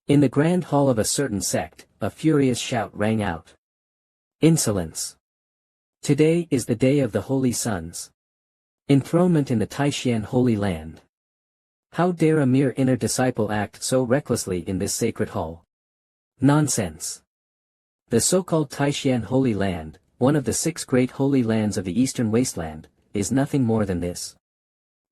In the grand hall of a certain sect, a furious shout rang out. Insolence! Today is the day of the Holy Sons. Enthronement in the Taishan Holy Land. How dare a mere inner disciple act so recklessly in this sacred hall? Nonsense! The so-called Taishan Holy Land, one of the 6 great holy lands of the Eastern Wasteland, is nothing more than this.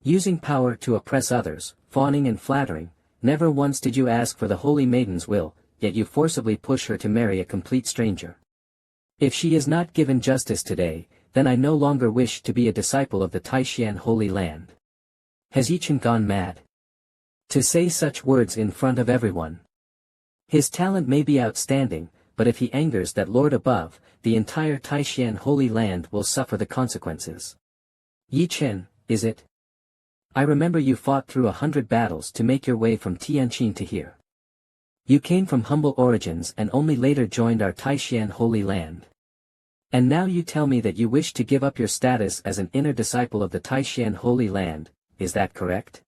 Using power to oppress others, fawning and flattering, never once did you ask for the holy maiden's will, yet you forcibly push her to marry a complete stranger. If she is not given justice today, then I no longer wish to be a disciple of the Taishan Holy Land. Has Yichen gone mad? To say such words in front of everyone. His talent may be outstanding, but if he angers that Lord above, the entire Taishan Holy Land will suffer the consequences. Yichen, is it? I remember you fought through 100 battles to make your way from Tianqin to here. You came from humble origins and only later joined our Taishan Holy Land. And now you tell me that you wish to give up your status as an inner disciple of the Taishan Holy Land, is that correct?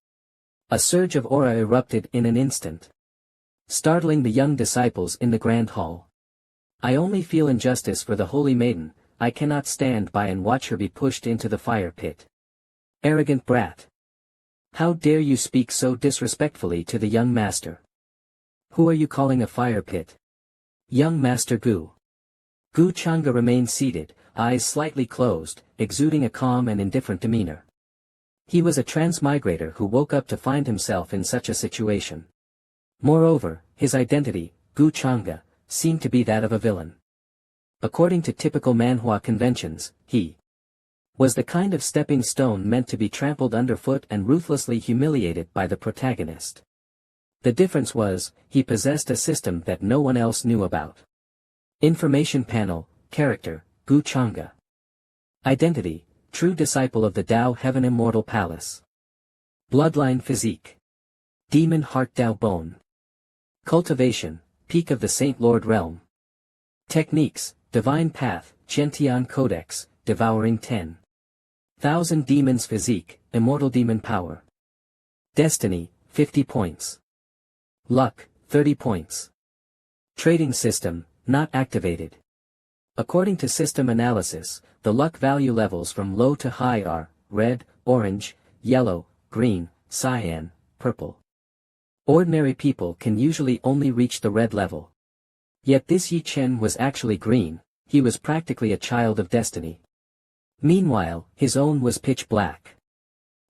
A surge of aura erupted in an instant, startling the young disciples in the grand hall. I only feel injustice for the Holy Maiden, I cannot stand by and watch her be pushed into the fire pit. Arrogant brat! How dare you speak so disrespectfully to the young master? Who are you calling a fire pit? Young Master Gu. Gu Chang'e remained seated, eyes slightly closed, exuding a calm and indifferent demeanor. He was a transmigrator who woke up to find himself in such a situation. Moreover, his identity, Gu Chang'e, seemed to be that of a villain. According to typical manhwa conventions, he was the kind of stepping stone meant to be trampled underfoot and ruthlessly humiliated by the protagonist. The difference was, he possessed a system that no one else knew about. Information panel, character, Gu Chang'e. Identity, true disciple of the Tao Heaven Immortal Palace. Bloodline physique. Demon heart Tao bone. Cultivation, peak of the Saint Lord realm. Techniques, divine path, Qiantian codex, devouring 10,000 demons physique, immortal demon power. Destiny, 50 points. Luck, 30 points. Trading system, not activated. According to system analysis, the luck value levels from low to high are red, orange, yellow, green, cyan, purple. Ordinary people can usually only reach the red level. Yet this Yi Chen was actually green, he was practically a child of destiny. Meanwhile, his own was pitch black.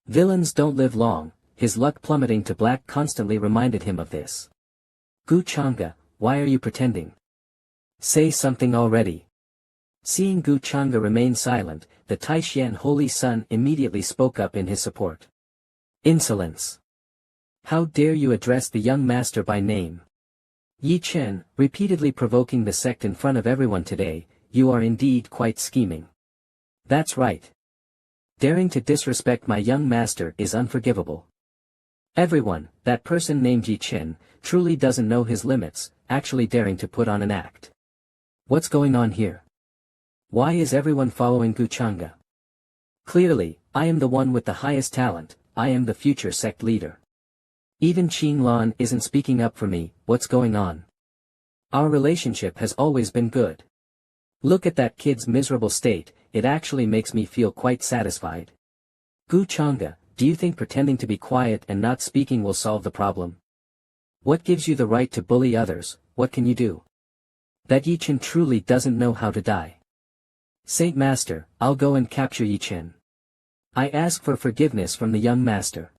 Villains don't live long, his luck plummeting to black constantly reminded him of this. Gu Chang'e, why are you pretending? Say something already. Seeing Gu Chang'e remain silent, the Taishan Holy Sun immediately spoke up in his support. Insolence! How dare you address the young master by name? Yi Chen, repeatedly provoking the sect in front of everyone today, you are indeed quite scheming. That's right. Daring to disrespect my young master is unforgivable. Everyone, that person named Yi Chen, truly doesn't know his limits, actually daring to put on an act. What's going on here? Why is everyone following Gu Chang'e? Clearly, I am the one with the highest talent, I am the future sect leader. Even Qin Lan isn't speaking up for me, what's going on? Our relationship has always been good. Look at that kid's miserable state, it actually makes me feel quite satisfied. Gu Chang'e, do you think pretending to be quiet and not speaking will solve the problem? What gives you the right to bully others, what can you do? That Yi Chen truly doesn't know how to die. Saint Master, I'll go and capture Yi Chen. I ask for forgiveness from the young master.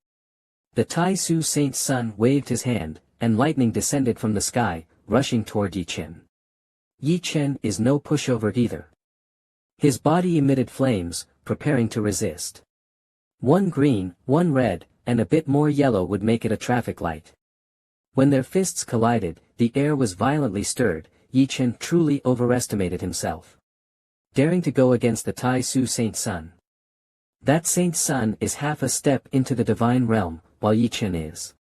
The Tai Su Saint's son waved his hand, and lightning descended from the sky, rushing toward Yi Chen. Yi Chen is no pushover either. His body emitted flames, preparing to resist. One green, one red, and a bit more yellow would make it a traffic light. When their fists collided, the air was violently stirred, Yi Chen truly overestimated himself. Daring to go against the Tai Su Saint's son. That Saint's son is half a step into the divine realm, while Yi Chen is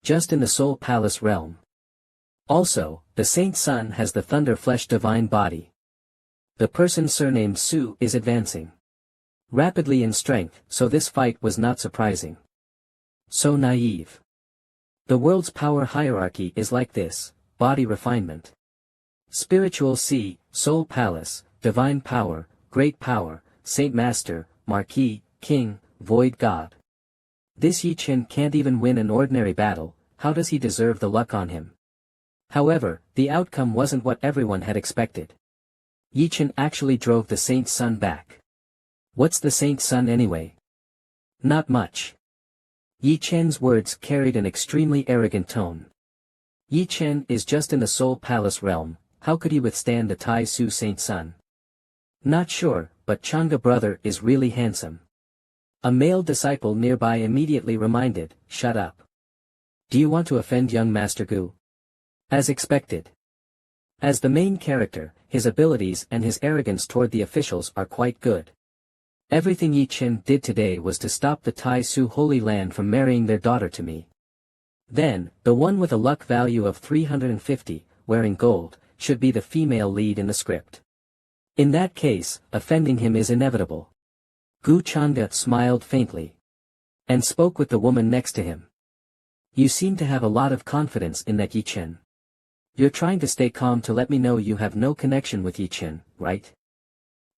just in the Soul Palace realm. Also, the Saint's son has the Thunder Flesh divine body. The person surnamed Su is advancing rapidly in strength, so this fight was not surprising. So naive. The world's power hierarchy is like this: body refinement, spiritual C, soul palace, divine power, great power, saint master, marquis, king, void god. This Yi Chen can't even win an ordinary battle. How does he deserve the luck on him? However, the outcome wasn't what everyone had expected. Yi Chen actually drove the Saint's son back. What's the Saint's son anyway? Not much. Yi Chen's words carried an extremely arrogant tone. Yi Chen is just in the Soul Palace realm, how could he withstand the Tai Su Saint's son? Not sure, but Chang'e brother is really handsome. A male disciple nearby immediately reminded, shut up. Do you want to offend young Master Gu? As expected. As the main character, his abilities and his arrogance toward the officials are quite good. Everything Yi Chen did today was to stop the Tai Su Holy Land from marrying their daughter to me. Then, the one with a luck value of 350, wearing gold, should be the female lead in the script. In that case, offending him is inevitable. Gu Chang'e smiled faintly. And spoke with the woman next to him. You seem to have a lot of confidence in that Yi Chen. You're trying to stay calm to let me know you have no connection with Yi Chen, right?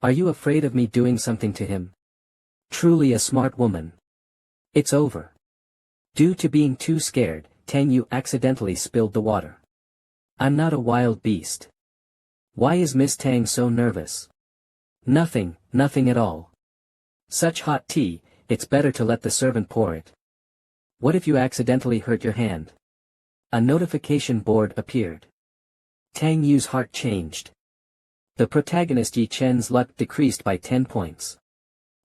Are you afraid of me doing something to him? Truly a smart woman. It's over. Due to being too scared, Tang Yu accidentally spilled the water. I'm not a wild beast. Why is Miss Tang so nervous? Nothing at all. Such hot tea, it's better to let the servant pour it. What if you accidentally hurt your hand? A notification board appeared. Tang Yu's heart changed. The protagonist Yi Chen's luck decreased by 10 points.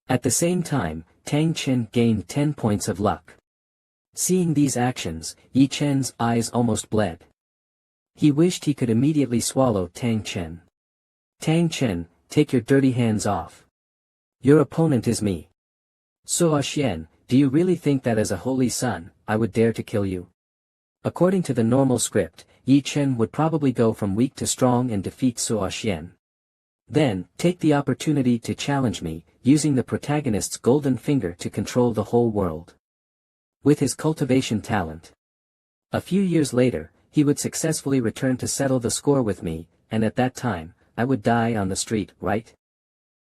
At the same time, Tang Chen gained 10 points of luck. Seeing these actions, Yi Chen's eyes almost bled. He wished he could immediately swallow Tang Chen. Tang Chen, take your dirty hands off. Your opponent is me. Suo Xian, do you really think that as a holy son, I would dare to kill you? According to the normal script, Yi Chen would probably go from weak to strong and defeat Suo Xian. Then, take the opportunity to challenge me, using the protagonist's golden finger to control the whole world. With his cultivation talent. A few years later, he would successfully return to settle the score with me, and at that time, I would die on the street, right?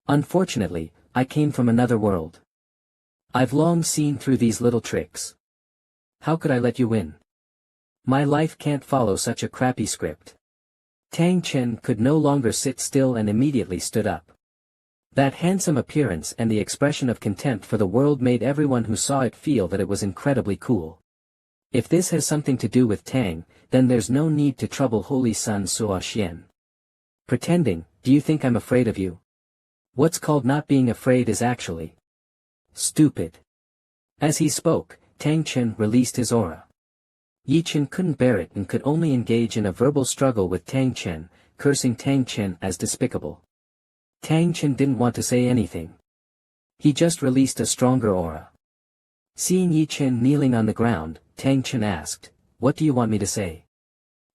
Unfortunately, I came from another world. I've long seen through these little tricks. How could I let you win? My life can't follow such a crappy script. Tang Chen could no longer sit still and immediately stood up. That handsome appearance and the expression of contempt for the world made everyone who saw it feel that it was incredibly cool. If this has something to do with Tang, then there's no need to trouble Holy Son Suo Xian. Pretending, do you think I'm afraid of you? What's called not being afraid is actually stupid. As he spoke, Tang Chen released his aura. Yi Chen couldn't bear it and could only engage in a verbal struggle with Tang Chen, cursing Tang Chen as despicable. Tang Chen didn't want to say anything. He just released a stronger aura. Seeing Yi Chen kneeling on the ground, Tang Chen asked, "What do you want me to say?"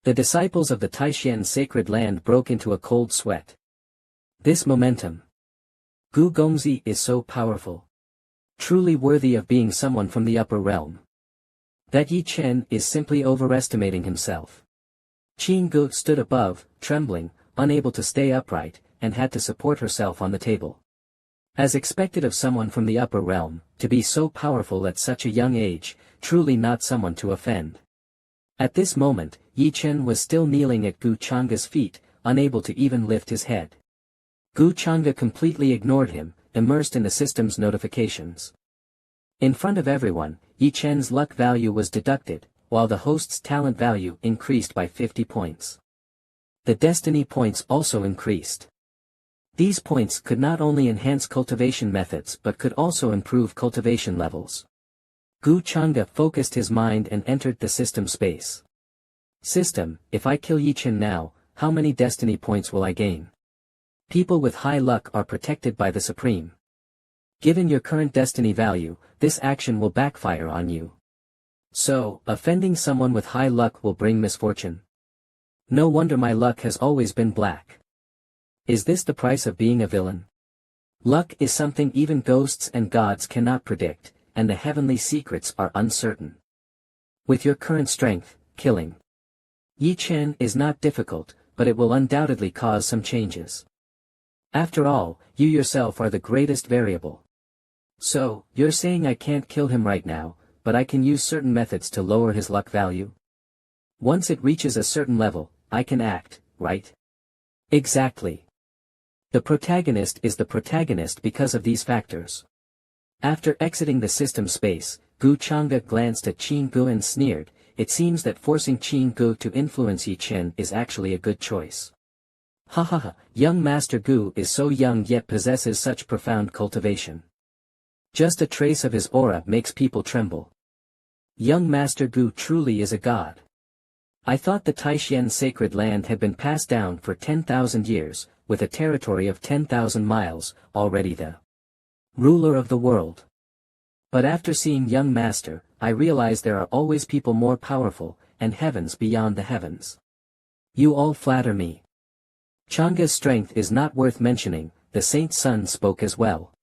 The disciples of the Taishan sacred land broke into a cold sweat. This momentum. Gu Gongzi is so powerful. Truly worthy of being someone from the upper realm. That Yi Chen is simply overestimating himself. Qin Gu stood above, trembling, unable to stay upright, and had to support herself on the table. As expected of someone from the upper realm, to be so powerful at such a young age, truly not someone to offend. At this moment, Yi Chen was still kneeling at Gu Chang'e's feet, unable to even lift his head. Gu Chang'e completely ignored him, immersed in the system's notifications. In front of everyone, Yi Chen's luck value was deducted, while the host's talent value increased by 50 points. The destiny points also increased. These points could not only enhance cultivation methods but could also improve cultivation levels. Gu Chang'e focused his mind and entered the system space. System, if I kill Yi Chen now, how many destiny points will I gain? People with high luck are protected by the Supreme. Given your current destiny value, this action will backfire on you. So, offending someone with high luck will bring misfortune. No wonder my luck has always been black. Is this the price of being a villain? Luck is something even ghosts and gods cannot predict, and the heavenly secrets are uncertain. With your current strength, killing Yi Chen is not difficult, but it will undoubtedly cause some changes. After all, you yourself are the greatest variable. So, you're saying I can't kill him right now, but I can use certain methods to lower his luck value? Once it reaches a certain level, I can act, right? Exactly. The protagonist is the protagonist because of these factors. After exiting the system space, Gu Chang'e glanced at Qin Gu and sneered. It seems that forcing Qin Gu to influence Yi Chen is actually a good choice. Ha ha ha, young Master Gu is so young yet possesses such profound cultivation. Just a trace of his aura makes people tremble. Young Master Gu truly is a god. I thought the Taishan sacred land had been passed down for 10,000 years, with a territory of 10,000 miles, already the ruler of the world. But after seeing young Master, I realize there are always people more powerful, and heavens beyond the heavens. You all flatter me. Chang'e's strength is not worth mentioning, the Saint's son spoke as well.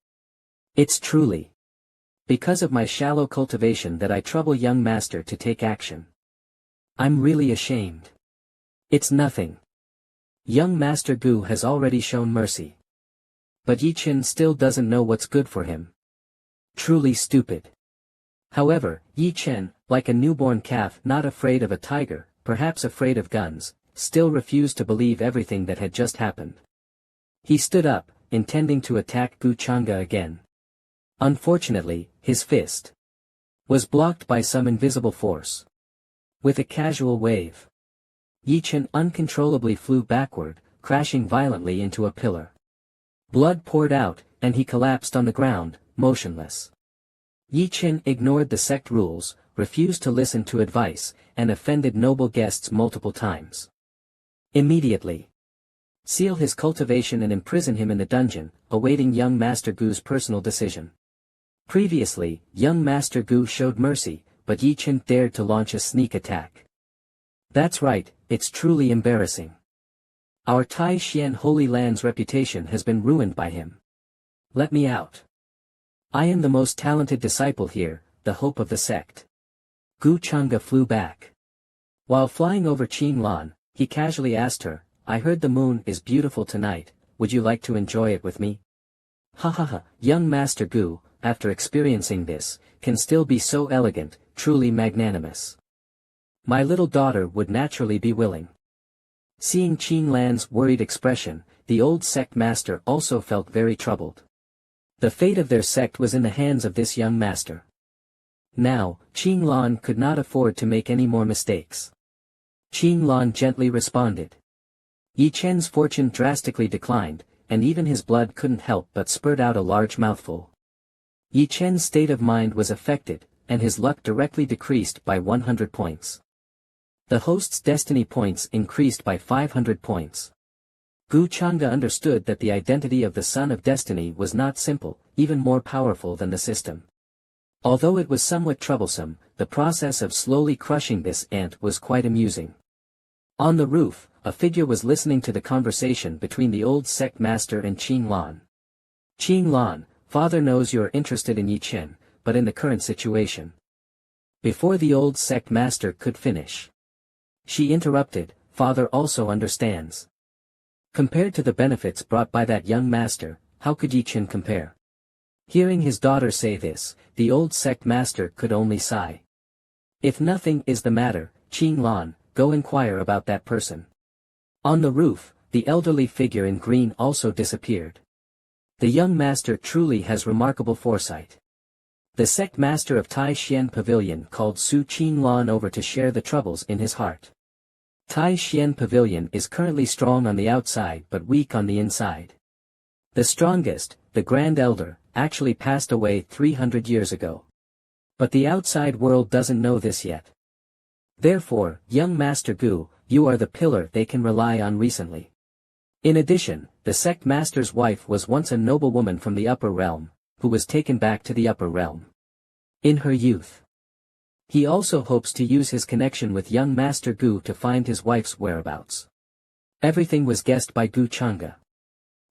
It's truly because of my shallow cultivation that I trouble young Master to take action. I'm really ashamed. It's nothing. Young Master Gu has already shown mercy. But Yi Chen still doesn't know what's good for him. Truly stupid. However, Yi Chen, like a newborn calf not afraid of a tiger, perhaps afraid of guns, still refused to believe everything that had just happened. He stood up, intending to attack Gu Chang'e again. Unfortunately, his fist was blocked by some invisible force. With a casual wave, Yi Chen uncontrollably flew backward, crashing violently into a pillar. Blood poured out, and he collapsed on the ground, motionless. Yi Chen ignored the sect rules, refused to listen to advice, and offended noble guests multiple times. Immediately seal his cultivation and imprison him in the dungeon, awaiting young Master Gu's personal decision. Previously, young Master Gu showed mercy, but Yi Chen dared to launch a sneak attack. That's right, it's truly embarrassing. Our Tai Xian Holy Land's reputation has been ruined by him. Let me out. I am the most talented disciple here, the hope of the sect. Gu Chang'e flew back. While flying over Qin Lan, he casually asked her, I heard the moon is beautiful tonight, would you like to enjoy it with me? Ha ha ha, young Master Gu, after experiencing this, can still be so elegant, truly magnanimous. My little daughter would naturally be willing. Seeing Qin Lan's worried expression, the old sect master also felt very troubled. The fate of their sect was in the hands of this young master. Now, Qin Lan could not afford to make any more mistakes. Qin Lan gently responded. Yi Chen's fortune drastically declined, and even his blood couldn't help but spurt out a large mouthful. Yi Chen's state of mind was affected, and his luck directly decreased by 100 points. The host's destiny points increased by 500 points. Gu Chang'e understood that the identity of the Son of Destiny was not simple, even more powerful than the system. Although it was somewhat troublesome, the process of slowly crushing this ant was quite amusing. On the roof, a figure was listening to the conversation between the old sect master and Qin Lan. Qin Lan, Father knows you are interested in Yi Chen, but in the current situation. Before the old sect master could finish, she interrupted, Father also understands. Compared to the benefits brought by that young master, how could Yi Chen compare? Hearing his daughter say this, the old sect master could only sigh. If nothing is the matter, Qin Lan, go inquire about that person. On the roof, the elderly figure in green also disappeared. The young master truly has remarkable foresight. The sect master of Tai Xian Pavilion called Su Qin Lan over to share the troubles in his heart. Tai Xian Pavilion is currently strong on the outside but weak on the inside. The strongest, the Grand Elder, actually passed away 300 years ago. But the outside world doesn't know this yet. Therefore, young Master Gu, you are the pillar they can rely on recently. In addition, the sect master's wife was once a noble woman from the upper realm, who was taken back to the upper realm in her youth. He also hopes to use his connection with young Master Gu to find his wife's whereabouts. Everything was guessed by Gu Chang'e.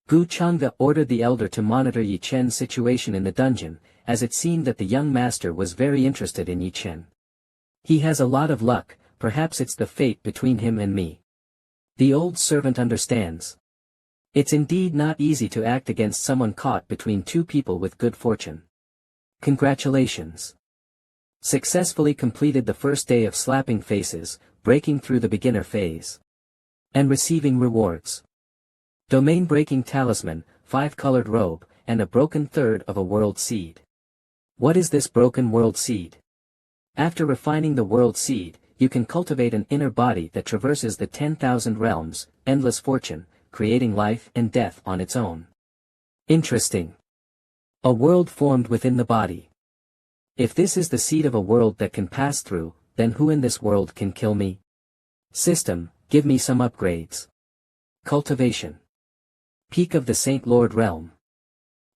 Gu Chang'e ordered the elder to monitor Yi Chen's situation in the dungeon, as it seemed that the young master was very interested in Yi Chen. He has a lot of luck, perhaps it's the fate between him and me. The old servant understands. It's indeed not easy to act against someone caught between two people with good fortune. Congratulations. Successfully completed the first day of slapping faces, breaking through the beginner phase. And receiving rewards. Domain-breaking talisman, 5-colored robe, and a broken third of a world seed. What is this broken world seed? After refining the world seed, you can cultivate an inner body that traverses the 10,000 realms, endless fortune, creating life and death on its own. Interesting. A world formed within the body. If this is the seed of a world that can pass through, then who in this world can kill me? System, give me some upgrades. Cultivation. Peak of the Saint Lord realm.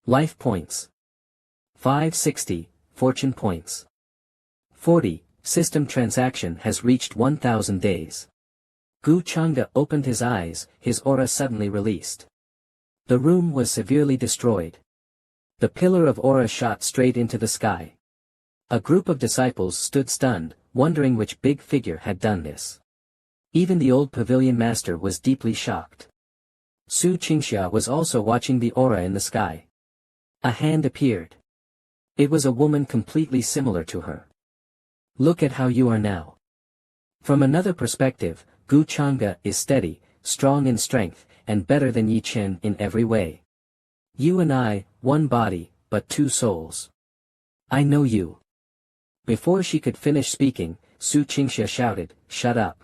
Life points. 560, fortune points. 40, system transaction has reached 1000 days. Gu Chang'e opened his eyes, his aura suddenly released. The room was severely destroyed. The pillar of aura shot straight into the sky. A group of disciples stood stunned, wondering which big figure had done this. Even the old pavilion master was deeply shocked. Su Qingxia was also watching the aura in the sky. A hand appeared. It was a woman completely similar to her. Look at how you are now. From another perspective, Gu Chang'e is steady, strong in strength, and better than Yi Chen in every way. You and I, one body, but two souls. I know you. Before she could finish speaking, Su Qingxia shouted, "Shut up."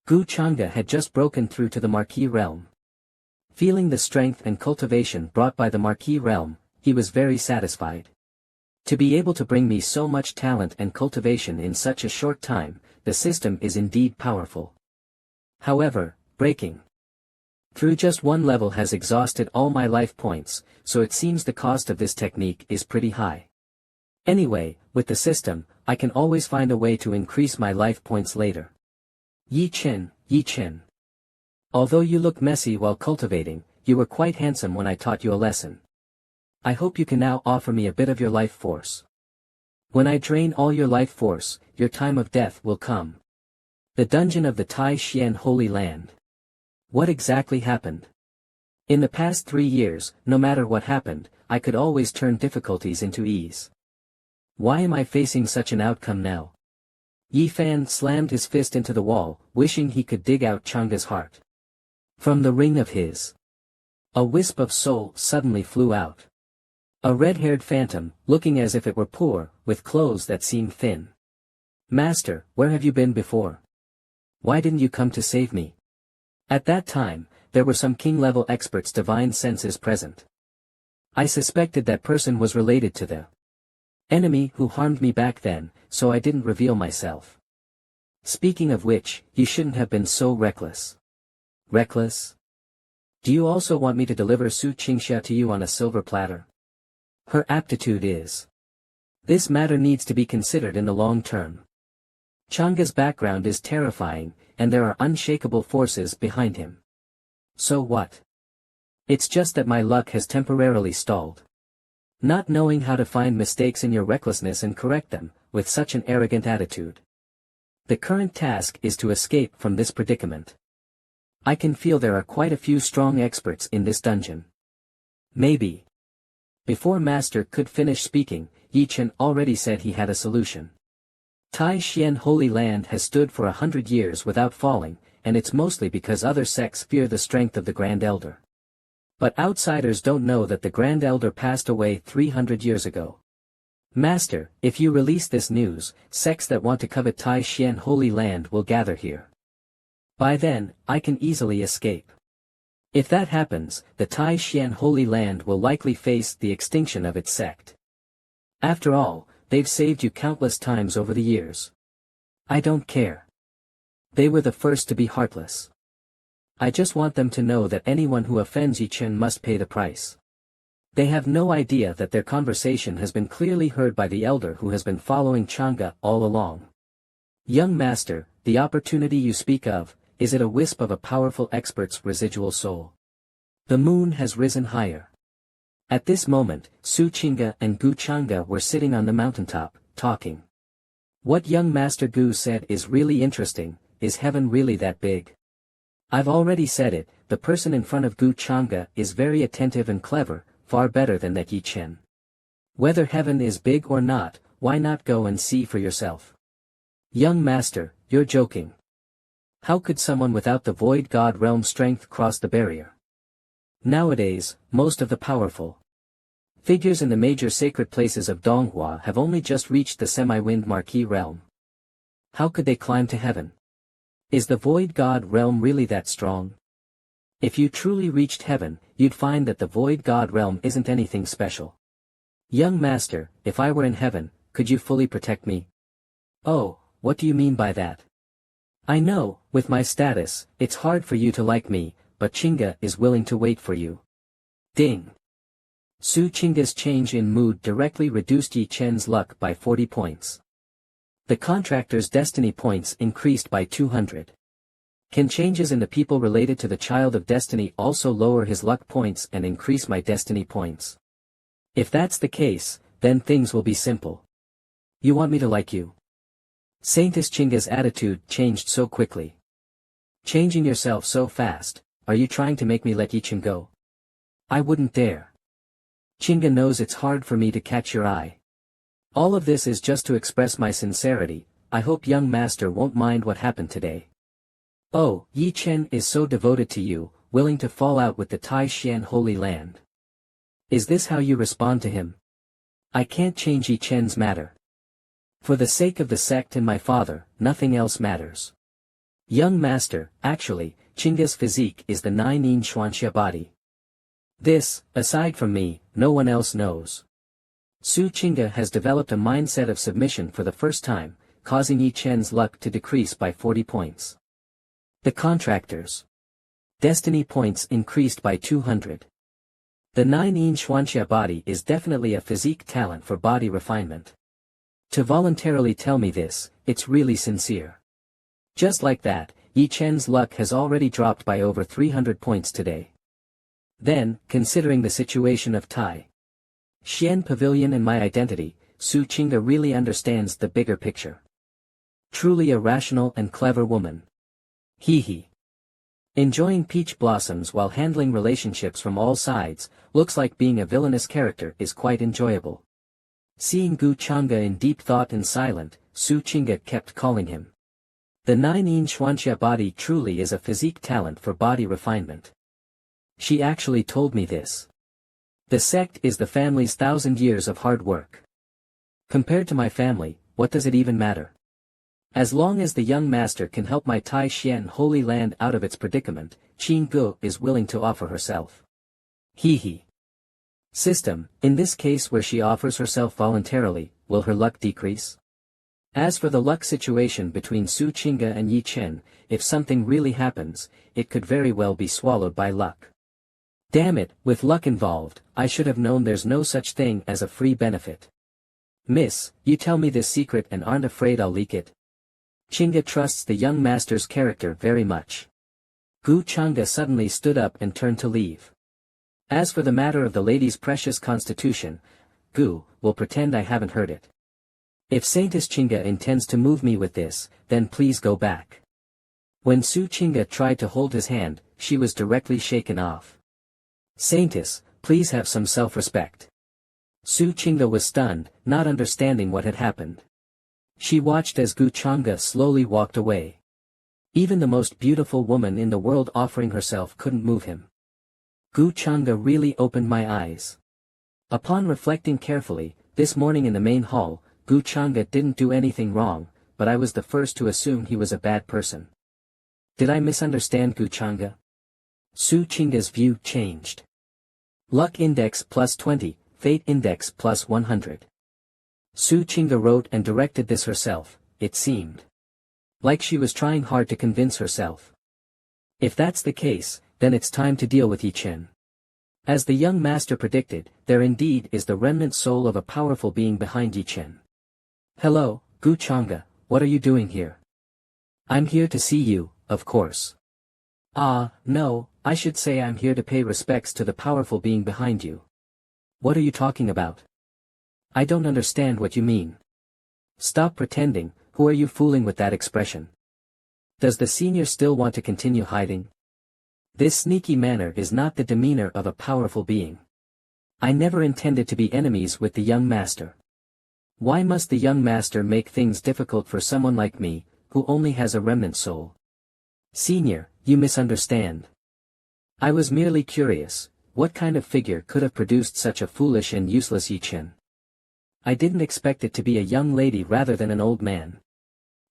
Gu Chang'e had just broken through to the Marquis realm. Feeling the strength and cultivation brought by the Marquis realm, he was very satisfied. To be able to bring me so much talent and cultivation in such a short time, the system is indeed powerful. However, breaking through just one level has exhausted all my life points, so it seems the cost of this technique is pretty high. Anyway, with the system, I can always find a way to increase my life points later. Yi Chen, Yi Chen. Although you look messy while cultivating, you were quite handsome when I taught you a lesson. I hope you can now offer me a bit of your life force. When I drain all your life force, your time of death will come. The dungeon of the Tai Xian Holy Land. What exactly happened? In the past 3 years, no matter what happened, I could always turn difficulties into ease. Why am I facing such an outcome now? Yi Fan slammed his fist into the wall, wishing he could dig out Chang'e's heart. From the ring of his, a wisp of soul suddenly flew out. A red-haired phantom, looking as if it were poor, with clothes that seemed thin. Master, where have you been before? Why didn't you come to save me? At that time, there were some king-level experts' divine senses present. I suspected that person was related to the enemy who harmed me back then, so I didn't reveal myself. Speaking of which, you shouldn't have been so reckless. Reckless? Do you also want me to deliver Su Qingxia to you on a silver platter? Her aptitude is. This matter needs to be considered in the long term. Chang'e's background is terrifying, and there are unshakable forces behind him. So what? It's just that my luck has temporarily stalled. Not knowing how to find mistakes in your recklessness and correct them, with such an arrogant attitude. The current task is to escape from this predicament. I can feel there are quite a few strong experts in this dungeon. Maybe. Before Master could finish speaking, Yi Chen already said he had a solution. Tai Xian Holy Land has stood for 100 years without falling, and it's mostly because other sects fear the strength of the Grand Elder. But outsiders don't know that the Grand Elder passed away 300 years ago. Master, if you release this news, sects that want to covet Tai Xian Holy Land will gather here. By then, I can easily escape. If that happens, the Tai Xian Holy Land will likely face the extinction of its sect. After all, they've saved you countless times over the years. I don't care. They were the first to be heartless. I just want them to know that anyone who offends Yi Chen must pay the price. They have no idea that their conversation has been clearly heard by the elder who has been following Chang'e all along. Young master, the opportunity you speak of, is it a wisp of a powerful expert's residual soul? The moon has risen higher. At this moment, Su Qing'e and Gu Chang'e were sitting on the mountaintop, talking. What young Master Gu said is really interesting. Is heaven really that big? I've already said it, the person in front of Gu Chang'e is very attentive and clever, far better than that Yi Chen. Whether heaven is big or not, why not go and see for yourself? Young Master, you're joking. How could someone without the Void God realm strength cross the barrier? Nowadays, most of the powerful figures in the major sacred places of Donghua have only just reached the semi-wind marquee realm. How could they climb to heaven? Is the Void God realm really that strong? If you truly reached heaven, you'd find that the Void God realm isn't anything special. Young Master, if I were in heaven, could you fully protect me? Oh, what do you mean by that? I know, with my status, it's hard for you to like me, but Qingge is willing to wait for you. Ding. Su Qingge's change in mood directly reduced Yi Chen's luck by 40 points. The contractor's destiny points increased by 200. Can changes in the people related to the child of destiny also lower his luck points and increase my destiny points? If that's the case, then things will be simple. You want me to like you? Saintess Qingge's attitude changed so quickly. Changing yourself so fast, are you trying to make me let Yi Chen go? I wouldn't dare. Qingge knows it's hard for me to catch your eye. All of this is just to express my sincerity. I hope young master won't mind what happened today. Oh, Yi Chen is so devoted to you, willing to fall out with the Taishan Holy Land. Is this how you respond to him? I can't change Yi Chen's matter. For the sake of the sect and my father, nothing else matters. Young master, actually, Qingge's physique is the 9-yin Xuanxia body. This, aside from me, no one else knows. Su Qingge has developed a mindset of submission for the first time, causing Yi Chen's luck to decrease by 40 points. The contractors' destiny points increased by 200. The 9-yin Xuanxia body is definitely a physique talent for body refinement. To voluntarily tell me this, it's really sincere. Just like that, Yi Chen's luck has already dropped by over 300 points today. Then, considering the situation of Tai Xian Pavilion and my identity, Su Qingge really understands the bigger picture. Truly a rational and clever woman. Hee hee. Enjoying peach blossoms while handling relationships from all sides, looks like being a villainous character is quite enjoyable. Seeing Gu Chang'e in deep thought and silent, Su Qingge kept calling him. The 9-yin Xuanxia body truly is a physique talent for body refinement. She actually told me this. The sect is the family's 1,000 years of hard work. Compared to my family, what does it even matter? As long as the young master can help my Taishan Holy Land out of its predicament, Qing Gu is willing to offer herself. Hee hee. System, in this case where she offers herself voluntarily, will her luck decrease? As for the luck situation between Su Qingge and Yi Chen, if something really happens, it could very well be swallowed by luck. Damn it, with luck involved, I should have known there's no such thing as a free benefit. Miss, you tell me this secret and aren't afraid I'll leak it? Qingge trusts the young master's character very much. Gu Chang'e suddenly stood up and turned to leave. As for the matter of the lady's precious constitution, Gu will pretend I haven't heard it. If Saintess Qingge intends to move me with this, then please go back. When Su Qingge tried to hold his hand, she was directly shaken off. Saintess, please have some self-respect. Su Qingge was stunned, not understanding what had happened. She watched as Gu Chang'e slowly walked away. Even the most beautiful woman in the world offering herself couldn't move him. Gu Chang'e really opened my eyes. Upon reflecting carefully, this morning in the main hall, Gu Chang'e didn't do anything wrong, but I was the first to assume he was a bad person. Did I misunderstand Gu Chang'e? Su Qingge's view changed. Luck index plus 20, fate index plus 100. Su Qingge wrote and directed this herself, it seemed. Like she was trying hard to convince herself. If that's the case, then it's time to deal with Yi Chen. As the young master predicted, there indeed is the remnant soul of a powerful being behind Yi Chen. Hello, Gu Chang'e, what are you doing here? I'm here to see you, of course. Ah, no, I should say I'm here to pay respects to the powerful being behind you. What are you talking about? I don't understand what you mean. Stop pretending, who are you fooling with that expression? Does the senior still want to continue hiding? This sneaky manner is not the demeanor of a powerful being. I never intended to be enemies with the young master. Why must the young master make things difficult for someone like me, who only has a remnant soul? Senior, you misunderstand. I was merely curious, what kind of figure could have produced such a foolish and useless Yi-Chen? I didn't expect it to be a young lady rather than an old man.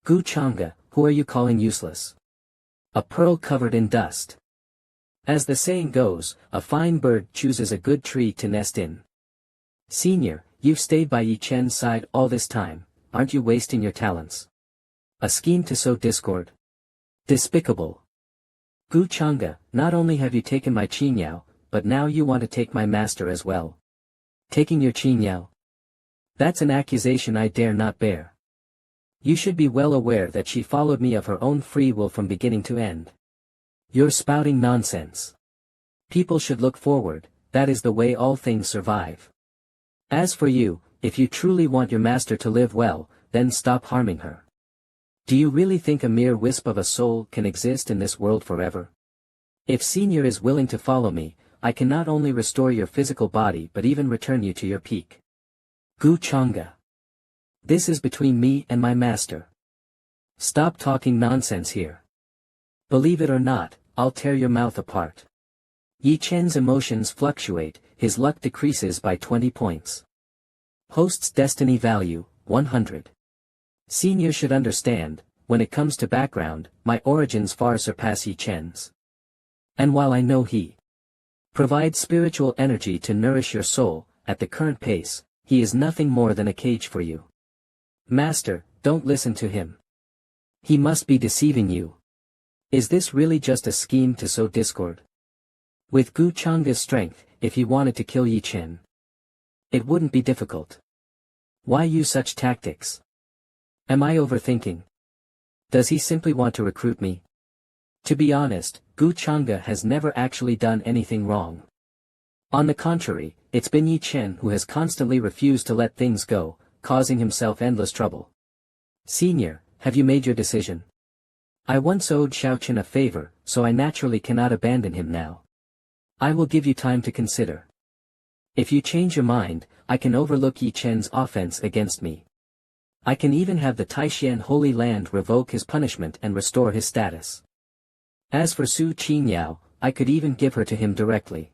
Gu Chang'e, who are you calling useless? A pearl covered in dust. As the saying goes, a fine bird chooses a good tree to nest in. Senior, you've stayed by Yi-Chen's side all this time, aren't you wasting your talents? A scheme to sow discord? Despicable. Gu Chang'e, not only have you taken my Qingyao, but now you want to take my master as well. Taking your Qingyao? That's an accusation I dare not bear. You should be well aware that she followed me of her own free will from beginning to end. You're spouting nonsense. People should look forward, that is the way all things survive. As for you, if you truly want your master to live well, then stop harming her. Do you really think a mere wisp of a soul can exist in this world forever? If Senior is willing to follow me, I can not only restore your physical body but even return you to your peak. Gu Chang'e. This is between me and my master. Stop talking nonsense here. Believe it or not, I'll tear your mouth apart. Yi-Chen's emotions fluctuate, his luck decreases by 20 points. Host's destiny value, 100. Senior should understand, when it comes to background, my origins far surpass Yi-Chen's. And while I know he provides spiritual energy to nourish your soul, at the current pace, he is nothing more than a cage for you. Master, don't listen to him. He must be deceiving you. Is this really just a scheme to sow discord? With Gu Chang'e's strength, if he wanted to kill Yi-Chen, it wouldn't be difficult. Why use such tactics? Am I overthinking? Does he simply want to recruit me? To be honest, Gu Chang'e has never actually done anything wrong. On the contrary, it's been Yi-Chen who has constantly refused to let things go, causing himself endless trouble. Senior, have you made your decision? I once owed Xiaoqin a favor, so I naturally cannot abandon him now. I will give you time to consider. If you change your mind, I can overlook Yi-Chen's offense against me. I can even have the Taishan Holy Land revoke his punishment and restore his status. As for Su Qingyao, I could even give her to him directly.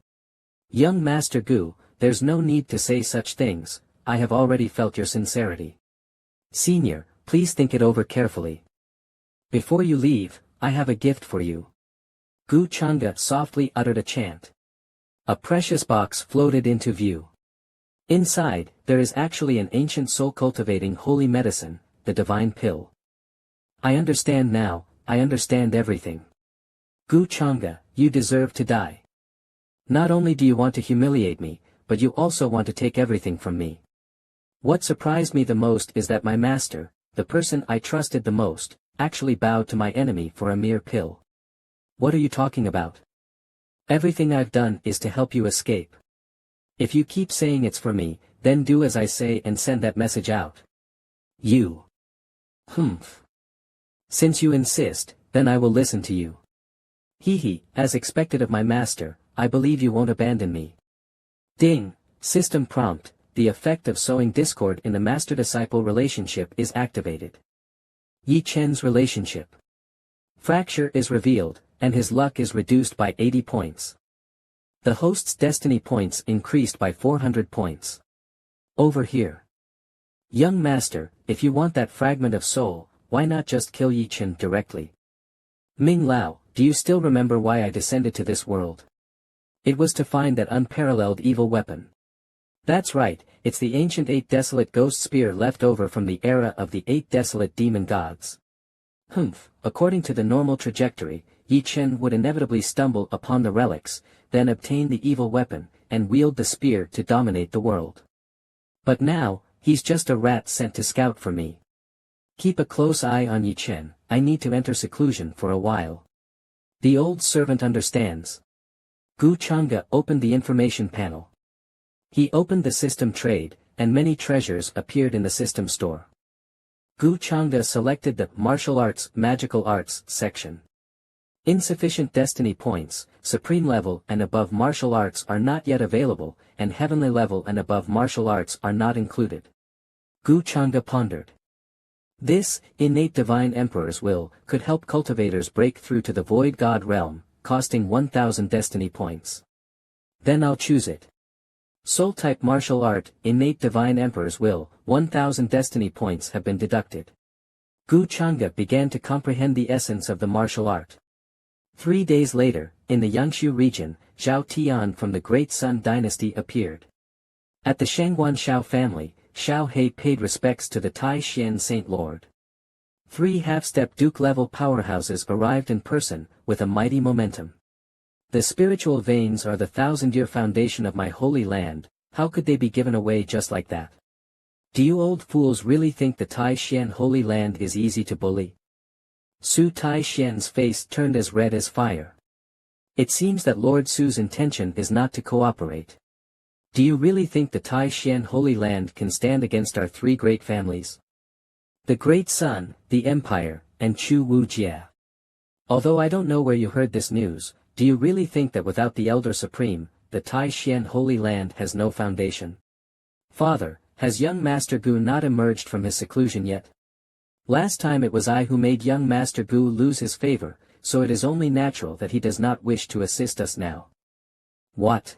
Young Master Gu, there's no need to say such things, I have already felt your sincerity. Senior, please think it over carefully. Before you leave, I have a gift for you. Gu Chang'e softly uttered a chant. A precious box floated into view. Inside, there is actually an ancient soul-cultivating holy medicine, the divine pill. I understand now, I understand everything. Gu Chang'e, you deserve to die. Not only do you want to humiliate me, but you also want to take everything from me. What surprised me the most is that my master, the person I trusted the most, actually bowed to my enemy for a mere pill. What are you talking about? Everything I've done is to help you escape. If you keep saying it's for me, then do as I say and send that message out. You. Humph. Since you insist, then I will listen to you. Hee, as expected of my master, I believe you won't abandon me. Ding, system prompt, the effect of sowing discord in the master-disciple relationship is activated. Yi-Chen's relationship. Fracture is revealed, and his luck is reduced by 80 points. The host's destiny points increased by 400 points. Over here. Young master, if you want that fragment of soul, why not just kill Yi-Chen directly? Ming Lao, do you still remember why I descended to this world? It was to find that unparalleled evil weapon. That's right, it's the ancient 8 desolate ghost spear left over from the era of the 8 desolate demon gods. Humph, according to the normal trajectory, Yi-Chen would inevitably stumble upon the relics, then obtain the evil weapon, and wield the spear to dominate the world. But now, he's just a rat sent to scout for me. Keep a close eye on Yi-Chen, I need to enter seclusion for a while. The old servant understands. Gu Chang'e opened the information panel. He opened the system trade, and many treasures appeared in the system store. Gu Changde selected the Martial Arts, Magical Arts section. Insufficient destiny points, supreme level and above martial arts are not yet available, and heavenly level and above martial arts are not included. Gu Changde pondered. This, innate divine emperor's will, could help cultivators break through to the void god realm, costing 1000 destiny points. Then I'll choose it. Soul type martial art, innate divine emperor's will, 1000 destiny points have been deducted. Gu Changde began to comprehend the essence of the martial art. 3 days later, in the Yangshu region, Zhao Tian from the Great Sun Dynasty appeared. At the Shangguan Shao family, Xiao He paid respects to the Tai Xian Saint Lord. 3 half-step Duke-level powerhouses arrived in person, with a mighty momentum. The spiritual veins are the 1000-year foundation of my holy land, how could they be given away just like that? Do you old fools really think the Tai Xian Holy Land is easy to bully? Su Tai Xian's face turned as red as fire. It seems that Lord Su's intention is not to cooperate. Do you really think the Tai Xian Holy Land can stand against our 3 great families? The Great Sun, the Empire, and Chu Wu Jia. Although I don't know where you heard this news, do you really think that without the Elder Supreme, the Tai Xian Holy Land has no foundation? Father, has young Master Gu not emerged from his seclusion yet? Last time it was I who made young Master Gu lose his favor, so it is only natural that he does not wish to assist us now. What?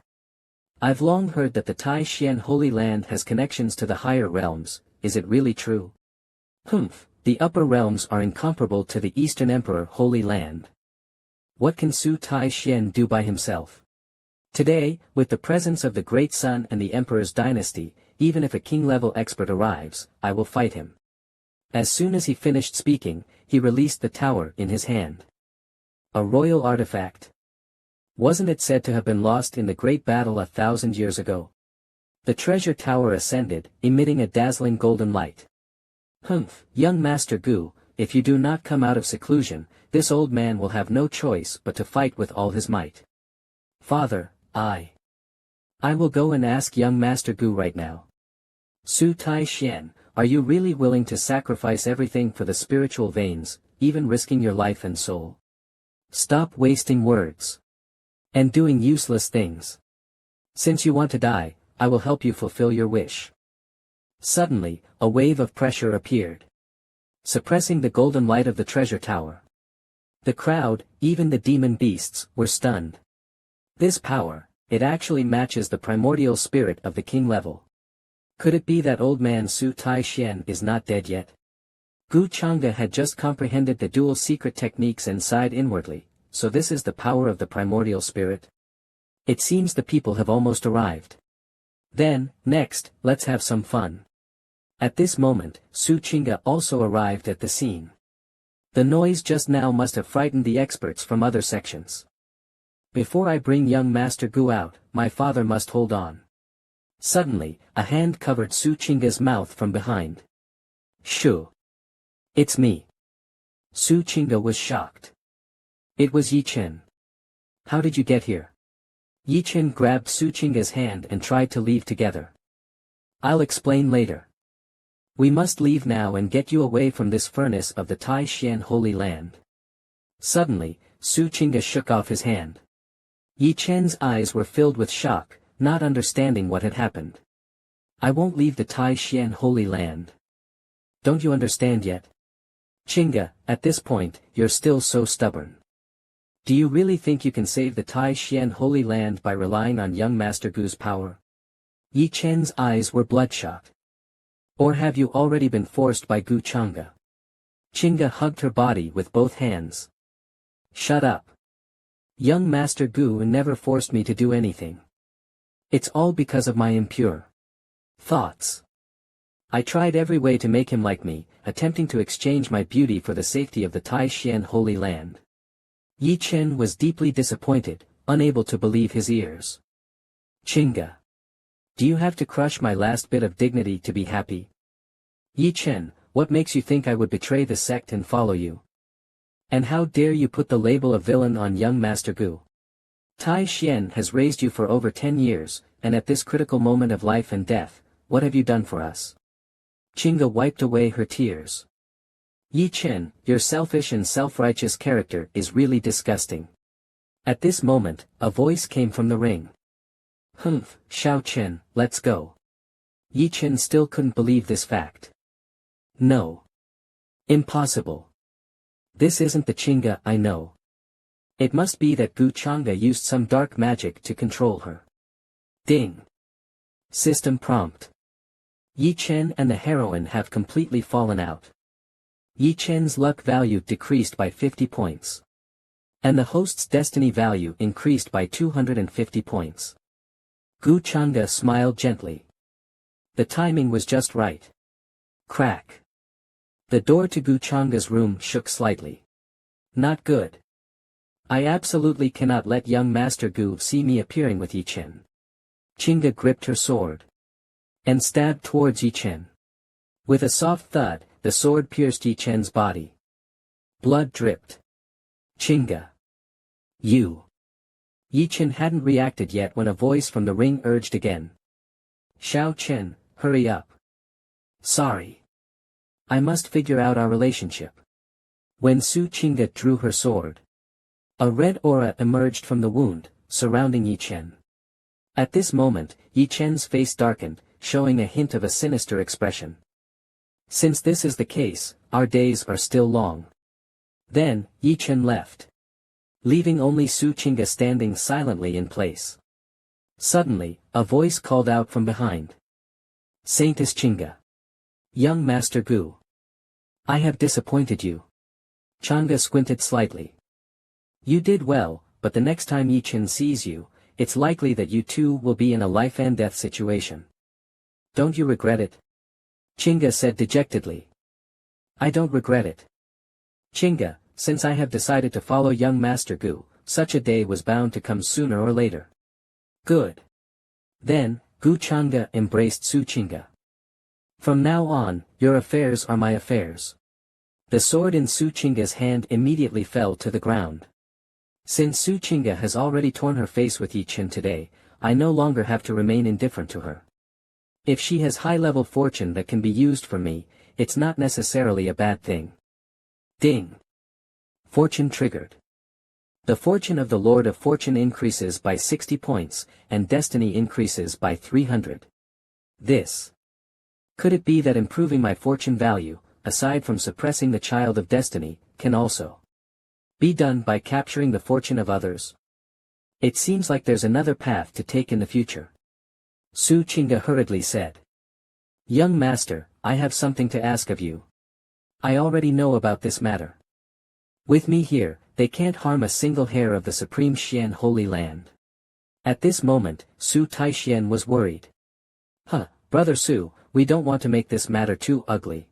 I've long heard that the Tai Xian Holy Land has connections to the higher realms, is it really true? Humph, the upper realms are incomparable to the Eastern Emperor Holy Land. What can Su Tai Xian do by himself? Today, with the presence of the Great Sun and the Emperor's dynasty, even if a king-level expert arrives, I will fight him. As soon as he finished speaking, he released the tower in his hand. A royal artifact. Wasn't it said to have been lost in the great battle 1000 years ago? The treasure tower ascended, emitting a dazzling golden light. Humph, young Master Gu, if you do not come out of seclusion, this old man will have no choice but to fight with all his might. Father, I will go and ask young Master Gu right now. Su Tai Xian, are you really willing to sacrifice everything for the spiritual veins, even risking your life and soul? Stop wasting words. And doing useless things. Since you want to die, I will help you fulfill your wish. Suddenly, a wave of pressure appeared, suppressing the golden light of the treasure tower. The crowd, even the demon beasts, were stunned. This power, it actually matches the primordial spirit of the king level. Could it be that old man Su Tai Xian is not dead yet? Gu Changde had just comprehended the dual secret techniques and sighed inwardly, so this is the power of the primordial spirit? It seems the people have almost arrived. Then, next, let's have some fun. At this moment, Su Chinga also arrived at the scene. The noise just now must have frightened the experts from other sections. Before I bring young Master Gu out, my father must hold on. Suddenly, a hand covered Su Chinga's mouth from behind. Shoo! It's me. Su Chinga was shocked. It was Yi Chen. How did you get here? Yi Chen grabbed Su Chinga's hand and tried to leave together. I'll explain later. We must leave now and get you away from this furnace of the Tai Xian Holy Land. Suddenly, Su Chinga shook off his hand. Yi Chen's eyes were filled with shock, not understanding what had happened. I won't leave the Tai Xian Holy Land. Don't you understand yet? Chinga, at this point, you're still so stubborn. Do you really think you can save the Tai Xian Holy Land by relying on young Master Gu's power? Yi Chen's eyes were bloodshot. Or have you already been forced by Gu Changde? Chinga hugged her body with both hands. Shut up. Young Master Gu never forced me to do anything. It's all because of my impure thoughts. I tried every way to make him like me, attempting to exchange my beauty for the safety of the Tai Xian Holy Land. Yi Chen was deeply disappointed, unable to believe his ears. Chinga. Do you have to crush my last bit of dignity to be happy? Yi Chen, what makes you think I would betray the sect and follow you? And how dare you put the label of villain on young Master Gu? Tai Xian has raised you for over 10 years, and at this critical moment of life and death, what have you done for us? Chinga wiped away her tears. Yi Chen, your selfish and self-righteous character is really disgusting. At this moment, a voice came from the ring. Humph, Xiao Chen, let's go. Yi Chen still couldn't believe this fact. No. Impossible. This isn't the Chinga I know. It must be that Gu Changa used some dark magic to control her. Ding. System prompt. Yi Chen and the heroine have completely fallen out. Yi Chen's luck value decreased by 50 points. And the host's destiny value increased by 250 points. Gu Changa smiled gently. The timing was just right. Crack. The door to Gu Changa's room shook slightly. Not good. I absolutely cannot let young Master Gu see me appearing with Yi Chen. Chinga gripped her sword. And stabbed towards Yi Chen. With a soft thud, the sword pierced Yi Chen's body. Blood dripped. Chinga. You. Yi Chen hadn't reacted yet when a voice from the ring urged again. Xiao Chen, hurry up. Sorry. I must figure out our relationship. When Su Chinga drew her sword, a red aura emerged from the wound, surrounding Yi Chen. At this moment, Yi Chen's face darkened, showing a hint of a sinister expression. Since this is the case, our days are still long. Then, Yi Chen left, leaving only Su Chinga standing silently in place. Suddenly, a voice called out from behind. Saintess Chinga. Young Master Gu. I have disappointed you. Changa squinted slightly. You did well, but the next time Yi Chen sees you, it's likely that you two will be in a life-and-death situation. Don't you regret it? Chinga said dejectedly. I don't regret it. Chinga, since I have decided to follow young Master Gu, such a day was bound to come sooner or later. Good. Then, Gu Changa embraced Su Chinga. From now on, your affairs are my affairs. The sword in Su Chinga's hand immediately fell to the ground. Since Su Chinga has already torn her face with Yi Chen today, I no longer have to remain indifferent to her. If she has high-level fortune that can be used for me, it's not necessarily a bad thing. Ding. Fortune triggered. The fortune of the Lord of Fortune increases by 60 points, and destiny increases by 300. This. Could it be that improving my fortune value, aside from suppressing the child of destiny, can also be done by capturing the fortune of others? It seems like there's another path to take in the future. Su Chinga hurriedly said. Young master, I have something to ask of you. I already know about this matter. With me here, they can't harm a single hair of the Supreme Xian Holy Land. At this moment, Su Taixian was worried. Brother Su, we don't want to make this matter too ugly.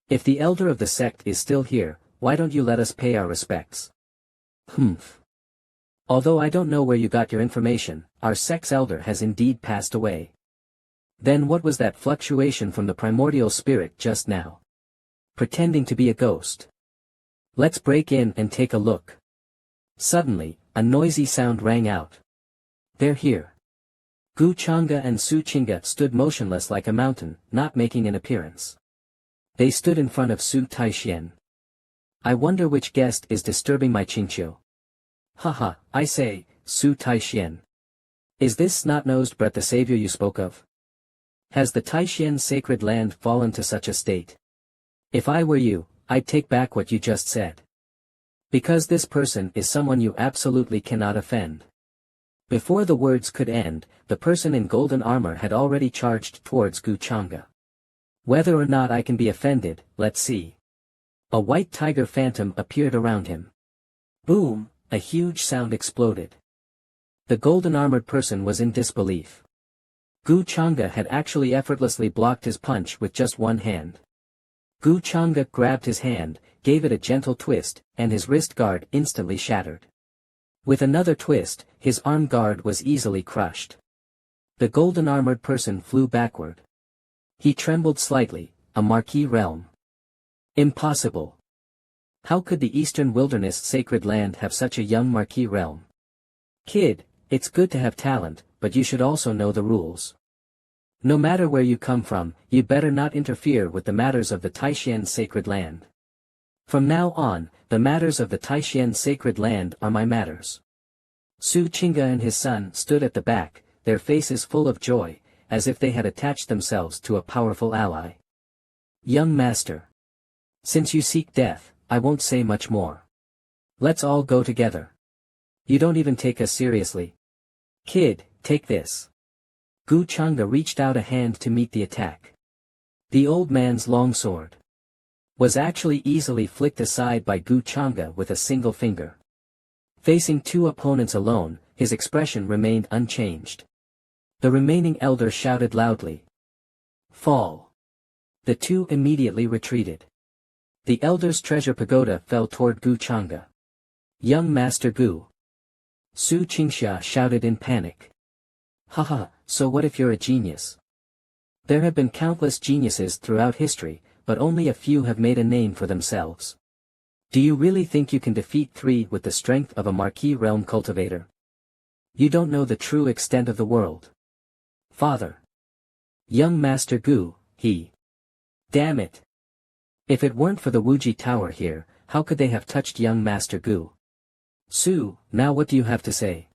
If the elder of the sect is still here, why don't you let us pay our respects? Although I don't know where you got your information, our sect's elder has indeed passed away. Then what was that fluctuation from the primordial spirit just now? Pretending to be a ghost. Let's break in and take a look. Suddenly, a noisy sound rang out. They're here. Gu Changa and Su Chinga stood motionless like a mountain, not making an appearance. They stood in front of Su Taixian. I wonder which guest is disturbing my Qingqiu. I say, Su Taixian. Is this snot-nosed Brett the savior you spoke of? Has the Taixian sacred land fallen to such a state? If I were you, I'd take back what you just said. Because this person is someone you absolutely cannot offend. Before the words could end, the person in golden armor had already charged towards Gu Changa. Whether or not I can be offended, let's see. A white tiger phantom appeared around him. Boom, a huge sound exploded. The golden armored person was in disbelief. Gu Changa had actually effortlessly blocked his punch with just one hand. Gu Changa grabbed his hand, gave it a gentle twist, and his wrist guard instantly shattered. With another twist, his arm guard was easily crushed. The golden armored person flew backward. He trembled slightly, a Marquis realm. Impossible. How could the Eastern Wilderness sacred land have such a young Marquis realm? Kid, it's good to have talent, but you should also know the rules. No matter where you come from, you'd better not interfere with the matters of the Taishan sacred land. From now on, the matters of the Taishan sacred land are my matters. Su Qingge and his son stood at the back, their faces full of joy, as if they had attached themselves to a powerful ally. Young master. Since you seek death, I won't say much more. Let's all go together. You don't even take us seriously. Kid, take this. Gu Changge reached out a hand to meet the attack. The old man's long sword was actually easily flicked aside by Gu Changge with a single finger. Facing two opponents alone, his expression remained unchanged. The remaining elder shouted loudly. Fall. The two immediately retreated. The elder's treasure pagoda fell toward Gu Changge. Young Master Gu. Su Qingxia shouted in panic. Haha, so what if you're a genius? There have been countless geniuses throughout history, but only a few have made a name for themselves. Do you really think you can defeat 3 with the strength of a Marquis realm cultivator? You don't know the true extent of the world. Father. Young Master Gu, he. Damn it. If it weren't for the Wuji Tower here, how could they have touched young Master Gu? Su, now what do you have to say?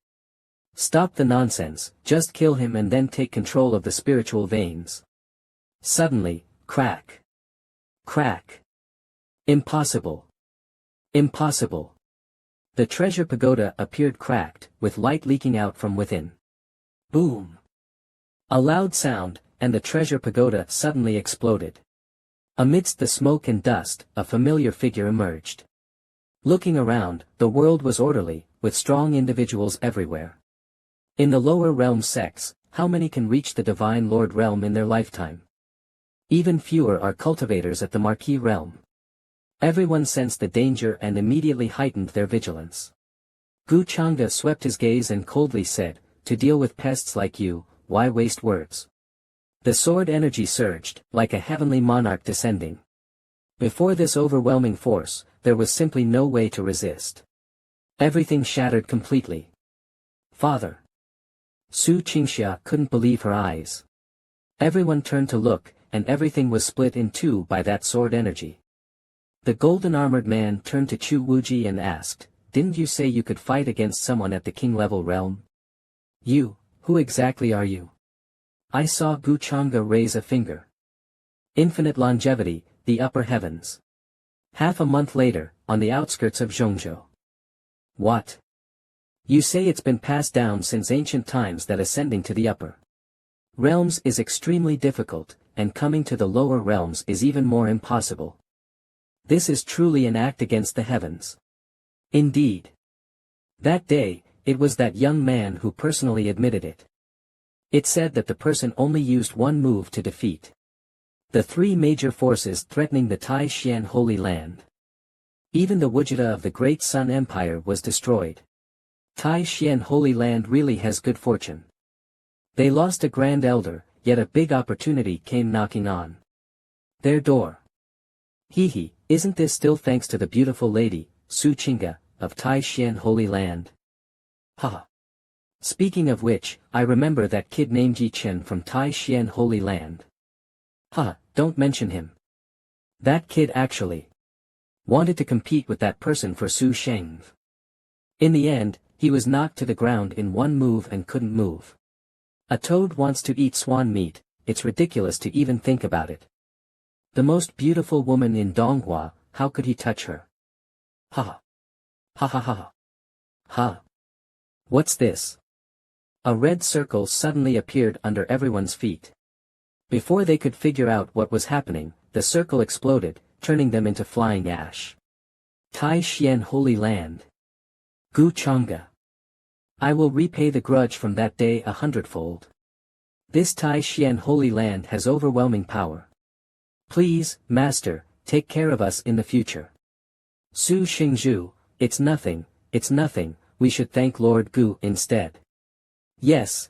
Stop the nonsense, just kill him and then take control of the spiritual veins. Suddenly, crack. Crack. Impossible. Impossible. The treasure pagoda appeared cracked, with light leaking out from within. Boom. A loud sound, and the treasure pagoda suddenly exploded. Amidst the smoke and dust, a familiar figure emerged. Looking around, the world was orderly, with strong individuals everywhere. In the lower realm sects, how many can reach the Divine Lord realm in their lifetime? Even fewer are cultivators at the Marquis realm. Everyone sensed the danger and immediately heightened their vigilance. Gu Changge swept his gaze and coldly said, to deal with pests like you, why waste words? The sword energy surged, like a heavenly monarch descending. Before this overwhelming force, there was simply no way to resist. Everything shattered completely. Father. Su Qingxia couldn't believe her eyes. Everyone turned to look, and everything was split in two by that sword energy. The golden-armored man turned to Chu Wuji and asked, didn't you say you could fight against someone at the king-level realm? You, who exactly are you? I saw Gu Changge raise a finger. Infinite longevity, the upper heavens. Half a month later, on the outskirts of Zhongzhou. What? You say it's been passed down since ancient times that ascending to the upper realms is extremely difficult, and coming to the lower realms is even more impossible. This is truly an act against the heavens. Indeed. That day, it was that young man who personally admitted it. It said that the person only used one move to defeat the 3 major forces threatening the Taishan Holy Land. Even the Wujida of the Great Sun Empire was destroyed. Taishan Holy Land really has good fortune. They lost a Grand Elder, yet a big opportunity came knocking on their door. Hee, isn't this still thanks to the beautiful lady, Su Qingge, of Taishan Holy Land? Haha. Speaking of which, I remember that kid named Ji Chen from Taishan Holy Land. Haha, don't mention him. That kid actually wanted to compete with that person for Su Sheng. In the end, he was knocked to the ground in one move and couldn't move. A toad wants to eat swan meat, it's ridiculous to even think about it. The most beautiful woman in Donghua, how could he touch her? Ha. Ha ha ha. Ha. What's this? A red circle suddenly appeared under everyone's feet. Before they could figure out what was happening, the circle exploded, turning them into flying ash. Taishan Holy Land. Gu Changge. I will repay the grudge from that day 100-fold. This Taishan Holy Land has overwhelming power. Please, Master, take care of us in the future. Su Xingzhu, it's nothing, we should thank Lord Gu instead. Yes.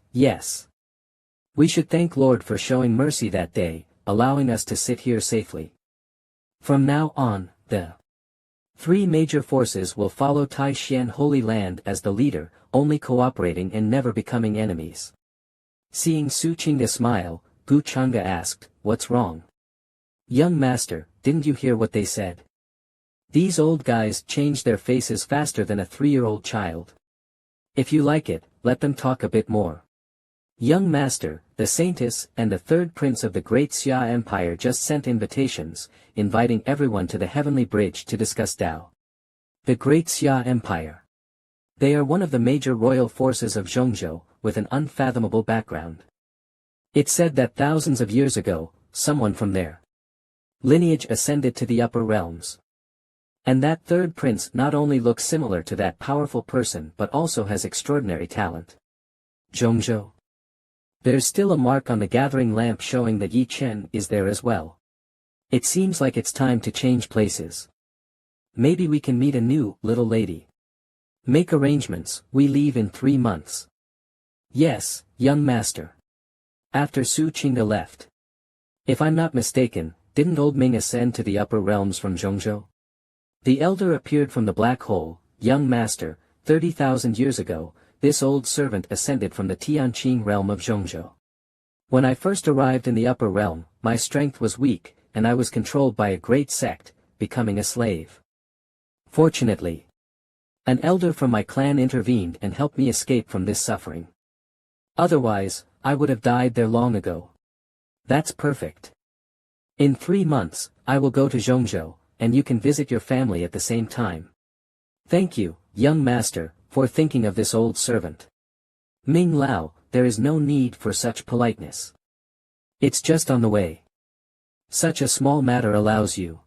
We should thank Lord for showing mercy that day, allowing us to sit here safely. From now on, the 3 major forces will follow Taishan Holy Land as the leader, only cooperating and never becoming enemies. Seeing Su Qingge smile, Gu Changa asked, "What's wrong?" "Young master, didn't you hear what they said? These old guys change their faces faster than a 3-year-old child. If you like it, let them talk a bit more." "Young master, the Saintess and the third prince of the great Xia Empire just sent invitations, inviting everyone to the heavenly bridge to discuss Tao." The great Xia Empire. They are one of the major royal forces of Zhongzhou, with an unfathomable background. It's said that thousands of years ago, someone from their lineage ascended to the upper realms. And that third prince not only looks similar to that powerful person but also has extraordinary talent. Zhongzhou. There's still a mark on the gathering lamp showing that Yi Chen is there as well. It seems like it's time to change places. Maybe we can meet a new little lady. Make arrangements, we leave in 3 months. Yes, young master. After Su Qingde left. If I'm not mistaken, didn't old Ming ascend to the upper realms from Zhongzhou? The elder appeared from the black hole. Young master, 30,000 years ago, this old servant ascended from the Tianqing realm of Zhongzhou. When I first arrived in the upper realm, my strength was weak, and I was controlled by a great sect, becoming a slave. Fortunately, an elder from my clan intervened and helped me escape from this suffering. Otherwise, I would have died there long ago. That's perfect. In 3 months, I will go to Zhongzhou, and you can visit your family at the same time. Thank you, young master, for thinking of this old servant. Ming Lao, there is no need for such politeness. It's just on the way. Such a small matter allows you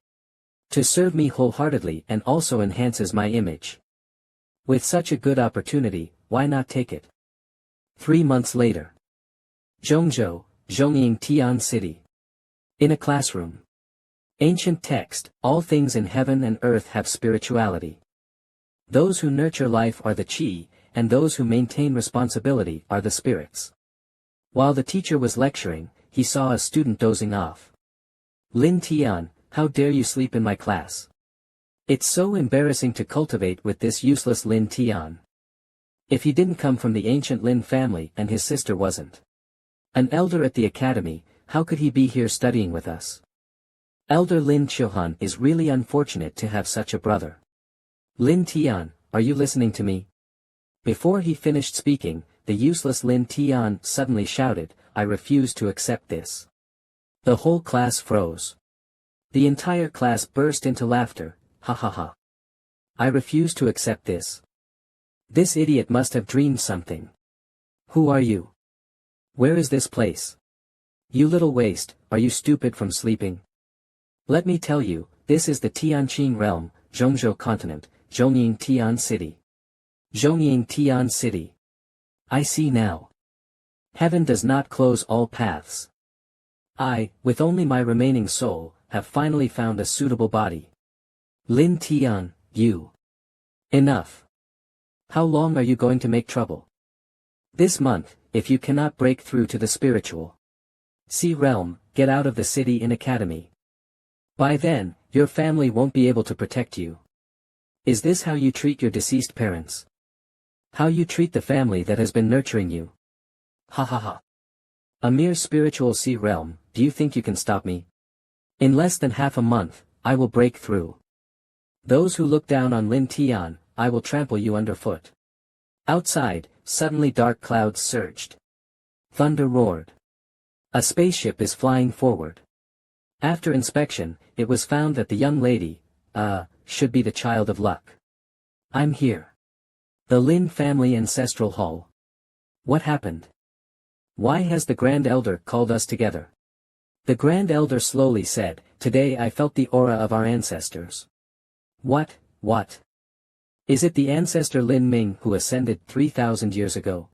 to serve me wholeheartedly and also enhances my image. With such a good opportunity, why not take it? 3 months later. Zhongzhou, Zhongying Tian City. In a classroom. Ancient text, all things in heaven and earth have spirituality. Those who nurture life are the qi, and those who maintain responsibility are the spirits. While the teacher was lecturing, he saw a student dozing off. "Lin Tian, how dare you sleep in my class? It's so embarrassing to cultivate with this useless Lin Tian. If he didn't come from the ancient Lin family and his sister wasn't an elder at the academy, how could he be here studying with us? Elder Lin Chilhan is really unfortunate to have such a brother. Lin Tian, are you listening to me?" Before he finished speaking, the useless Lin Tian suddenly shouted, "I refuse to accept this." The whole class froze. The entire class burst into laughter. Ha ha ha. "I refuse to accept this. This idiot must have dreamed something. Who are you? Where is this place? You little waste, are you stupid from sleeping? Let me tell you, this is the Tianqing realm, Zhongzhou continent, Zhongying Tian City. Zhongying Tian City. I see now. Heaven does not close all paths. I, with only my remaining soul, have finally found a suitable body. Lin Tian, you. Enough. How long are you going to make trouble? This month, if you cannot break through to the spiritual sea realm, get out of the city in academy. By then, your family won't be able to protect you. Is this how you treat your deceased parents? How you treat the family that has been nurturing you? Ha ha ha. A mere spiritual sea realm, do you think you can stop me? In less than half a month, I will break through. Those who look down on Lin Tian, I will trample you underfoot. Outside, suddenly dark clouds surged. Thunder roared. A spaceship is flying forward. After inspection, it was found that the young lady, should be the child of luck. I'm here. The Lin family ancestral hall. What happened? Why has the Grand Elder called us together? The Grand Elder slowly said, "Today I felt the aura of our ancestors." What? Is it the ancestor Lin Ming who ascended 3,000 years ago?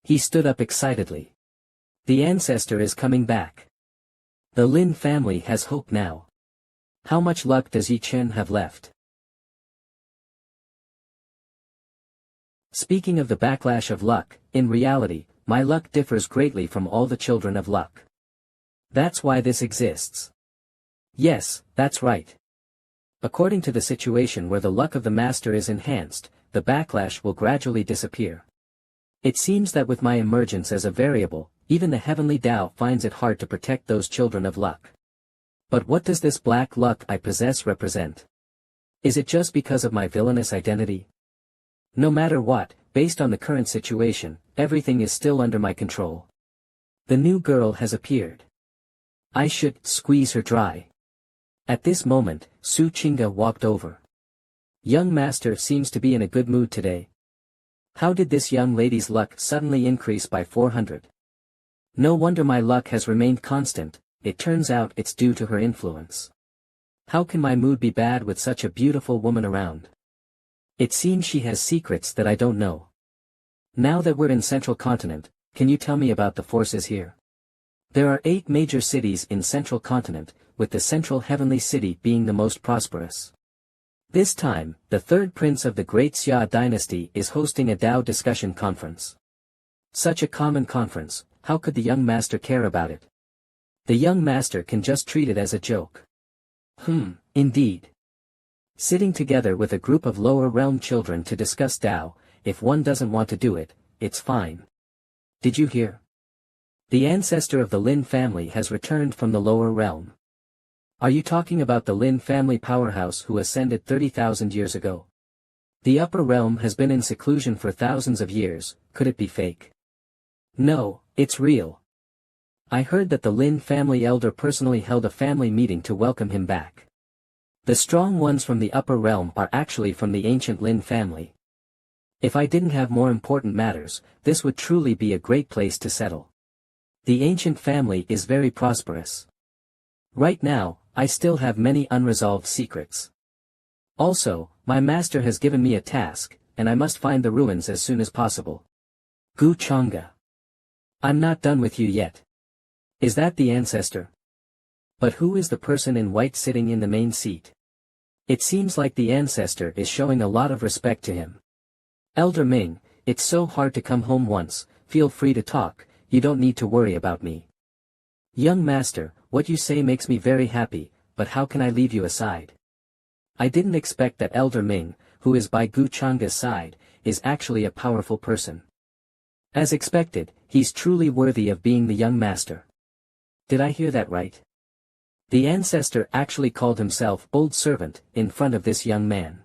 He stood up excitedly. The ancestor is coming back. The Lin family has hope now. How much luck does Yi Chen have left? Speaking of the backlash of luck, in reality, my luck differs greatly from all the children of luck. That's why this exists. Yes, that's right. According to the situation where the luck of the master is enhanced, the backlash will gradually disappear. It seems that with my emergence as a variable, Even the heavenly Tao finds it hard to protect those children of luck. But what does this black luck I possess represent? Is it just because of my villainous identity? No matter what, based on the current situation, everything is still under my control. The new girl has appeared. I should squeeze her dry. At this moment, Su Chinga walked over. Young master seems to be in a good mood today. How did this young lady's luck suddenly increase by 400? No wonder my luck has remained constant, it turns out it's due to her influence. How can my mood be bad with such a beautiful woman around? It seems she has secrets that I don't know. Now that we're in Central Continent, can you tell me about the forces here? There are 8 major cities in Central Continent, with the central heavenly city being the most prosperous. This time, the third prince of the Great Xia dynasty is hosting a Tao discussion conference. Such a common conference, how could the young master care about it? The young master can just treat it as a joke. Indeed. Sitting together with a group of lower realm children to discuss Tao, if one doesn't want to do it, it's fine. Did you hear? The ancestor of the Lin family has returned from the lower realm. Are you talking about the Lin family powerhouse who ascended 30,000 years ago? The upper realm has been in seclusion for thousands of years, could it be fake? No, it's real. I heard that the Lin family elder personally held a family meeting to welcome him back. The strong ones from the upper realm are actually from the ancient Lin family. If I didn't have more important matters, this would truly be a great place to settle. The ancient family is very prosperous. Right now, I still have many unresolved secrets. Also, my master has given me a task, and I must find the ruins as soon as possible. Gu Changa. I'm not done with you yet. Is that the ancestor? But who is the person in white sitting in the main seat? It seems like the ancestor is showing a lot of respect to him. Elder Ming, it's so hard to come home once, feel free to talk, you don't need to worry about me. Young master, what you say makes me very happy, but how can I leave you aside? I didn't expect that Elder Ming, who is by Gu Changa's side, is actually a powerful person. As expected, he's truly worthy of being the young master. Did I hear that right? The ancestor actually called himself old servant in front of this young man.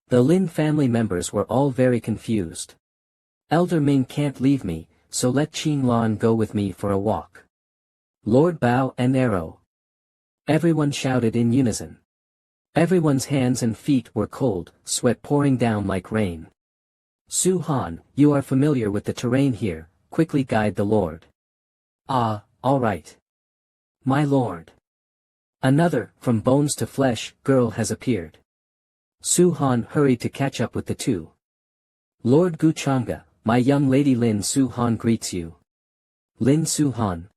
The Lin family members were all very confused. Elder Ming can't leave me, so let Qing Lan go with me for a walk. Lord Bao and Arrow. Everyone shouted in unison. Everyone's hands and feet were cold, sweat pouring down like rain. Su Han, you are familiar with the terrain here, quickly guide the Lord. Ah, all right. My lord. Another, from bones to flesh, girl has appeared. Su Han hurried to catch up with the two. Lord Gu Changa, my young lady Lin Su Han greets you. Lin Su Han.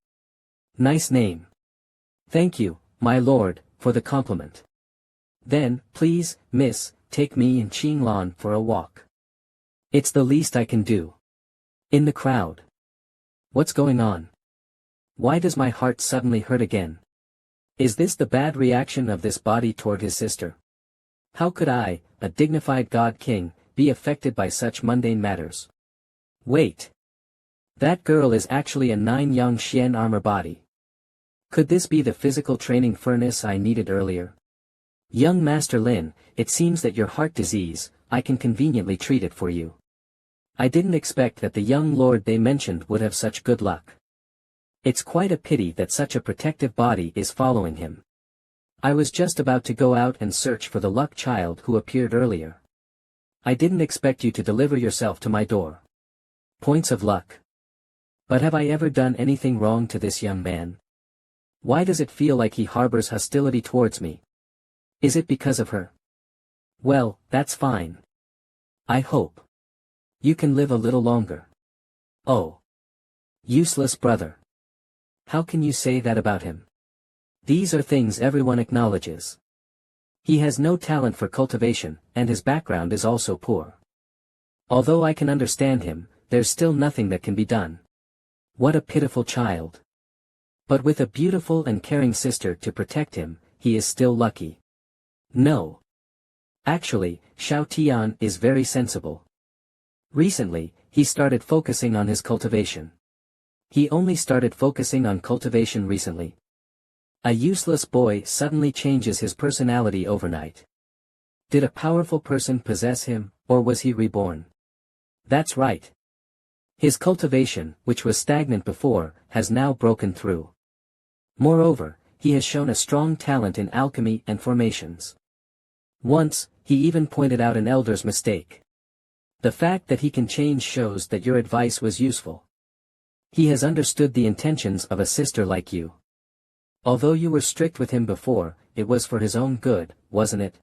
Nice name. Thank you, my lord, for the compliment. Then, please, miss, take me and Qing Lan for a walk. It's the least I can do. In the crowd. What's going on? Why does my heart suddenly hurt again? Is this the bad reaction of this body toward his sister? How could I, a dignified god king, be affected by such mundane matters? Wait. That girl is actually a 9 Xian armor body. Could this be the physical training furnace I needed earlier? Young Master Lin, it seems that your heart disease, I can conveniently treat it for you. I didn't expect that the young lord they mentioned would have such good luck. It's quite a pity that such a protective body is following him. I was just about to go out and search for the luck child who appeared earlier. I didn't expect you to deliver yourself to my door. Points of luck. But have I ever done anything wrong to this young man? Why does it feel like he harbors hostility towards me? Is it because of her? Well, that's fine. I hope you can live a little longer. Oh. Useless brother. How can you say that about him? These are things everyone acknowledges. He has no talent for cultivation, and his background is also poor. Although I can understand him, there's still nothing that can be done. What a pitiful child. But with a beautiful and caring sister to protect him, he is still lucky. No. Actually, Xiao Tian is very sensible. Recently, he started focusing on his cultivation. He only started focusing on cultivation recently. A useless boy suddenly changes his personality overnight. Did a powerful person possess him, or was he reborn? That's right. His cultivation, which was stagnant before, has now broken through. Moreover, he has shown a strong talent in alchemy and formations. Once, he even pointed out an elder's mistake. The fact that he can change shows that your advice was useful. He has understood the intentions of a sister like you. Although you were strict with him before, it was for his own good, wasn't it?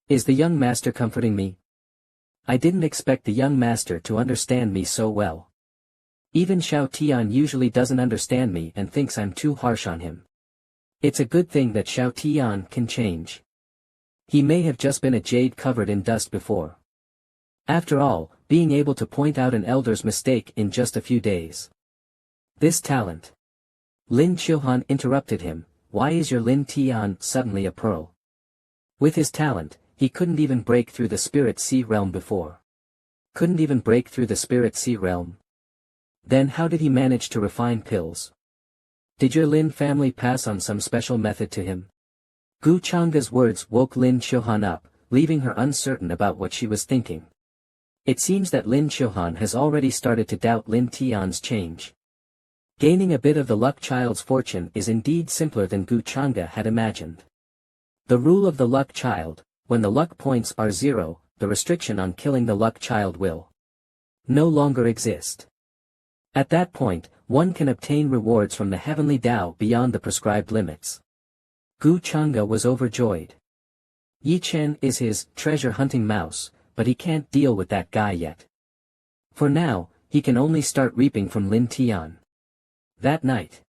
Is the young master comforting me? I didn't expect the young master to understand me so well. Even Xiao Tian usually doesn't understand me and thinks I'm too harsh on him. It's a good thing that Xiao Tian can change. He may have just been a jade covered in dust before. After all, being able to point out an elder's mistake in just a few days. This talent. Lin Chilhan interrupted him. Why is your Lin Tian suddenly a pearl? With his talent, he couldn't even break through the spirit sea realm before. Couldn't even break through the spirit sea realm. Then how did he manage to refine pills? Did your Lin family pass on some special method to him? Gu Changa's words woke Lin Chilhan up, leaving her uncertain about what she was thinking. It seems that Lin Chilhan has already started to doubt Lin Tian's change. Gaining a bit of the luck child's fortune is indeed simpler than Gu Changa had imagined. The rule of the luck child, when the luck points are 0, the restriction on killing the luck child will no longer exist. At that point, one can obtain rewards from the heavenly Tao beyond the prescribed limits. Gu Changa was overjoyed. Yi Chen is his treasure-hunting mouse, but he can't deal with that guy yet. For now, he can only start reaping from Lin Tian. That night,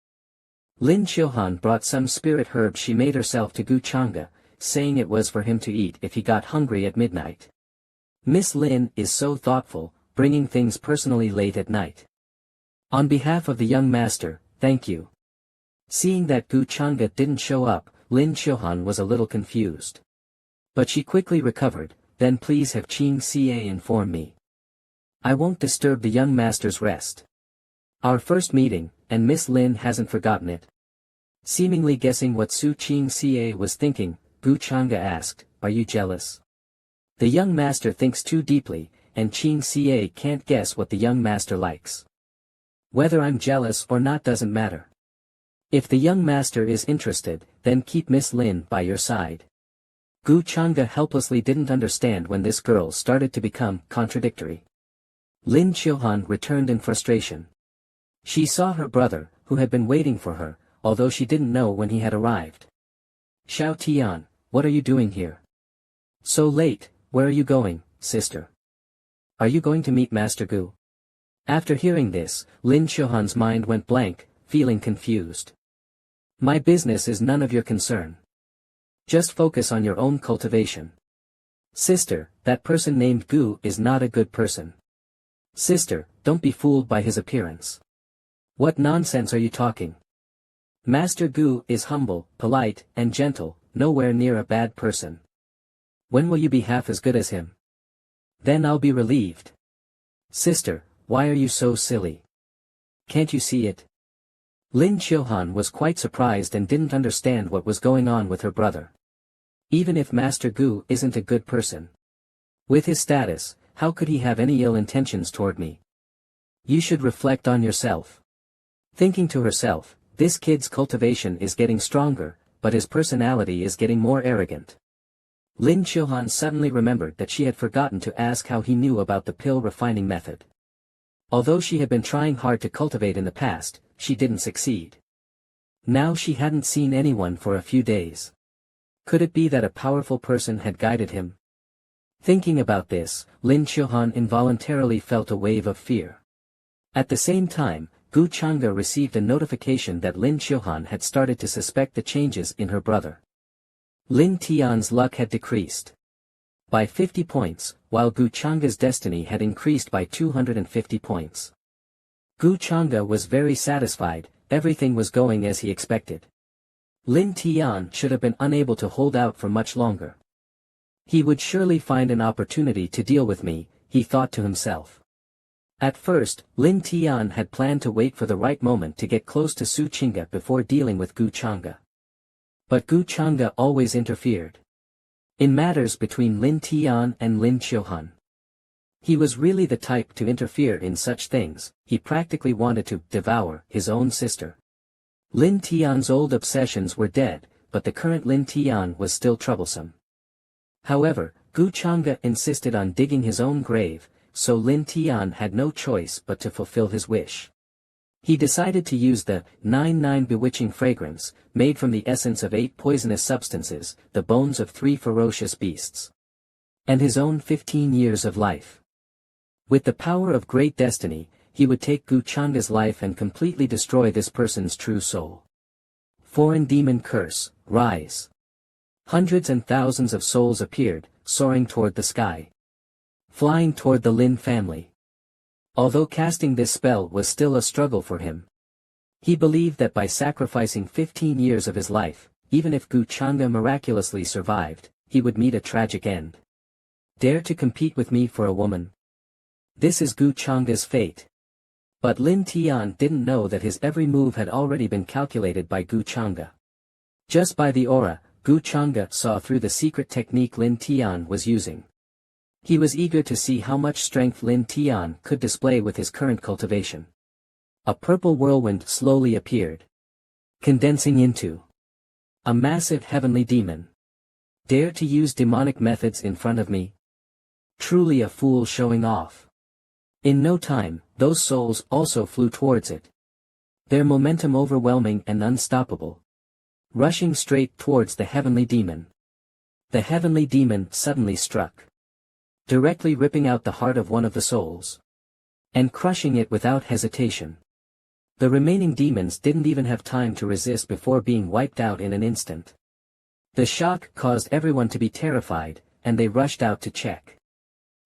Lin Chilhan brought some spirit herb she made herself to Gu Changa, saying it was for him to eat if he got hungry at midnight. Miss Lin is so thoughtful, bringing things personally late at night. On behalf of the young master, thank you. Seeing that Gu Changa didn't show up, Lin Chilhan was a little confused. But she quickly recovered. Then please have Qing Xie inform me. I won't disturb the young master's rest. Our first meeting, and Miss Lin hasn't forgotten it. Seemingly guessing what Su Qing Xie was thinking, Gu Changa asked, are you jealous? The young master thinks too deeply, and Qing Xie can't guess what the young master likes. Whether I'm jealous or not doesn't matter. If the young master is interested, then keep Miss Lin by your side. Gu Changa helplessly didn't understand when this girl started to become contradictory. Lin Chilhan returned in frustration. She saw her brother, who had been waiting for her, although she didn't know when he had arrived. Xiao Tian, what are you doing here? So late, where are you going, sister? Are you going to meet Master Gu? After hearing this, Lin Chilhan's mind went blank, feeling confused. My business is none of your concern. Just focus on your own cultivation. Sister, that person named Gu is not a good person. Sister, don't be fooled by his appearance. What nonsense are you talking? Master Gu is humble, polite, and gentle, nowhere near a bad person. When will you be half as good as him? Then I'll be relieved. Sister, why are you so silly? Can't you see it? Lin Chilhan was quite surprised and didn't understand what was going on with her brother. Even if Master Gu isn't a good person. With his status, how could he have any ill intentions toward me? You should reflect on yourself. Thinking to herself, this kid's cultivation is getting stronger, but his personality is getting more arrogant. Lin Chilhan suddenly remembered that she had forgotten to ask how he knew about the pill refining method. Although she had been trying hard to cultivate in the past, she didn't succeed. Now she hadn't seen anyone for a few days. Could it be that a powerful person had guided him? Thinking about this, Lin Chilhan involuntarily felt a wave of fear. At the same time, Gu Changa received a notification that Lin Chilhan had started to suspect the changes in her brother. Lin Tian's luck had decreased by 50 points, while Gu Changa's destiny had increased by 250 points. Gu Changa was very satisfied, everything was going as he expected. Lin Tian should have been unable to hold out for much longer. He would surely find an opportunity to deal with me, he thought to himself. At first, Lin Tian had planned to wait for the right moment to get close to Su Chinga before dealing with Gu Changa. But Gu Changa always interfered in matters between Lin Tian and Lin Qiuhan. He was really the type to interfere in such things. He practically wanted to devour his own sister. Lin Tian's old obsessions were dead, but the current Lin Tian was still troublesome. However, Gu Changa insisted on digging his own grave, so Lin Tian had no choice but to fulfill his wish. He decided to use the 99 bewitching fragrance, made from the essence of 8 poisonous substances, the bones of 3 ferocious beasts, and his own 15 years of life. With the power of great destiny, he would take Gu Changa's life and completely destroy this person's true soul. Foreign demon curse, rise. Hundreds and thousands of souls appeared, soaring toward the sky, flying toward the Lin family. Although casting this spell was still a struggle for him, he believed that by sacrificing 15 years of his life, even if Gu Changa miraculously survived, he would meet a tragic end. Dare to compete with me for a woman? This is Gu Changa's fate. But Lin Tian didn't know that his every move had already been calculated by Gu Changa. Just by the aura, Gu Changa saw through the secret technique Lin Tian was using. He was eager to see how much strength Lin Tian could display with his current cultivation. A purple whirlwind slowly appeared, condensing into a massive heavenly demon. Dare to use demonic methods in front of me? Truly a fool showing off. In no time, those souls also flew towards it, their momentum overwhelming and unstoppable, rushing straight towards the heavenly demon. The heavenly demon suddenly struck, directly ripping out the heart of one of the souls, and crushing it without hesitation. The remaining demons didn't even have time to resist before being wiped out in an instant. The shock caused everyone to be terrified, and they rushed out to check.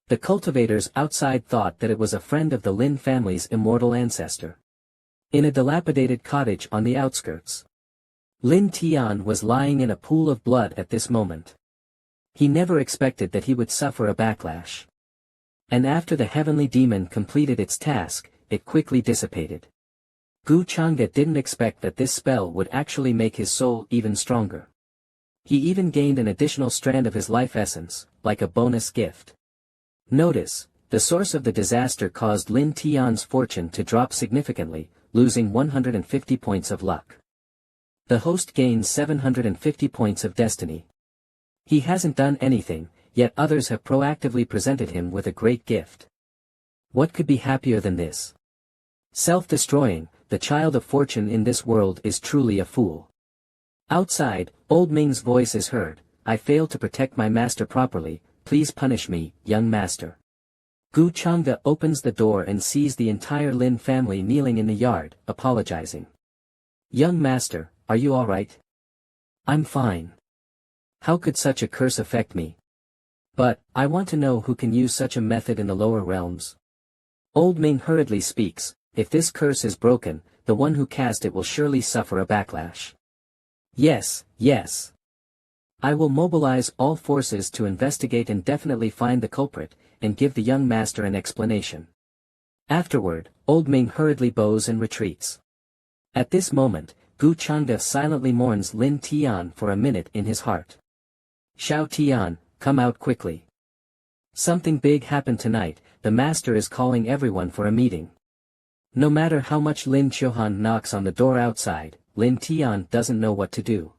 The cultivators outside thought that it was a friend of the Lin family's immortal ancestor. In a dilapidated cottage on the outskirts, Lin Tian was lying in a pool of blood at this moment. He never expected that he would suffer a backlash. And after the heavenly demon completed its task, it quickly dissipated. Gu Changa didn't expect that this spell would actually make his soul even stronger. He even gained an additional strand of his life essence, like a bonus gift. Notice, the source of the disaster caused Lin Tian's fortune to drop significantly, losing 150 points of luck. The host gains 750 points of destiny. He hasn't done anything, yet others have proactively presented him with a great gift. What could be happier than this? Self-destroying, the child of fortune in this world is truly a fool. Outside, Old Ming's voice is heard. I failed to protect my master properly, please punish me, young master. Gu Changa opens the door and sees the entire Lin family kneeling in the yard, apologizing. Young master, are you alright? I'm fine. How could such a curse affect me? But, I want to know who can use such a method in the lower realms. Old Ming hurriedly speaks, if this curse is broken, the one who cast it will surely suffer a backlash. Yes, yes. I will mobilize all forces to investigate and definitely find the culprit, and give the young master an explanation. Afterward, Old Ming hurriedly bows and retreats. At this moment, Gu Changa silently mourns Lin Tian for a minute in his heart. Xiao Tian, come out quickly. Something big happened tonight, the master is calling everyone for a meeting. No matter how much Lin Qiuhan knocks on the door outside, Lin Tian doesn't know what to do.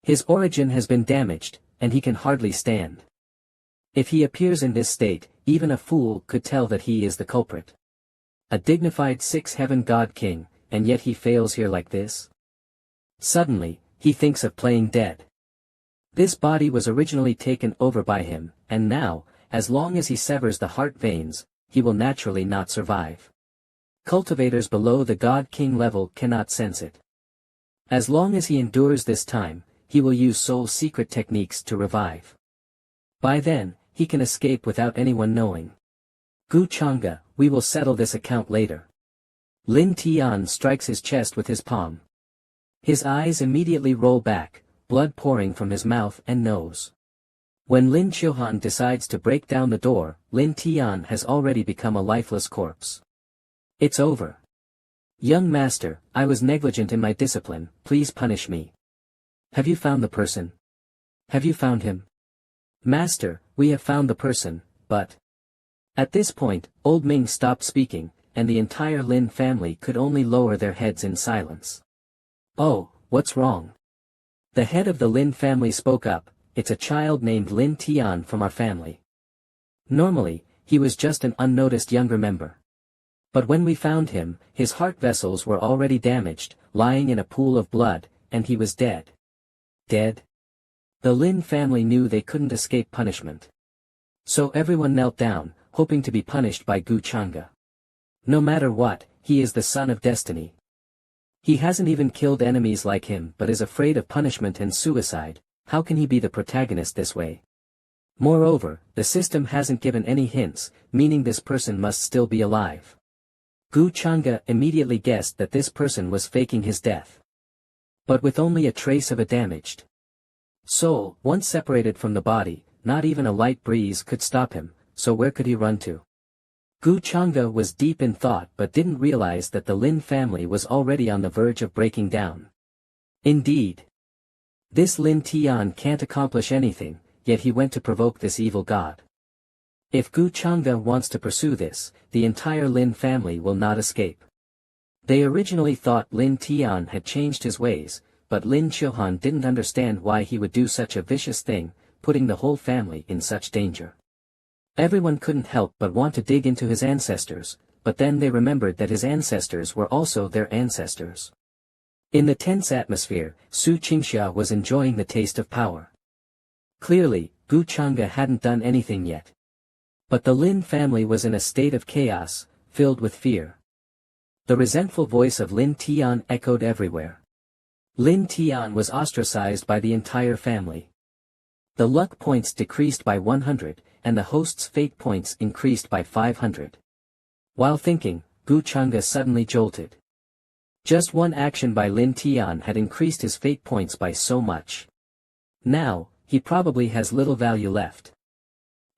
His origin has been damaged, and he can hardly stand. If he appears in this state, even a fool could tell that he is the culprit. A dignified six-heaven god king, and yet he fails here like this? Suddenly, he thinks of playing dead. This body was originally taken over by him, and now, as long as he severs the heart veins, he will naturally not survive. Cultivators below the god king level cannot sense it. As long as he endures this time, he will use soul secret techniques to revive. By then, he can escape without anyone knowing. Gu Changa, we will settle this account later. Lin Tian strikes his chest with his palm. His eyes immediately roll back, blood pouring from his mouth and nose. When Lin Chilhan decides to break down the door, Lin Tian has already become a lifeless corpse. It's over. Young master, I was negligent in my discipline, please punish me. Have you found the person? Have you found him? Master, we have found the person, but... At this point, Old Ming stopped speaking, and the entire Lin family could only lower their heads in silence. Oh, what's wrong? The head of the Lin family spoke up, it's a child named Lin Tian from our family. Normally, he was just an unnoticed younger member. But when we found him, his heart vessels were already damaged, lying in a pool of blood, and he was dead. Dead? The Lin family knew they couldn't escape punishment. So everyone knelt down, hoping to be punished by Gu Chang'e. No matter what, he is the son of destiny. He hasn't even killed enemies like him but is afraid of punishment and suicide. How can he be the protagonist this way? Moreover, the system hasn't given any hints, meaning this person must still be alive. Gu Chang'e immediately guessed that this person was faking his death. But with only a trace of a damaged soul, once separated from the body, not even a light breeze could stop him, so where could he run to? Gu Chang'e was deep in thought but didn't realize that the Lin family was already on the verge of breaking down. Indeed. This Lin Tian can't accomplish anything, yet he went to provoke this evil god. If Gu Chang'e wants to pursue this, the entire Lin family will not escape. They originally thought Lin Tian had changed his ways, but Lin Chilhan didn't understand why he would do such a vicious thing, putting the whole family in such danger. Everyone couldn't help but want to dig into his ancestors, but then they remembered that his ancestors were also their ancestors. In the tense atmosphere, Su Qingxia was enjoying the taste of power. Clearly, Gu Chang'e hadn't done anything yet. But the Lin family was in a state of chaos, filled with fear. The resentful voice of Lin Tian echoed everywhere. Lin Tian was ostracized by the entire family. The luck points decreased by 100, and the host's fate points increased by 500. While thinking, Gu Chang'e suddenly jolted. Just one action by Lin Tian had increased his fate points by so much. Now, he probably has little value left.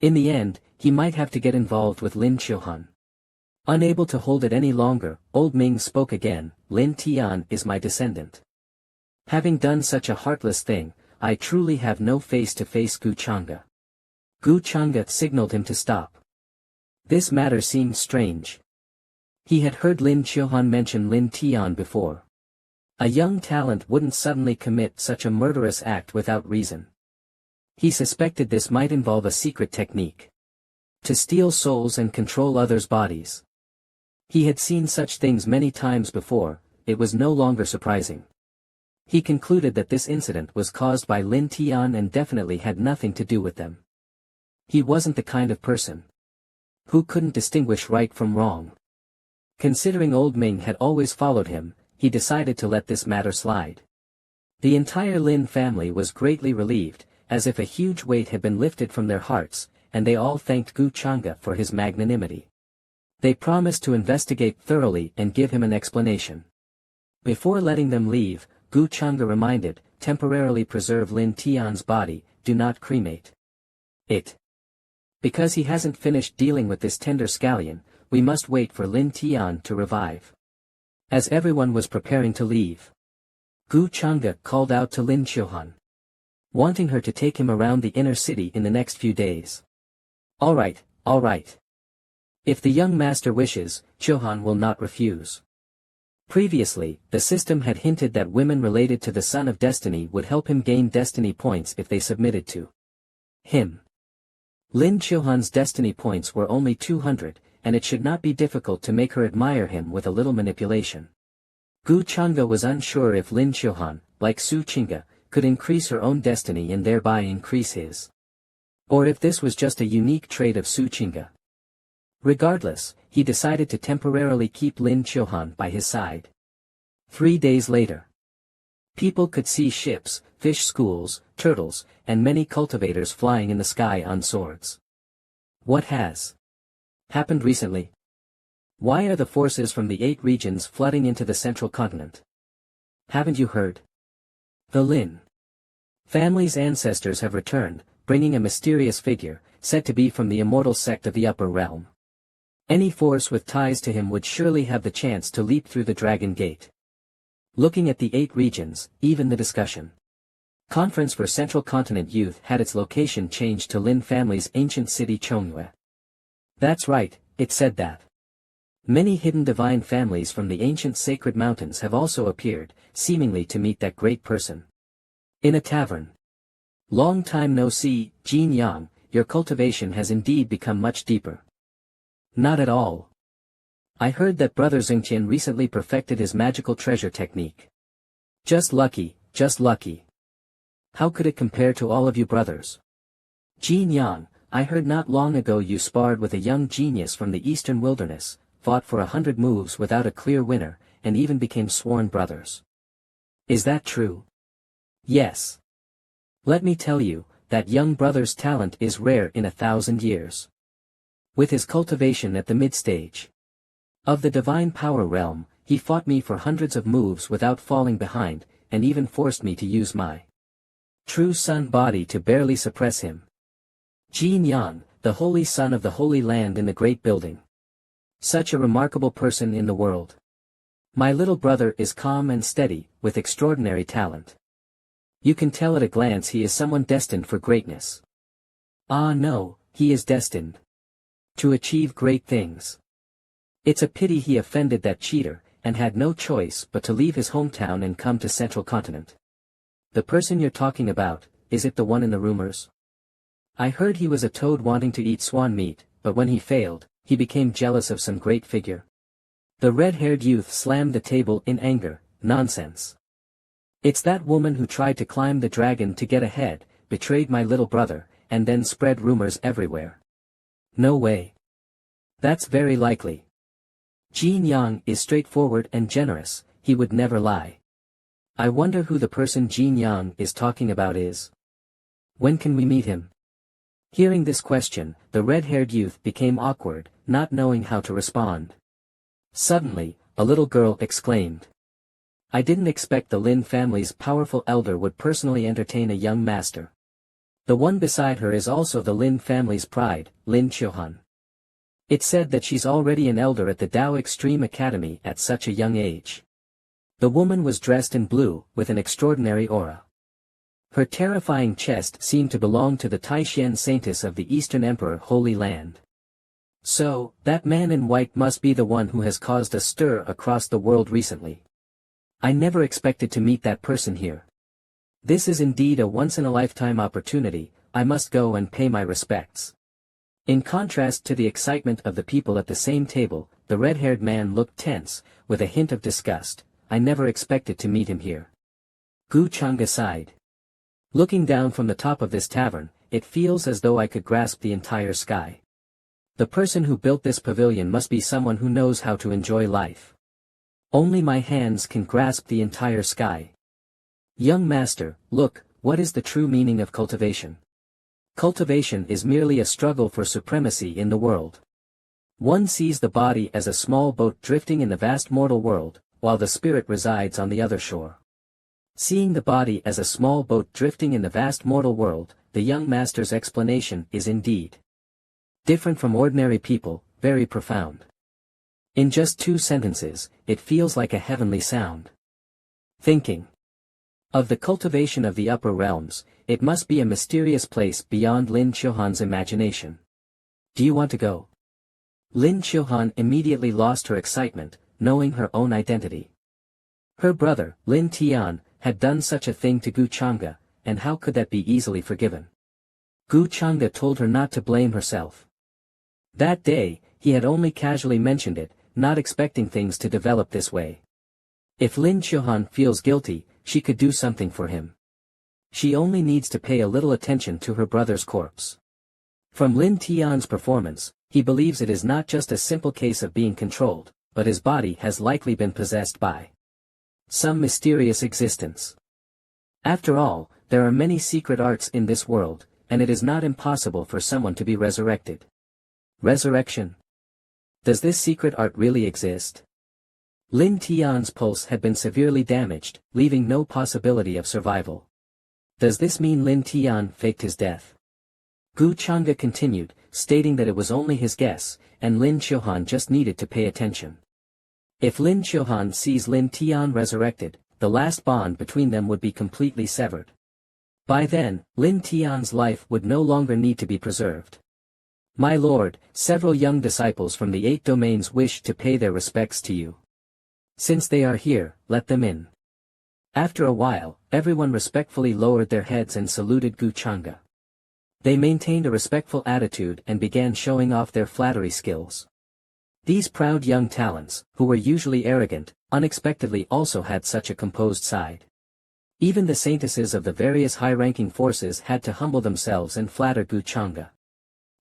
In the end, he might have to get involved with Lin Chilhan. Unable to hold it any longer, Old Ming spoke again, Lin Tian is my descendant. Having done such a heartless thing, I truly have no face to face Gu Chang'e. Gu Chang'e signaled him to stop. This matter seemed strange. He had heard Lin Chilhan mention Lin Tian before. A young talent wouldn't suddenly commit such a murderous act without reason. He suspected this might involve a secret technique. To steal souls and control others' bodies. He had seen such things many times before, it was no longer surprising. He concluded that this incident was caused by Lin Tian and definitely had nothing to do with them. He wasn't the kind of person who couldn't distinguish right from wrong. Considering Old Ming had always followed him, he decided to let this matter slide. The entire Lin family was greatly relieved, as if a huge weight had been lifted from their hearts, and they all thanked Gu Chang'e for his magnanimity. They promised to investigate thoroughly and give him an explanation. Before letting them leave, Gu Chang'e reminded, temporarily preserve Lin Tian's body, do not cremate it. Because he hasn't finished dealing with this tender scallion, we must wait for Lin Tian to revive. As everyone was preparing to leave, Gu Chang'e called out to Lin Chilhan, wanting her to take him around the inner city in the next few days. All right. If the young master wishes, Chilhan will not refuse. Previously, the system had hinted that women related to the Son of Destiny would help him gain destiny points if they submitted to him. Lin Chilhan's destiny points were only 200, and it should not be difficult to make her admire him with a little manipulation. Gu Chang'e was unsure if Lin Chilhan, like Su Qing'e, could increase her own destiny and thereby increase his. Or if this was just a unique trait of Su Qing'e. Regardless, he decided to temporarily keep Lin Chilhan by his side. 3 days later. People could see ships, fish schools, turtles, and many cultivators flying in the sky on swords. What has happened recently? Why are the forces from the 8 regions flooding into the central continent? Haven't you heard? The Lin family's ancestors have returned, bringing a mysterious figure, said to be from the immortal sect of the upper realm. Any force with ties to him would surely have the chance to leap through the dragon gate. Looking at the 8 regions, even the discussion conference for Central Continent Youth had its location changed to Lin family's ancient city MANHWA. That's right, it said that. Many hidden divine families from the ancient sacred mountains have also appeared, seemingly to meet that great person. In a tavern. Long time no see, Jin Yang, your cultivation has indeed become much deeper. Not at all. I heard that Brother Xingqian recently perfected his magical treasure technique. Just lucky, just lucky. How could it compare to all of you brothers? Jin Yang, I heard not long ago you sparred with a young genius from the eastern wilderness, fought for 100 moves without a clear winner, and even became sworn brothers. Is that true? Yes. Let me tell you, that young brother's talent is rare in 1,000 years. With his cultivation at the mid-stage of the divine power realm, he fought me for hundreds of moves without falling behind, and even forced me to use my true sun body to barely suppress him. Jin Yang, the holy son of the holy land in the great building. Such a remarkable person in the world. My little brother is calm and steady, with extraordinary talent. You can tell at a glance he is someone destined for greatness. Ah no, he is destined to achieve great things. It's a pity he offended that cheater, and had no choice but to leave his hometown and come to Central Continent. The person you're talking about, is it the one in the rumors? I heard he was a toad wanting to eat swan meat, but when he failed, he became jealous of some great figure. The red-haired youth slammed the table in anger. Nonsense. It's that woman who tried to climb the dragon to get ahead, betrayed my little brother, and then spread rumors everywhere. No way. That's very likely. Jin Yang is straightforward and generous, he would never lie. I wonder who the person Jin Yang is talking about is. When can we meet him? Hearing this question, the red-haired youth became awkward, not knowing how to respond. Suddenly, a little girl exclaimed. I didn't expect the Lin family's powerful elder would personally entertain a young master. The one beside her is also the Lin family's pride, Lin Qiuhan. It's said that she's already an elder at the Dao Extreme Academy at such a young age. The woman was dressed in blue, with an extraordinary aura. Her terrifying chest seemed to belong to the Taishan saintess of the Eastern Emperor Holy Land. So, that man in white must be the one who has caused a stir across the world recently. I never expected to meet that person here. This is indeed a once-in-a-lifetime opportunity, I must go and pay my respects. In contrast to the excitement of the people at the same table, the red-haired man looked tense, with a hint of disgust. I never expected to meet him here. Gu Chang'e sighed. Looking down from the top of this tavern, it feels as though I could grasp the entire sky. The person who built this pavilion must be someone who knows how to enjoy life. Only my hands can grasp the entire sky. Young master, look, what is the true meaning of cultivation? Cultivation is merely a struggle for supremacy in the world. One sees the body as a small boat drifting in the vast mortal world, while the spirit resides on the other shore. Seeing the body as a small boat drifting in the vast mortal world, the young master's explanation is indeed different from ordinary people, very profound. In just 2 sentences, it feels like a heavenly sound. Thinking of the cultivation of the upper realms, it must be a mysterious place beyond Lin Qiuhan's imagination. Do you want to go? Lin Qiuhan immediately lost her excitement, knowing her own identity. Her brother, Lin Tian, had done such a thing to Gu Chang'e, and how could that be easily forgiven? Gu Chang'e told her not to blame herself. That day, he had only casually mentioned it, not expecting things to develop this way. If Lin Qiuhan feels guilty, she could do something for him. She only needs to pay a little attention to her brother's corpse. From Lin Tian's performance, he believes it is not just a simple case of being controlled, but his body has likely been possessed by some mysterious existence. After all, there are many secret arts in this world, and it is not impossible for someone to be resurrected. Resurrection? Does this secret art really exist? Lin Tian's pulse had been severely damaged, leaving no possibility of survival. Does this mean Lin Tian faked his death? Gu Chang'e continued, stating that it was only his guess, and Lin Qiuhan just needed to pay attention. If Lin Qiuhan sees Lin Tian resurrected, the last bond between them would be completely severed. By then, Lin Tian's life would no longer need to be preserved. My lord, several young disciples from the 8 domains wish to pay their respects to you. Since they are here, let them in. After a while, everyone respectfully lowered their heads and saluted Gu Chang'e. They maintained a respectful attitude and began showing off their flattery skills. These proud young talents, who were usually arrogant, unexpectedly also had such a composed side. Even the saintesses of the various high-ranking forces had to humble themselves and flatter Gu Chang'e.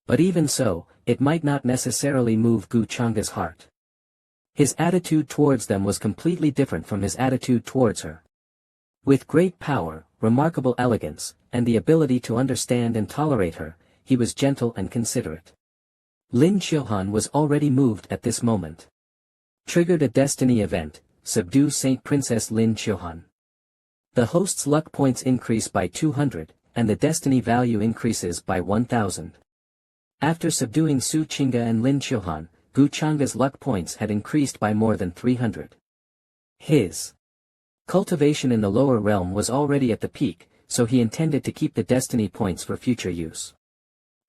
But even so, it might not necessarily move Gu Chang'e's heart. His attitude towards them was completely different from his attitude towards her. With great power, remarkable elegance, and the ability to understand and tolerate her, he was gentle and considerate. Lin Qiuhan was already moved at this moment. Triggered a destiny event, subdue Saint Princess Lin Qiuhan. The host's luck points increase by 200, and the destiny value increases by 1000. After subduing Su Qing'e and Lin Qiuhan, Gu Chang'e's luck points had increased by more than 300. His cultivation in the lower realm was already at the peak, so he intended to keep the destiny points for future use.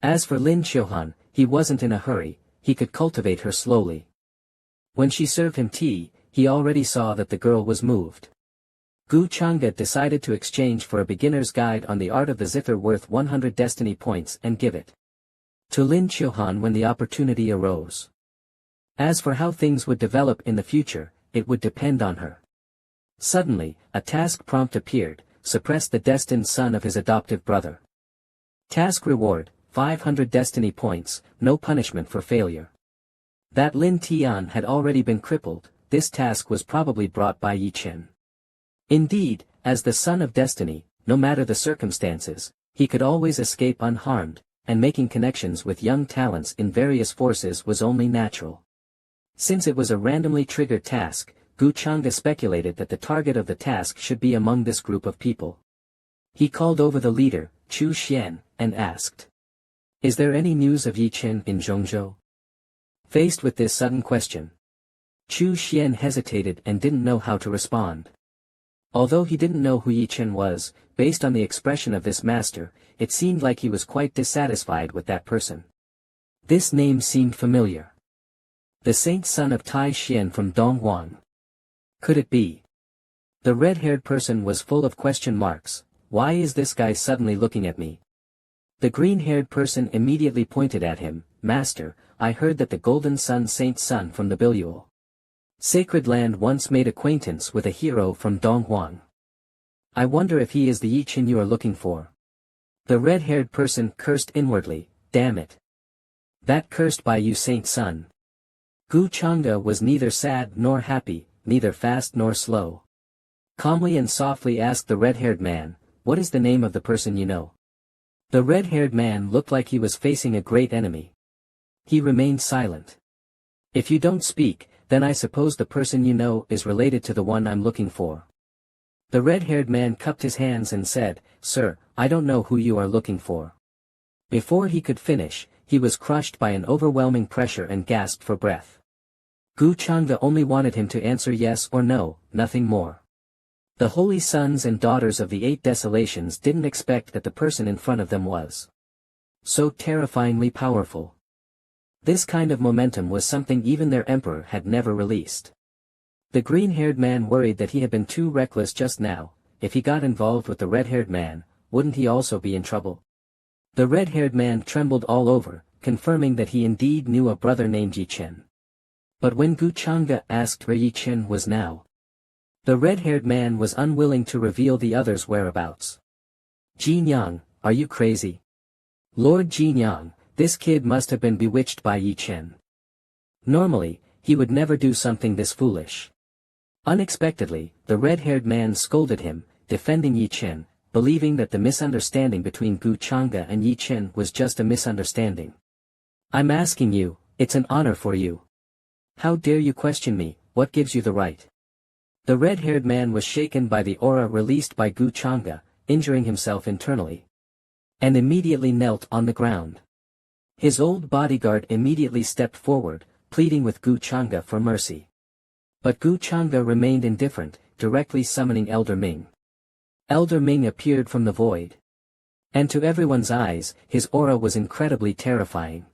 As for Lin Qiuhan, he wasn't in a hurry, he could cultivate her slowly. When she served him tea, he already saw that the girl was moved. Gu Chang'e decided to exchange for a beginner's guide on the art of the zither worth 100 destiny points and give it to Lin Qiuhan when the opportunity arose. As for how things would develop in the future, it would depend on her. Suddenly, a task prompt appeared: suppress the destined son of his adoptive brother. Task reward, 500 destiny points, no punishment for failure. That Lin Tian had already been crippled, this task was probably brought by Yi Chen. Indeed, as the son of destiny, no matter the circumstances, he could always escape unharmed, and making connections with young talents in various forces was only natural. Since it was a randomly triggered task, Gu Chang'e speculated that the target of the task should be among this group of people. He called over the leader, Chu Xian, and asked, "Is there any news of Yi Chen in Zhongzhou?" Faced with this sudden question, Chu Xian hesitated and didn't know how to respond. Although he didn't know who Yi Chen was, based on the expression of this master, it seemed like he was quite dissatisfied with that person. This name seemed familiar. The saint's son of Tai Xian from Donghuan. Could it be? The red-haired person was full of question marks. Why is this guy suddenly looking at me? The green-haired person immediately pointed at him. Master, I heard that the Golden Sun Saint's son from the Bilual Sacred Land once made acquaintance with a hero from Donghuan. I wonder if he is the Yi Chen you are looking for. The red-haired person cursed inwardly. Damn it. That cursed by you saint's son. Gu Chang'e was neither sad nor happy, neither fast nor slow. Calmly and softly asked the red-haired man, "What is the name of the person you know?" The red-haired man looked like he was facing a great enemy. He remained silent. "If you don't speak, then I suppose the person you know is related to the one I'm looking for." The red-haired man cupped his hands and said, "Sir, I don't know who you are looking for." Before he could finish, he was crushed by an overwhelming pressure and gasped for breath. Gu Chang'e only wanted him to answer yes or no, nothing more. The holy sons and daughters of the 8 desolations didn't expect that the person in front of them was so terrifyingly powerful. This kind of momentum was something even their emperor had never released. The green-haired man worried that he had been too reckless just now. If he got involved with the red-haired man, wouldn't he also be in trouble? The red-haired man trembled all over, confirming that he indeed knew a brother named Yi Chen. But when Gu Chang'e asked where Yi Chen was now, the red-haired man was unwilling to reveal the other's whereabouts. "Jinyang, are you crazy? Lord Jinyang, this kid must have been bewitched by Yi Chen. Normally, he would never do something this foolish." Unexpectedly, the red-haired man scolded him, defending Yi Chen, believing that the misunderstanding between Gu Chang'e and Yi Chen was just a misunderstanding. "I'm asking you, it's an honor for you. How dare you question me? What gives you the right?" The red-haired man was shaken by the aura released by Gu Chang'e, injuring himself internally. and immediately knelt on the ground. His old bodyguard immediately stepped forward, pleading with Gu Changa for mercy. But Gu Changa remained indifferent, directly summoning Elder Ming. Elder Ming appeared from the void. And to everyone's eyes, his aura was incredibly terrifying.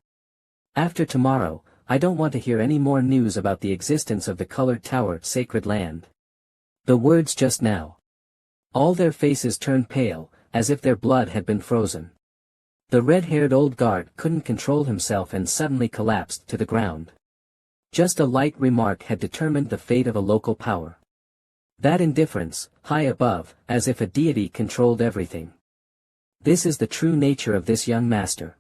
After tomorrow, I don't want to hear any more news about the existence of the Colored Tower, Sacred Land. The words just now. All their faces turned pale, as if their blood had been frozen. The red-haired old guard couldn't control himself and suddenly collapsed to the ground. Just a light remark had determined the fate of a local power. That indifference, high above, as if a deity controlled everything. This is the true nature of this young master.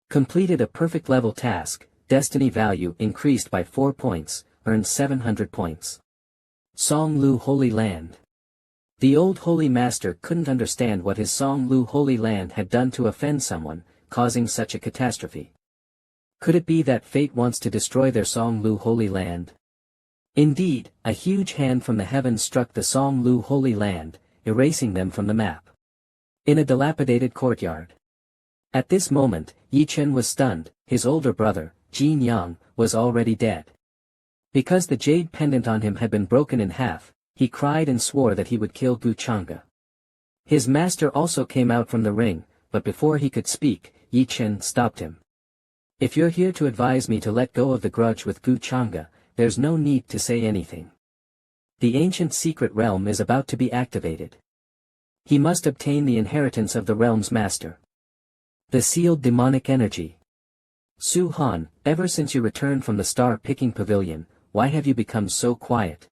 Completed a perfect level task, destiny value increased by 4 points, earned 700 points. Song Lu Holy Land. The old holy master couldn't understand what his Song Lu Holy Land had done to offend someone, causing such a catastrophe. Could it be that fate wants to destroy their Song Lu Holy Land? Indeed, a huge hand from the heavens struck the Song Lu Holy Land, erasing them from the map. In a dilapidated courtyard. At this moment, Yi Chen was stunned. His older brother, Jin Yang, was already dead. Because the jade pendant on him had been broken in half, he cried and swore that he would kill Gu Changa. His master also came out from the ring, but before he could speak, Yi Chen stopped him. If you're here to advise me to let go of the grudge with Gu Changa, there's no need to say anything. The ancient secret realm is about to be activated. He must obtain the inheritance of the realm's master. The sealed demonic energy. Su Han, ever since you returned from the star-picking pavilion, why have you become so quiet?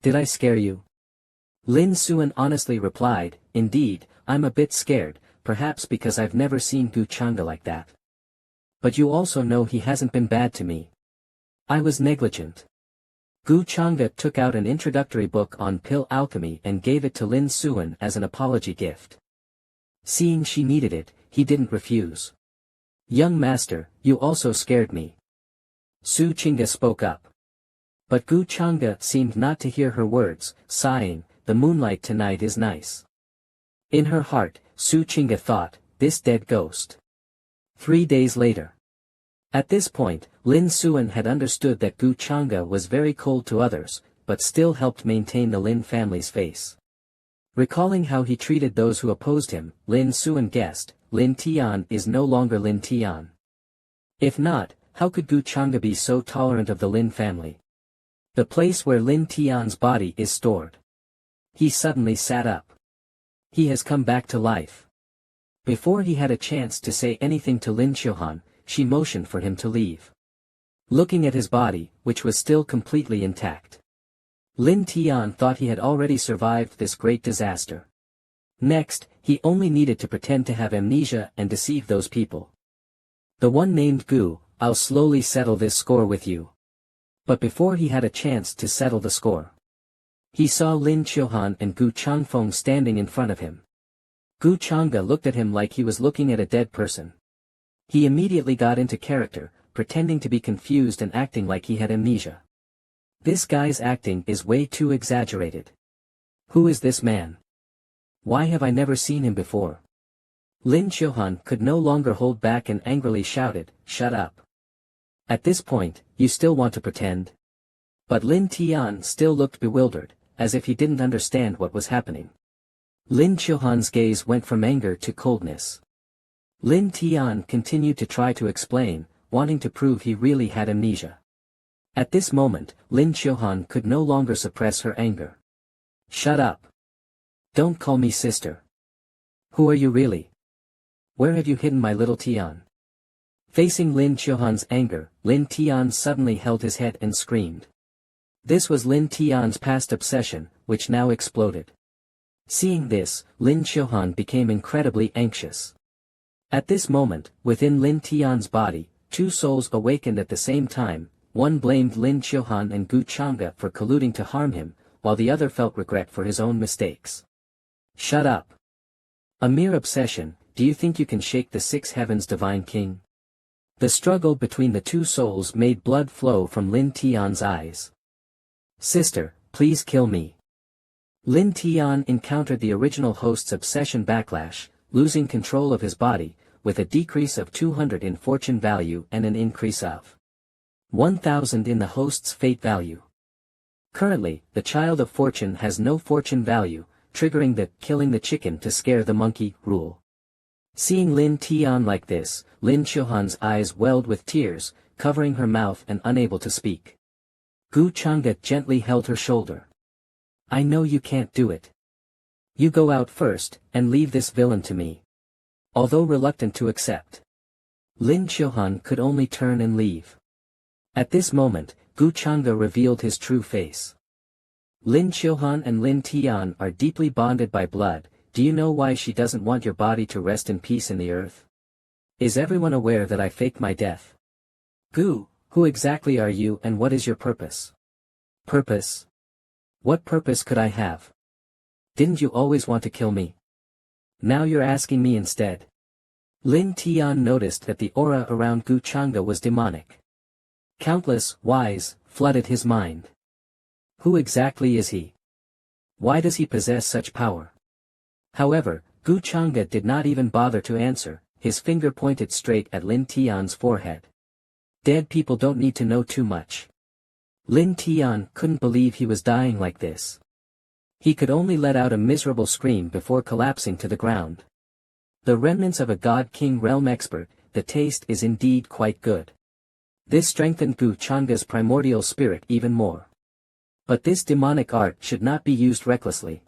Did I scare you? Lin Suan honestly replied, indeed, I'm a bit scared, perhaps because I've never seen Gu Changa like that. But you also know he hasn't been bad to me. I was negligent. Gu Changa took out an introductory book on pill alchemy and gave it to Lin Suan as an apology gift. Seeing she needed it, he didn't refuse. Young master, you also scared me. Su Chinga spoke up. But Gu Changa seemed not to hear her words, sighing, the moonlight tonight is nice. In her heart, Su Chinga thought, this dead ghost. 3 days later. At this point, Lin Suan had understood that Gu Changa was very cold to others, but still helped maintain the Lin family's face. Recalling how he treated those who opposed him, Lin Suan guessed, Lin Tian is no longer Lin Tian. If not, how could Gu Changa be so tolerant of the Lin family? The place where Lin Tian's body is stored. He suddenly sat up. He has come back to life. Before he had a chance to say anything to Lin Qiuhan, she motioned for him to leave. Looking at his body, which was still completely intact. Lin Tian thought he had already survived this great disaster. Next, he only needed to pretend to have amnesia and deceive those people. The one named Gu, I'll slowly settle this score with you. But before he had a chance to settle the score, he saw Lin Qiuhan and Gu Changfeng standing in front of him. Gu Changa looked at him like he was looking at a dead person. He immediately got into character, pretending to be confused and acting like he had amnesia. This guy's acting is way too exaggerated. Who is this man? Why have I never seen him before? Lin Qiuhan could no longer hold back and angrily shouted, shut up. At this point, you still want to pretend? But Lin Tian still looked bewildered, as if he didn't understand what was happening. Lin Qiuhan's gaze went from anger to coldness. Lin Tian continued to try to explain, wanting to prove he really had amnesia. At this moment, Lin Qiuhan could no longer suppress her anger. Shut up. Don't call me sister. Who are you really? Where have you hidden my little Tian? Facing Lin Qiuhan's anger, Lin Tian suddenly held his head and screamed. This was Lin Tian's past obsession, which now exploded. Seeing this, Lin Qiuhan became incredibly anxious. At this moment, within Lin Tian's body, 2 souls awakened at the same time. One blamed Lin Qiuhan and Gu Changa for colluding to harm him, while the other felt regret for his own mistakes. Shut up. A mere obsession, do you think you can shake the 6 heavens, Divine King? The struggle between the 2 souls made blood flow from Lin Tian's eyes. Sister, please kill me. Lin Tian encountered the original host's obsession backlash, losing control of his body, with a decrease of 200 in fortune value and an increase of 1,000 in the host's fate value. Currently, the child of fortune has no fortune value, triggering the killing the chicken to scare the monkey rule. Seeing Lin Tian like this, Lin Qiuhan's eyes welled with tears, covering her mouth and unable to speak. Gu Chang'e gently held her shoulder. I know you can't do it. You go out first, and leave this villain to me. Although reluctant to accept, Lin Qiuhan could only turn and leave. At this moment, Gu Chang'e revealed his true face. Lin Qiuhan and Lin Tian are deeply bonded by blood. Do you know why she doesn't want your body to rest in peace in the earth? Is everyone aware that I faked my death? Gu, who exactly are you and what is your purpose? Purpose? What purpose could I have? Didn't you always want to kill me? Now you're asking me instead. Lin Tian noticed that the aura around Gu Chang'e was demonic. Countless whys flooded his mind. Who exactly is he? Why does he possess such power? However, Gu Chang'e did not even bother to answer, his finger pointed straight at Lin Tian's forehead. Dead people don't need to know too much. Lin Tian couldn't believe he was dying like this. He could only let out a miserable scream before collapsing to the ground. The remnants of a God-King realm expert, the taste is indeed quite good. This strengthened Gu Chang'e's primordial spirit even more. But this demonic art should not be used recklessly.